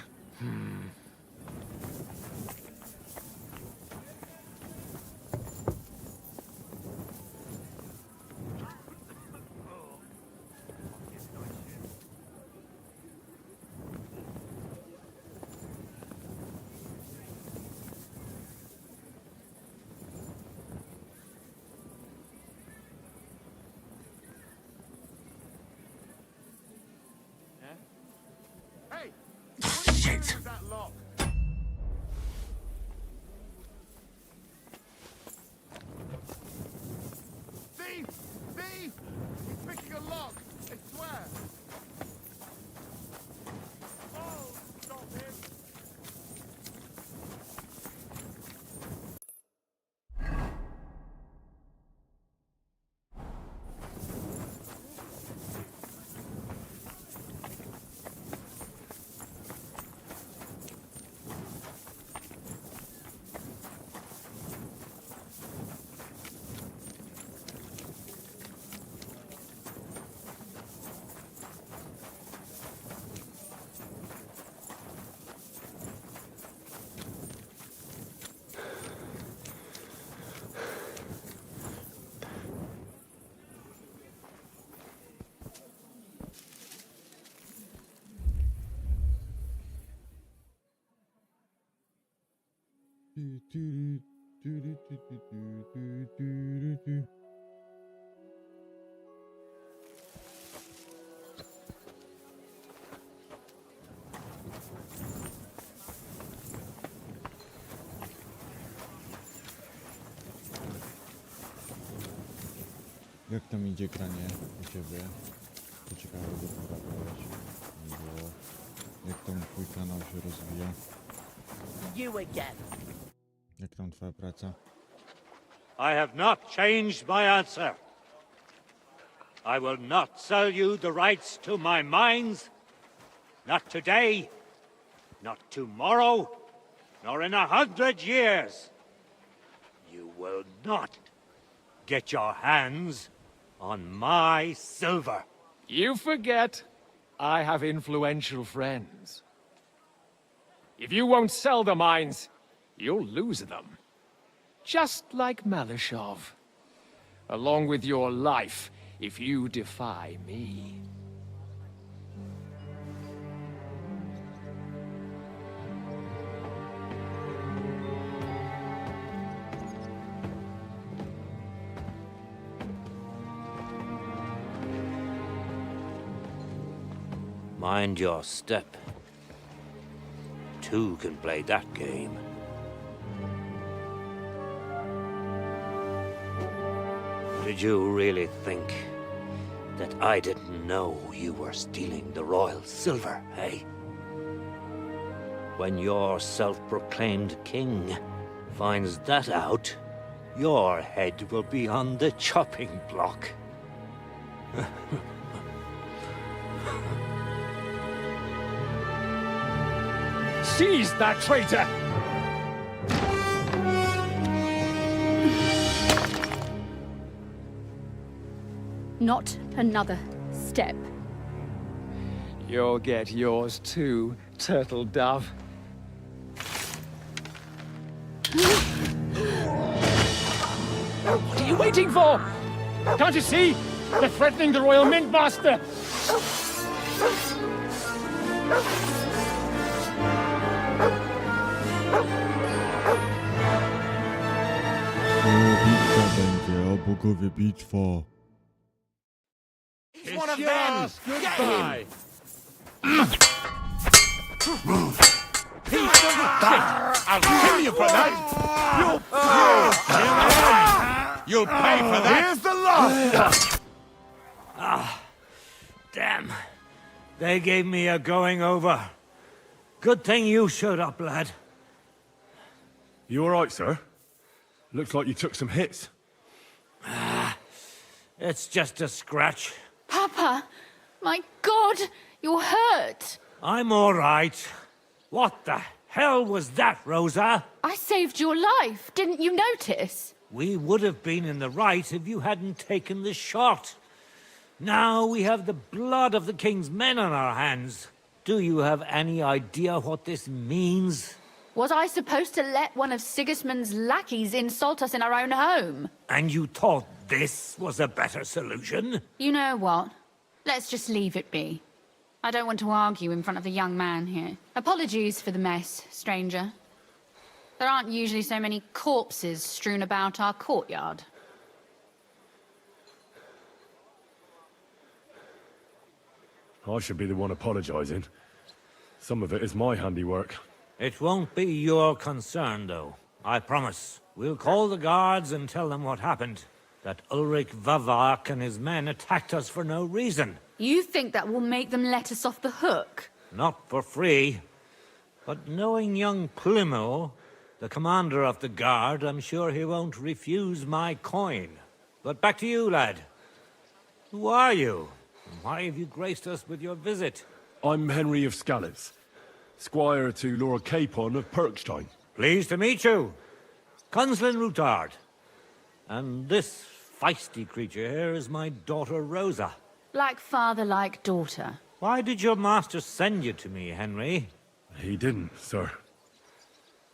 Hey! Shit! That lock. Thief! Thief! He's picking a lock. I swear. Oh, stop him! Jak tam idzie granie u ciebie? To ciekawe, do porabiałeś. było. Jak tam twój kanał się rozwija? You again. Jak tam twoja praca? I have not changed my answer. I will not sell you the rights to my mines. Not today, not tomorrow, nor in 100 years. You will not get your hands on my silver. You forget I have influential friends. If you won't sell the mines, you'll lose them. Just like Malishov. Along with your life, if you defy me. Mind your step. Two can play that game. Did you really think that I didn't know you were stealing the royal silver, eh? When your self-proclaimed king finds that out, your head will be on the chopping block. Seize that traitor! Not another step. You'll get yours too, turtle dove. What are you waiting for? Can't you see? They're threatening the Royal Mint Master! Bitwa będzie, o bogowie, bitwa. He's one of them. Get him. Piece of shit! I'll kill you for that! You'll pay for that! Here's the lot! Ah, damn. They gave me a going over. Good thing you showed up, lad. You all right, sir? Looks like you took some hits. It's just a scratch. Papa! My God! You're hurt! I'm all right. What the hell was that, Rosa? I saved your life. Didn't you notice? We would have been in the right if you hadn't taken the shot. Now we have the blood of the king's men on our hands. Do you have any idea what this means? Was I supposed to let one of Sigismund's lackeys insult us in our own home? And you thought this was a better solution? You know what? Let's just leave it be. I don't want to argue in front of the young man here. Apologies for the mess, stranger. There aren't usually so many corpses strewn about our courtyard. I should be the one apologizing. Some of it is my handiwork. It won't be your concern, though. I promise. We'll call the guards and tell them what happened. That Ulrich Vavak and his men attacked us for no reason. You think that will make them let us off the hook? Not for free. But knowing young Plimo, the commander of the guard, I'm sure he won't refuse my coin. But back to you, lad. Who are you? And why have you graced us with your visit? I'm Henry of Scallops, squire to Lord Capon of Perkstein. Pleased to meet you. Conslin Routard. And this feisty creature here is my daughter Rosa. Like father, like daughter. Why did your master send you to me, Henry? He didn't, sir.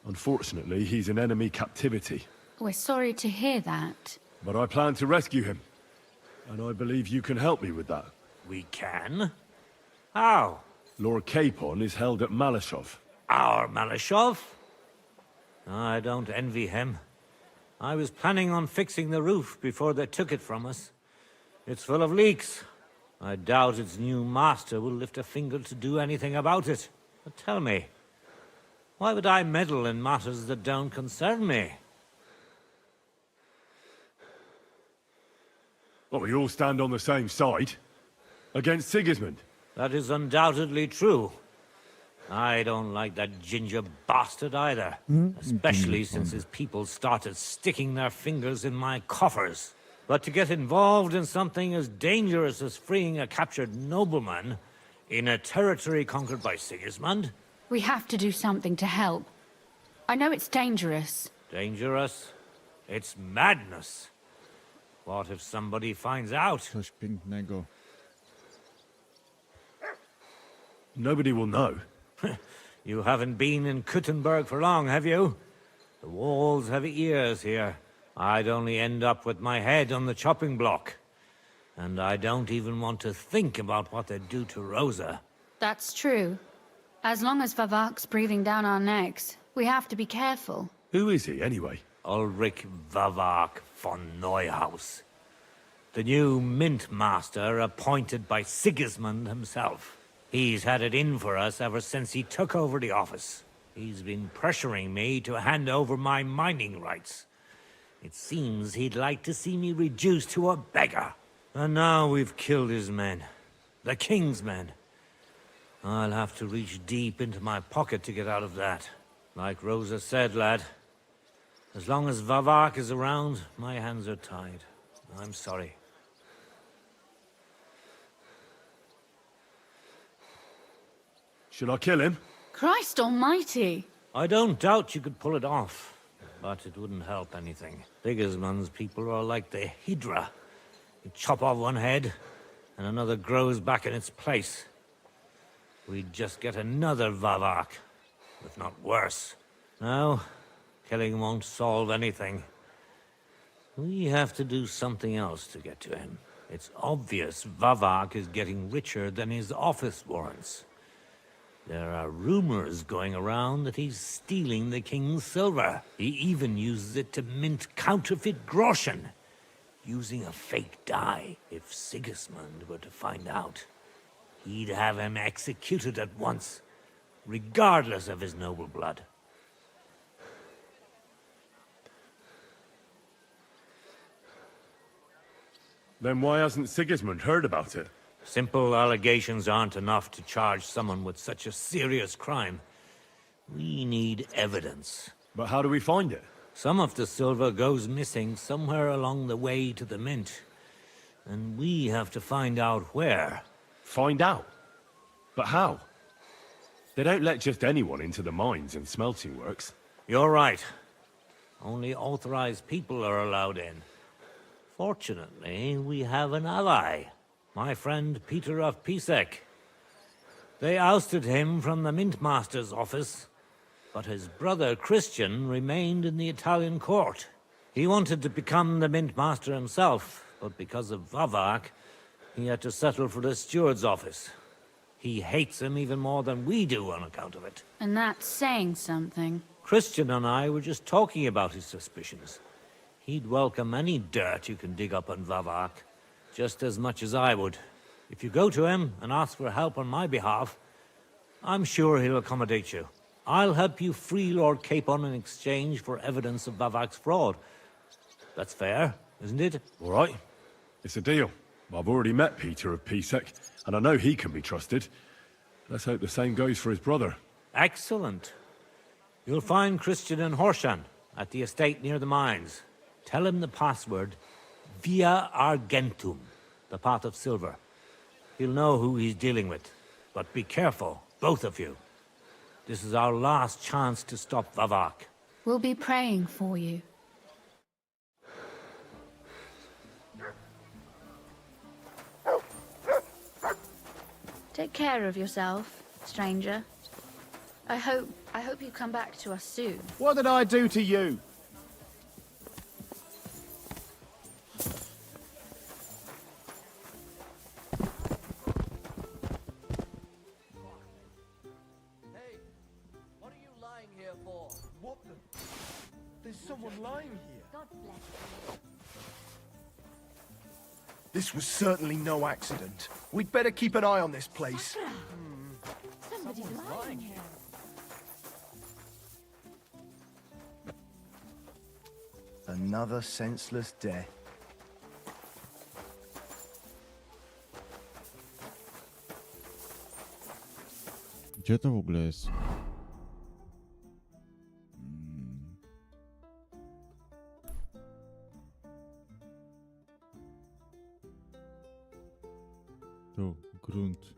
Unfortunately, he's in enemy captivity. We're sorry to hear that. But I plan to rescue him. And I believe you can help me with that. We can? How? Lord Capon is held at Malishov. Our Malishov? I don't envy him. I was planning on fixing the roof before they took it from us. It's full of leaks. I doubt its new master will lift a finger to do anything about it. But tell me, why would I meddle in matters that don't concern me? Well, we all stand on the same side. Against Sigismund. That is undoubtedly true. I don't like that ginger bastard either. Especially since his people started sticking their fingers in my coffers. But to get involved in something as dangerous as freeing a captured nobleman in a territory conquered by Sigismund? We have to do something to help. I know it's dangerous. Dangerous? It's madness. What if somebody finds out? Coś pięknego. Nobody will know. You haven't been in Kuttenberg for long, have you? The walls have ears here. I'd only end up with my head on the chopping block. And I don't even want to think about what they'd do to Rosa. That's true. As long as Vavak's breathing down our necks, we have to be careful. Who is he, anyway? Ulrich Vavak von Neuhaus. The new mint master appointed by Sigismund himself. He's had it in for us ever since he took over the office. He's been pressuring me to hand over my mining rights. It seems he'd like to see me reduced to a beggar. And now we've killed his men. The king's men. I'll have to reach deep into my pocket to get out of that. Like Rosa said, lad, as long as Vavak is around, my hands are tied. I'm sorry. Should I kill him? Christ almighty! I don't doubt you could pull it off, but it wouldn't help anything. Sigismund's people are like the Hydra. You chop off one head, and another grows back in its place. We'd just get another Vavak, if not worse. No, killing won't solve anything. We have to do something else to get to him. It's obvious Vavak is getting richer than his office warrants. There are rumors going around that he's stealing the king's silver. He even uses it to mint counterfeit groschen, using a fake dye. If Sigismund were to find out, he'd have him executed at once, regardless of his noble blood. Then why hasn't Sigismund heard about it? Simple allegations aren't enough to charge someone with such a serious crime. We need evidence. But how do we find it? Some of the silver goes missing somewhere along the way to the mint. And we have to find out where. Find out? But how? They don't let just anyone into the mines and smelting works. You're right. Only authorized people are allowed in. Fortunately, we have an ally. My friend Peter of Pisek. They ousted him from the Mint Master's office, but his brother Christian remained in the Italian court. He wanted to become the Mint Master himself, but because of Vavak, he had to settle for the steward's office. He hates him even more than we do on account of it. And that's saying something. Christian and I were just talking about his suspicions. He'd welcome any dirt you can dig up on Vavak, just as much as I would. If you go to him and ask for help on my behalf, I'm sure he'll accommodate you. I'll help you free Lord Capon in exchange for evidence of Vavak's fraud. That's fair, isn't it? All right. It's a deal. I've already met Peter of Pisek, and I know he can be trusted. Let's hope the same goes for his brother. Excellent. You'll find Christian in Horshan, at the estate near the mines. Tell him the password, Via Argentum, the pot of silver. He'll know who he's dealing with. But be careful, both of you. This is our last chance to stop Vavak. We'll be praying for you. Take care of yourself, stranger. I hope you come back to us soon. What did I do to you? There's someone lying here. God bless you. This was certainly no accident. We'd better keep an eye on this place. Somebody's lying here. Another senseless death. Gdzie to w ogóle jest? Tu, grunt.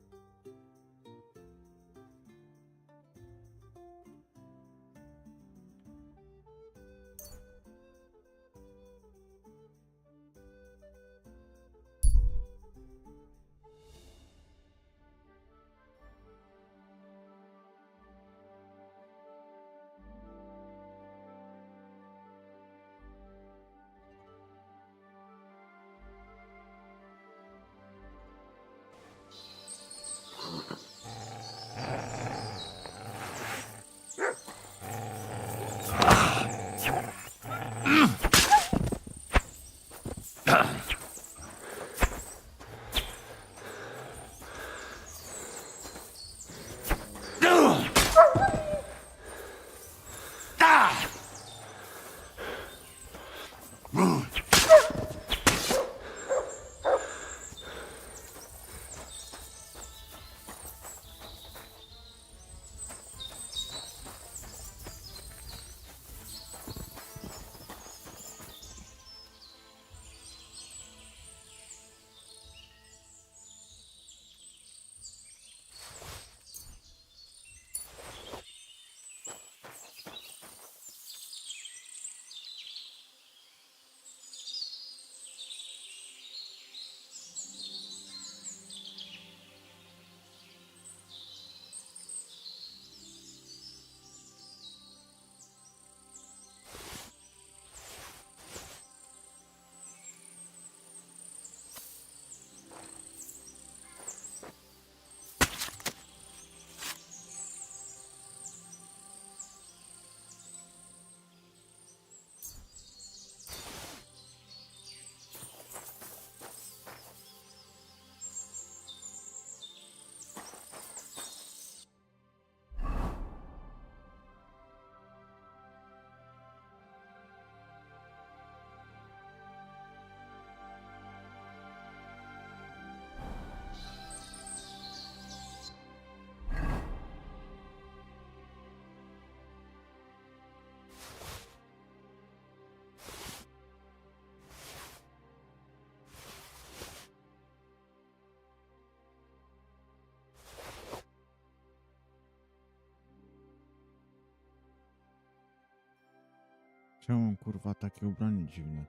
Czemu mam, kurwa, takie ubranie dziwne?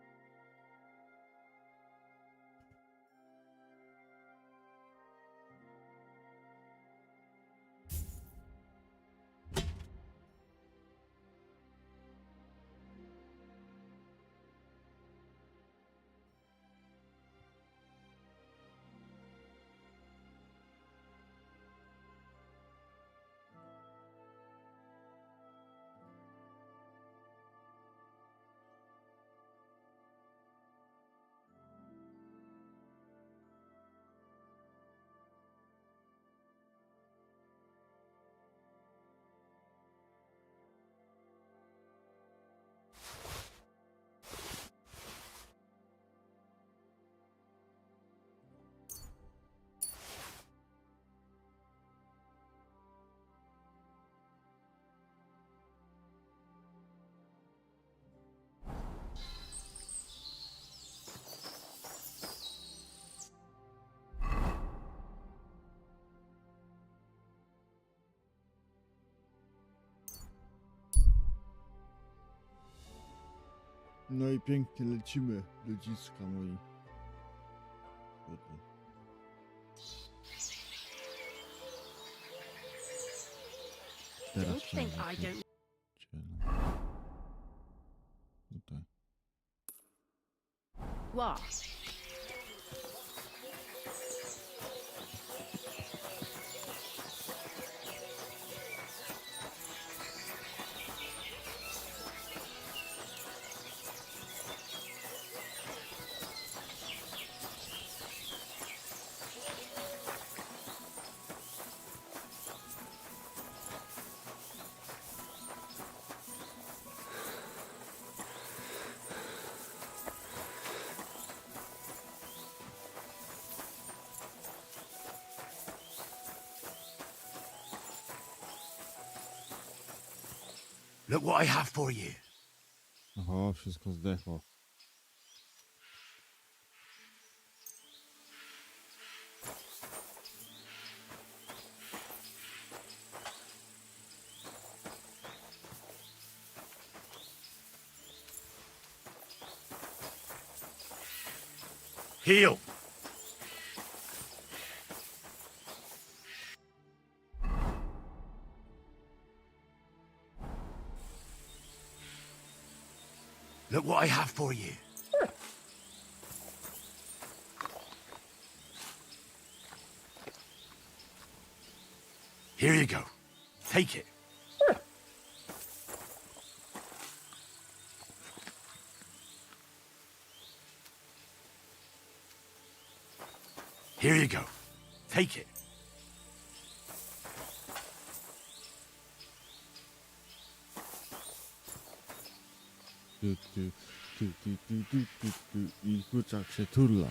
No i pięknie lecimy, ludziska moi. Teraz trzeba tutaj. What? Look what I have for you. Oho, wszystko zdechło. Heal. Look what I have for you. Here you go. Take it. Here you go. Take it. I kurczak się turla.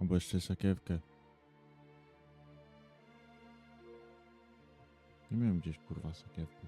Albo jeszcze sakiewkę. Nie miałem gdzieś kurwa sakiewki.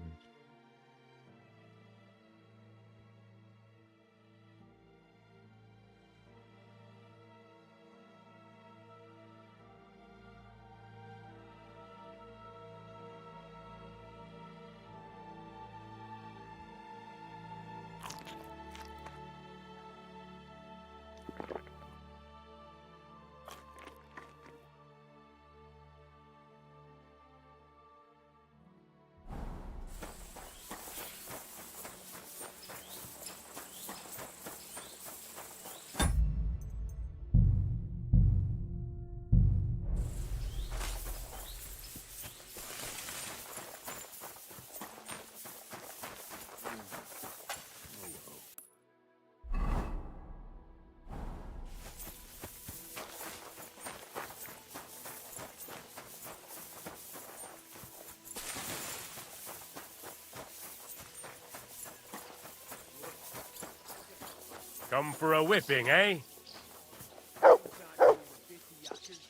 Come for a whipping, eh?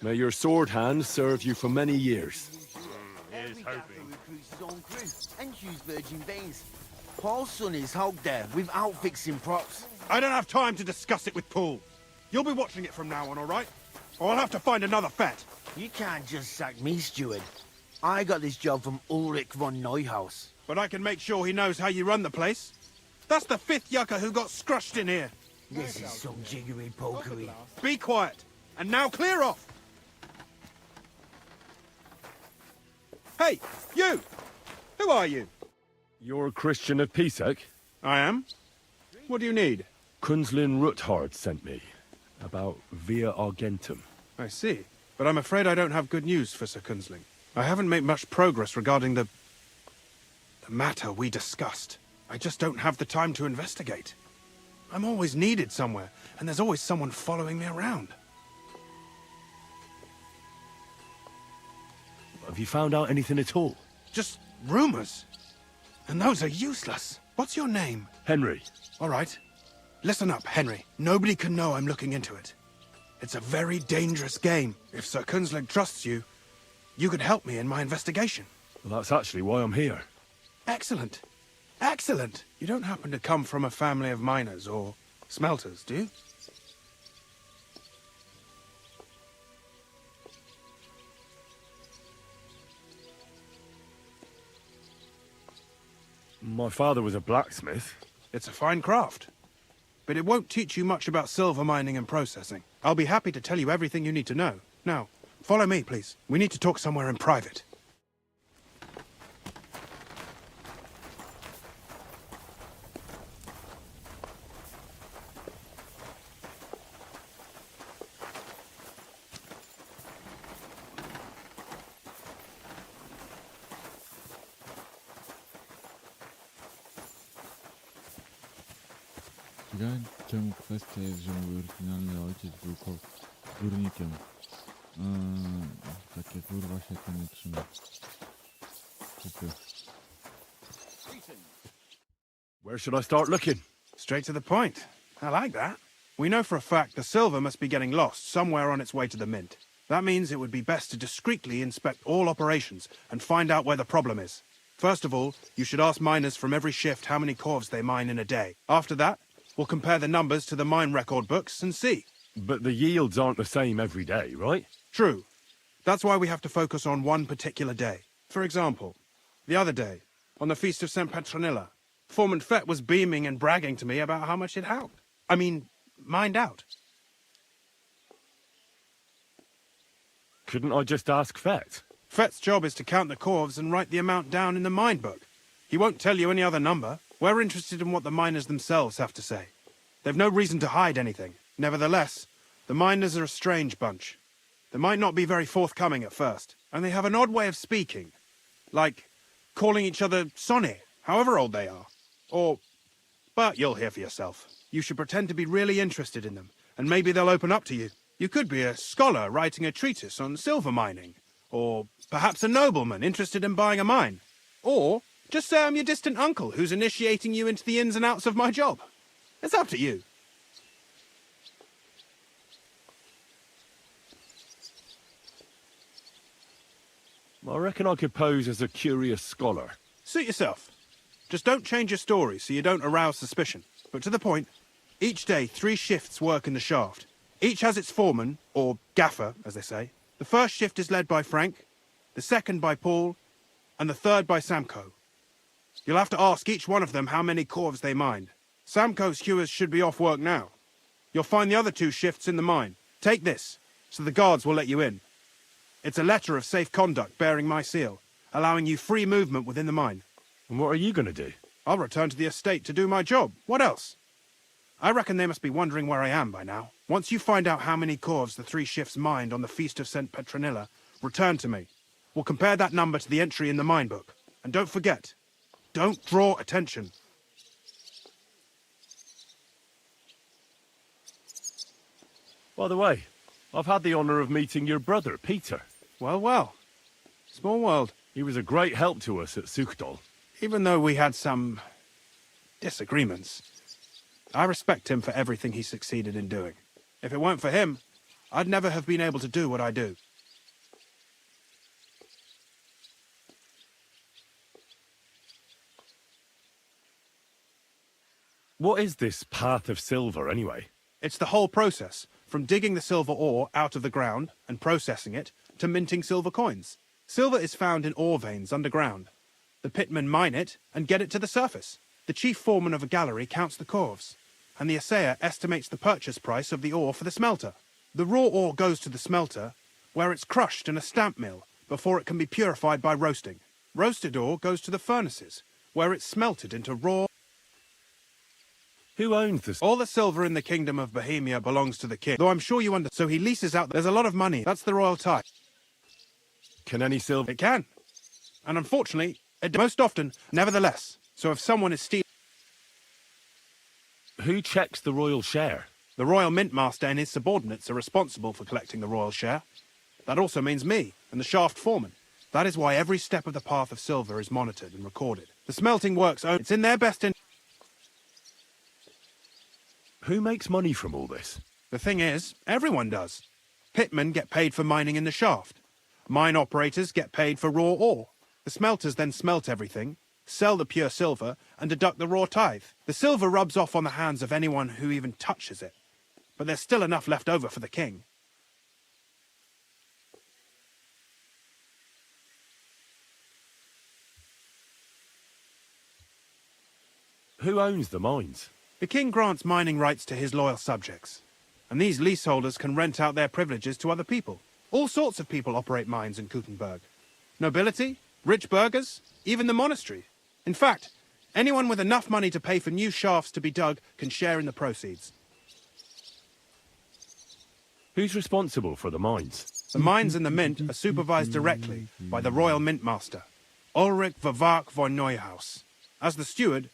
May your sword hand serve you for many years. Here's hoping. Recruits his own crew and choose virgin veins. Paul's son is out there without fixing props. I don't have time to discuss it with Paul. You'll be watching it from now on, all right? Or I'll have to find another fet. You can't just sack me, steward. I got this job from Ulrich von Neuhaus. But I can make sure he knows how you run the place. That's the 5th yucca who got scrushed in here. This is some jiggery pokery. Be quiet. And now clear off. Hey, you! Who are you? You're a Christian of Pisek? I am. What do you need? Kunzlin Ruthard sent me. About Via Argentum. I see. But I'm afraid I don't have good news for Sir Kunzling. I haven't made much progress regarding the matter we discussed. I just don't have the time to investigate. I'm always needed somewhere, and there's always someone following me around. Have you found out anything at all? Just rumors. And those are useless. What's your name? Henry. All right. Listen up, Henry. Nobody can know I'm looking into it. It's a very dangerous game. If Sir Kunzling trusts you, you could help me in my investigation. Well, that's actually why I'm here. Excellent. Excellent. You don't happen to come from a family of miners or smelters, do you? My father was a blacksmith. It's a fine craft. But it won't teach you much about silver mining and processing. I'll be happy to tell you everything you need to know. Now, follow me, please. We need to talk somewhere in private. Ciekawe, czemu kwestia jest, że mój oryginalny ojciec był górnikiem. Takie kurwa się to nie trzyma. Where should I start looking? Straight to the point. I like that. We know for a fact the silver must be getting lost somewhere on its way to the mint. That means it would be best to discreetly inspect all operations and find out where the problem is. First of all, you should ask miners from every shift how many corves they mine in a day. After that, we'll compare the numbers to the mine record books and see. But the yields aren't the same every day, right? True. That's why we have to focus on one particular day. For example, the other day, on the Feast of St. Petronilla, Foreman Fett was beaming and bragging to me about how much it helped. I mean, mined out. Couldn't I just ask Fett? Fett's job is to count the corves and write the amount down in the mine book. He won't tell you any other number. We're interested in what the miners themselves have to say. They've no reason to hide anything. Nevertheless, the miners are a strange bunch. They might not be very forthcoming at first, and they have an odd way of speaking. Like calling each other Sonny, however old they are. But you'll hear for yourself. You should pretend to be really interested in them, and maybe they'll open up to you. You could be a scholar writing a treatise on silver mining, or perhaps a nobleman interested in buying a mine. Or just say I'm your distant uncle who's initiating you into the ins and outs of my job. It's up to you. I reckon I could pose as a curious scholar. Suit yourself. Just don't change your story so you don't arouse suspicion. But to the point, each day 3 shifts work in the shaft. Each has its foreman, or gaffer, as they say. The first shift is led by Frank, the second by Paul, and the third by Samko. You'll have to ask each one of them how many corves they mined. Samko's hewers should be off work now. You'll find the other 2 shifts in the mine. Take this, so the guards will let you in. It's a letter of safe conduct bearing my seal, allowing you free movement within the mine. And what are you going to do? I'll return to the estate to do my job. What else? I reckon they must be wondering where I am by now. Once you find out how many corves the 3 shifts mined on the Feast of St. Petronilla, return to me. We'll compare that number to the entry in the mine book. And don't forget, don't draw attention. By the way, I've had the honour of meeting your brother, Peter. Well, well. Small world. He was a great help to us at Sukdal. Even though we had some disagreements, I respect him for everything he succeeded in doing. If it weren't for him, I'd never have been able to do what I do. What is this path of silver, anyway? It's the whole process, from digging the silver ore out of the ground and processing it, to minting silver coins. Silver is found in ore veins underground. The pitmen mine it and get it to the surface. The chief foreman of a gallery counts the corves, and the assayer estimates the purchase price of the ore for the smelter. The raw ore goes to the smelter, where it's crushed in a stamp mill before it can be purified by roasting. Roasted ore goes to the furnaces, where it's smelted into raw. Who owns this? All the silver in the kingdom of Bohemia belongs to the king, though I'm sure you understand. So he leases out. There's a lot of money. That's the royal tie. Can any silver? It can. And unfortunately, it most often, nevertheless. So if someone is stealing... Who checks the royal share? The royal mint master and his subordinates are responsible for collecting the royal share. That also means me and the shaft foreman. That is why every step of the path of silver is monitored and recorded. The smelting works only. It's in their best interest. Who makes money from all this? The thing is, everyone does. Pitmen get paid for mining in the shaft. Mine operators get paid for raw ore. The smelters then smelt everything, sell the pure silver, and deduct the raw tithe. The silver rubs off on the hands of anyone who even touches it. But there's still enough left over for the king. Who owns the mines? The king grants mining rights to his loyal subjects, and these leaseholders can rent out their privileges to other people. All sorts of people operate mines in Kuttenberg. Nobility, rich burghers, even the monastery. In fact, anyone with enough money to pay for new shafts to be dug can share in the proceeds. Who's responsible for the mines? The mines and the mint are supervised directly by the royal mint master, Ulrich Vervark von Neuhaus. As the steward,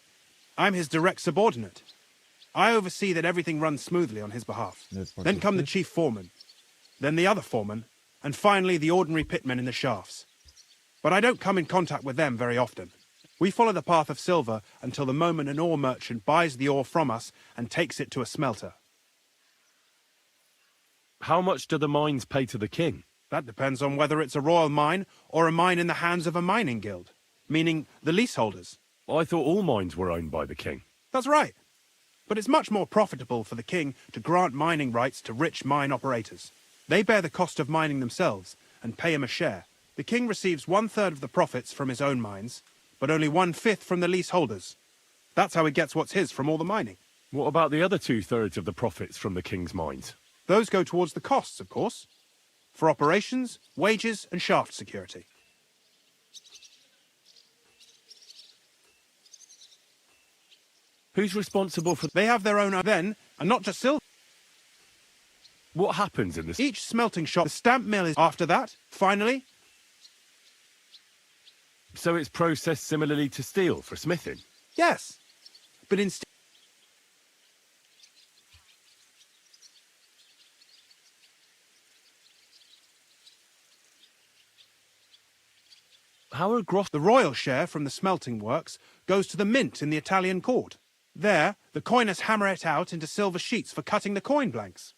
I'm his direct subordinate. I oversee that everything runs smoothly on his behalf. Then come the chief foreman, then the other foreman, and finally the ordinary pitmen in the shafts. But I don't come in contact with them very often. We follow the path of silver until the moment an ore merchant buys the ore from us and takes it to a smelter. How much do the mines pay to the king? That depends on whether it's a royal mine or a mine in the hands of a mining guild, meaning the leaseholders. I thought all mines were owned by the king. That's right. But it's much more profitable for the king to grant mining rights to rich mine operators. They bear the cost of mining themselves and pay him a share. The king receives 1/3 of the profits from his own mines, but only 1/5 from the leaseholders. That's how he gets what's his from all the mining. What about the other 2/3 of the profits from the king's mines? Those go towards the costs, of course, for operations, wages, and shaft security. Who's responsible for... They have their own then, and not just silver. What happens in this? Each smelting shop, the stamp mill is after that, finally. So it's processed similarly to steel for smithing? Yes, but instead... How are The royal share from the smelting works goes to the mint in the Italian court. There, the coiners hammer it out into silver sheets for cutting the coin blanks.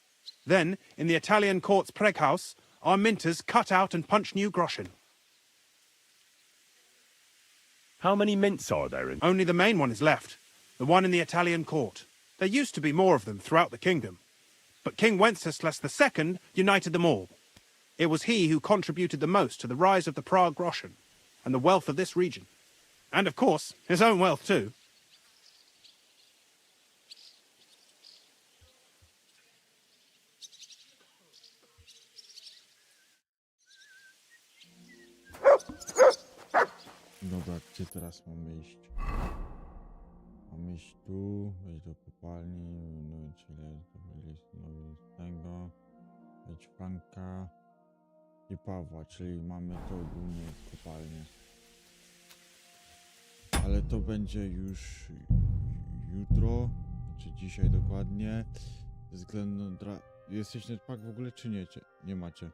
Then, in the Italian court's preghouse, our minters cut out and punch new groschen. How many mints are there in... Only the main one is left, the one in the Italian court. There used to be more of them throughout the kingdom, but King Wenceslas II united them all. It was he who contributed the most to the rise of the Prague groschen and the wealth of this region. And, of course, his own wealth, too. Dobra, gdzie teraz mamy iść? Mamy iść tu, wejść do kopalni, no czyli z tego, wejść Franka i Pawła, czyli mamy to ogólnie kopalnię. Ale to będzie już jutro, czy dzisiaj dokładnie, ze względu na... Jesteś netpack w ogóle, czy nie? Nie macie.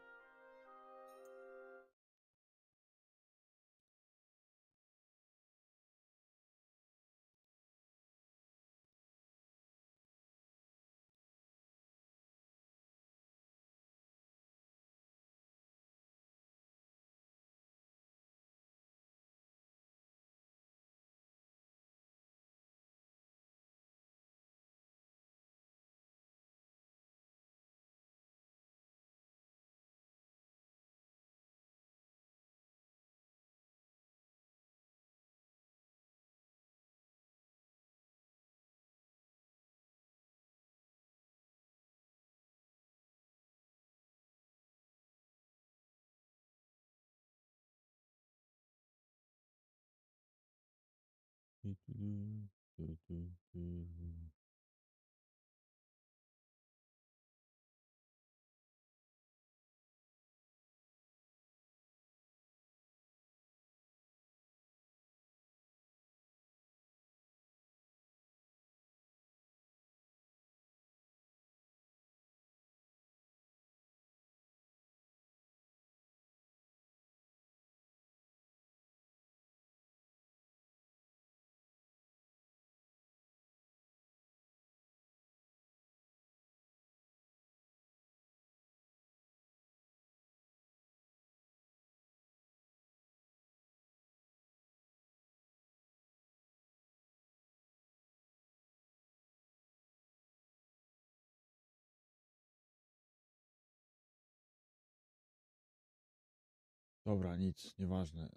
Dobra, nic, nieważne.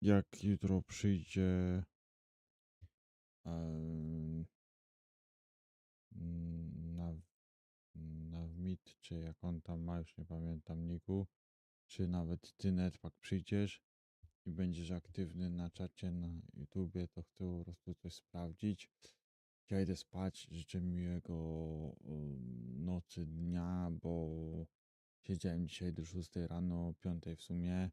Jak jutro przyjdzie na wmit, czy jak on tam ma, już nie pamiętam niku, czy nawet ty netpack przyjdziesz i będziesz aktywny na czacie na YouTubie, to chcę po prostu coś sprawdzić. Ja idę spać, życzę miłego nocy, dnia, bo siedziałem dzisiaj do 6 rano, 5 w sumie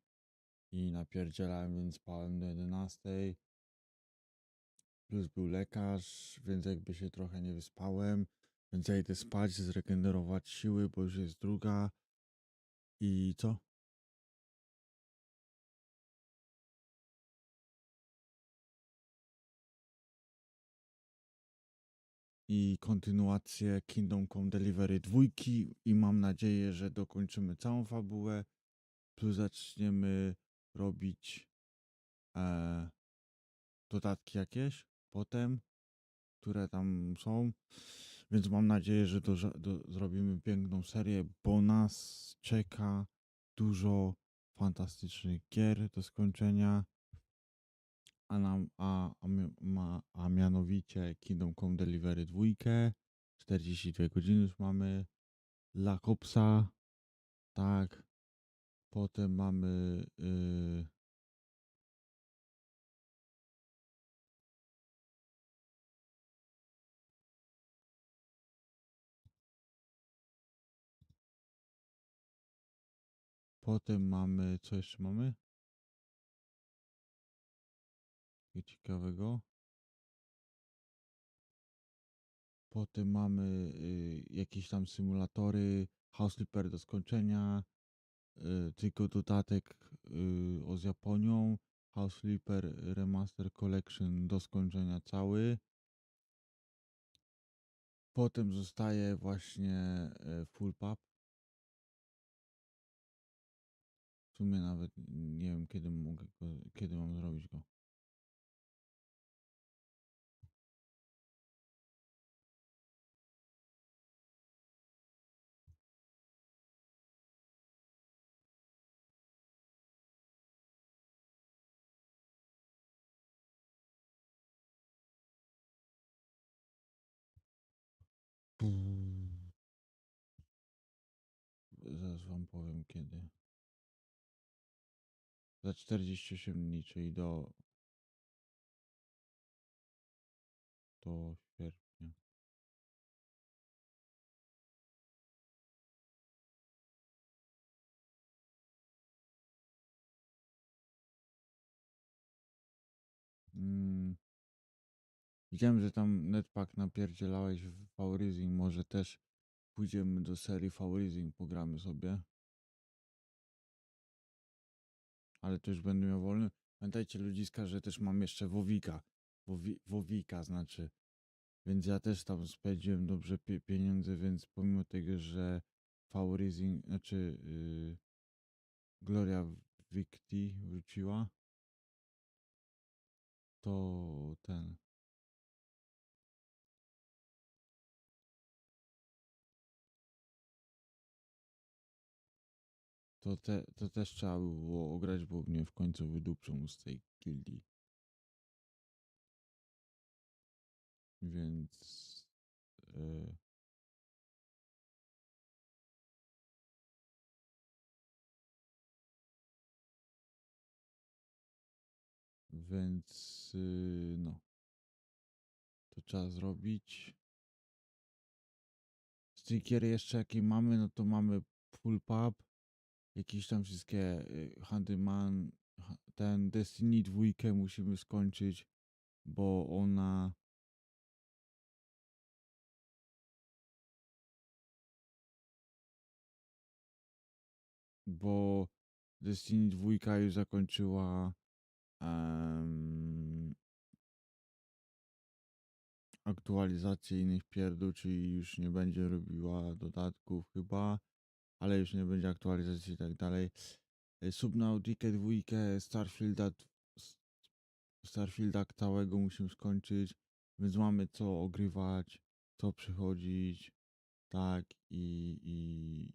i napierdzielałem, więc spałem do 11. Plus był lekarz, więc jakby się trochę nie wyspałem. Więc ja idę spać, zregenerować siły, bo już jest druga. I co? I kontynuację Kingdom Come Delivery 2 i mam nadzieję, że dokończymy całą fabułę, plus zaczniemy robić dodatki jakieś potem, które tam są, więc mam nadzieję, że zrobimy piękną serię, bo nas czeka dużo fantastycznych gier do skończenia, a mianowicie Kingdom Come Delivery 2, 42 godziny już mamy, La Copsa, tak, potem mamy co jeszcze mamy? Takiego ciekawego. Potem mamy jakieś tam symulatory, House Flipper do skończenia, tylko dodatek z Japonią, House Flipper Remaster Collection do skończenia cały. Potem zostaje właśnie Full Pub. W sumie nawet nie wiem kiedy mam zrobić go. Zaraz wam powiem kiedy. Za 48 dni, czyli do sierpnia. Widziałem, że tam netpack napierdzielałeś w favoryzing, może też pójdziemy do serii favoryzing, pogramy sobie. Ale to już będę miał wolny. Pamiętajcie ludziska, że też mam jeszcze Wowika. Wowika znaczy. Więc ja też tam spędziłem dobrze pieniądze, więc pomimo tego, że favoryzing, znaczy Gloria Victi wróciła, to to też trzeba było ograć, bo mnie w końcu wydupczą z tej gildii. Więc no, to trzeba zrobić. Stickery jeszcze jakie mamy, no to mamy Full Pub, jakieś tam wszystkie Handyman, ten Destiny 2 musimy skończyć, bo Destiny 2 już zakończyła aktualizację innych pierdół, czyli już nie będzie robiła dodatków chyba, ale już nie będzie aktualizacji i tak dalej. Subnautikę 2, Starfielda całego musimy skończyć, więc mamy co ogrywać, co przychodzić, tak, i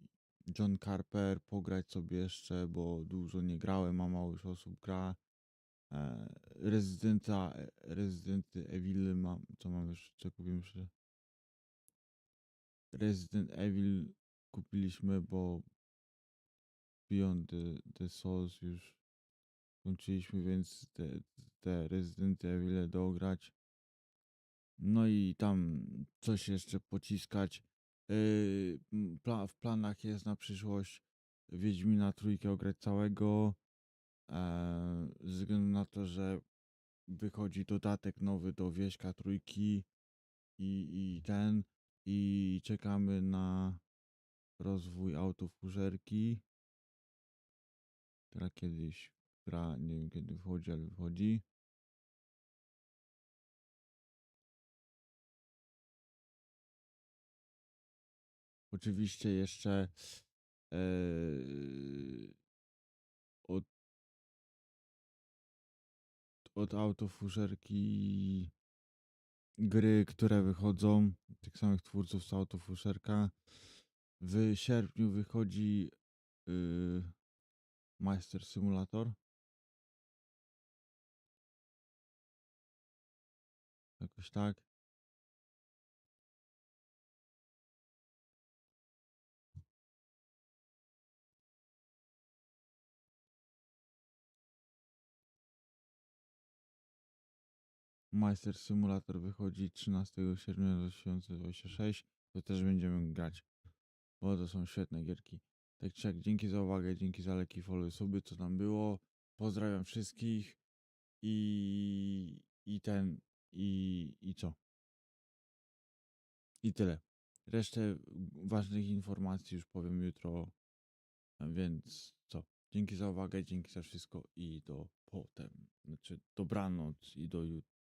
John Carper pograć sobie jeszcze, bo dużo nie grałem, a mało już osób gra. Rezydenty Evil mam, co mam jeszcze, co kupiłem jeszcze? Resident Evil kupiliśmy, bo Beyond the Souls już skończyliśmy, więc te Resident Evil dograć. No i tam coś jeszcze pociskać. W planach jest na przyszłość Wiedźmina 3 ograć całego. Ze względu na to, że wychodzi dodatek nowy do Wieśka Trójki i czekamy na rozwój autofużerki, która kiedyś, nie wiem kiedy wychodzi, ale wychodzi. Oczywiście jeszcze od autofużerki gry, które wychodzą, tych samych twórców z autofużerka. W sierpniu wychodzi Master Simulator. Jakoś tak. Master Simulator wychodzi 13 sierpnia 2026. To też będziemy grać, bo to są świetne gierki. Tak czy jak, dzięki za uwagę, dzięki za leki, follow, suby, co tam było. Pozdrawiam wszystkich i co? I tyle. Resztę ważnych informacji już powiem jutro, więc co? Dzięki za uwagę, dzięki za wszystko i do potem. Znaczy dobranoc i do jutra.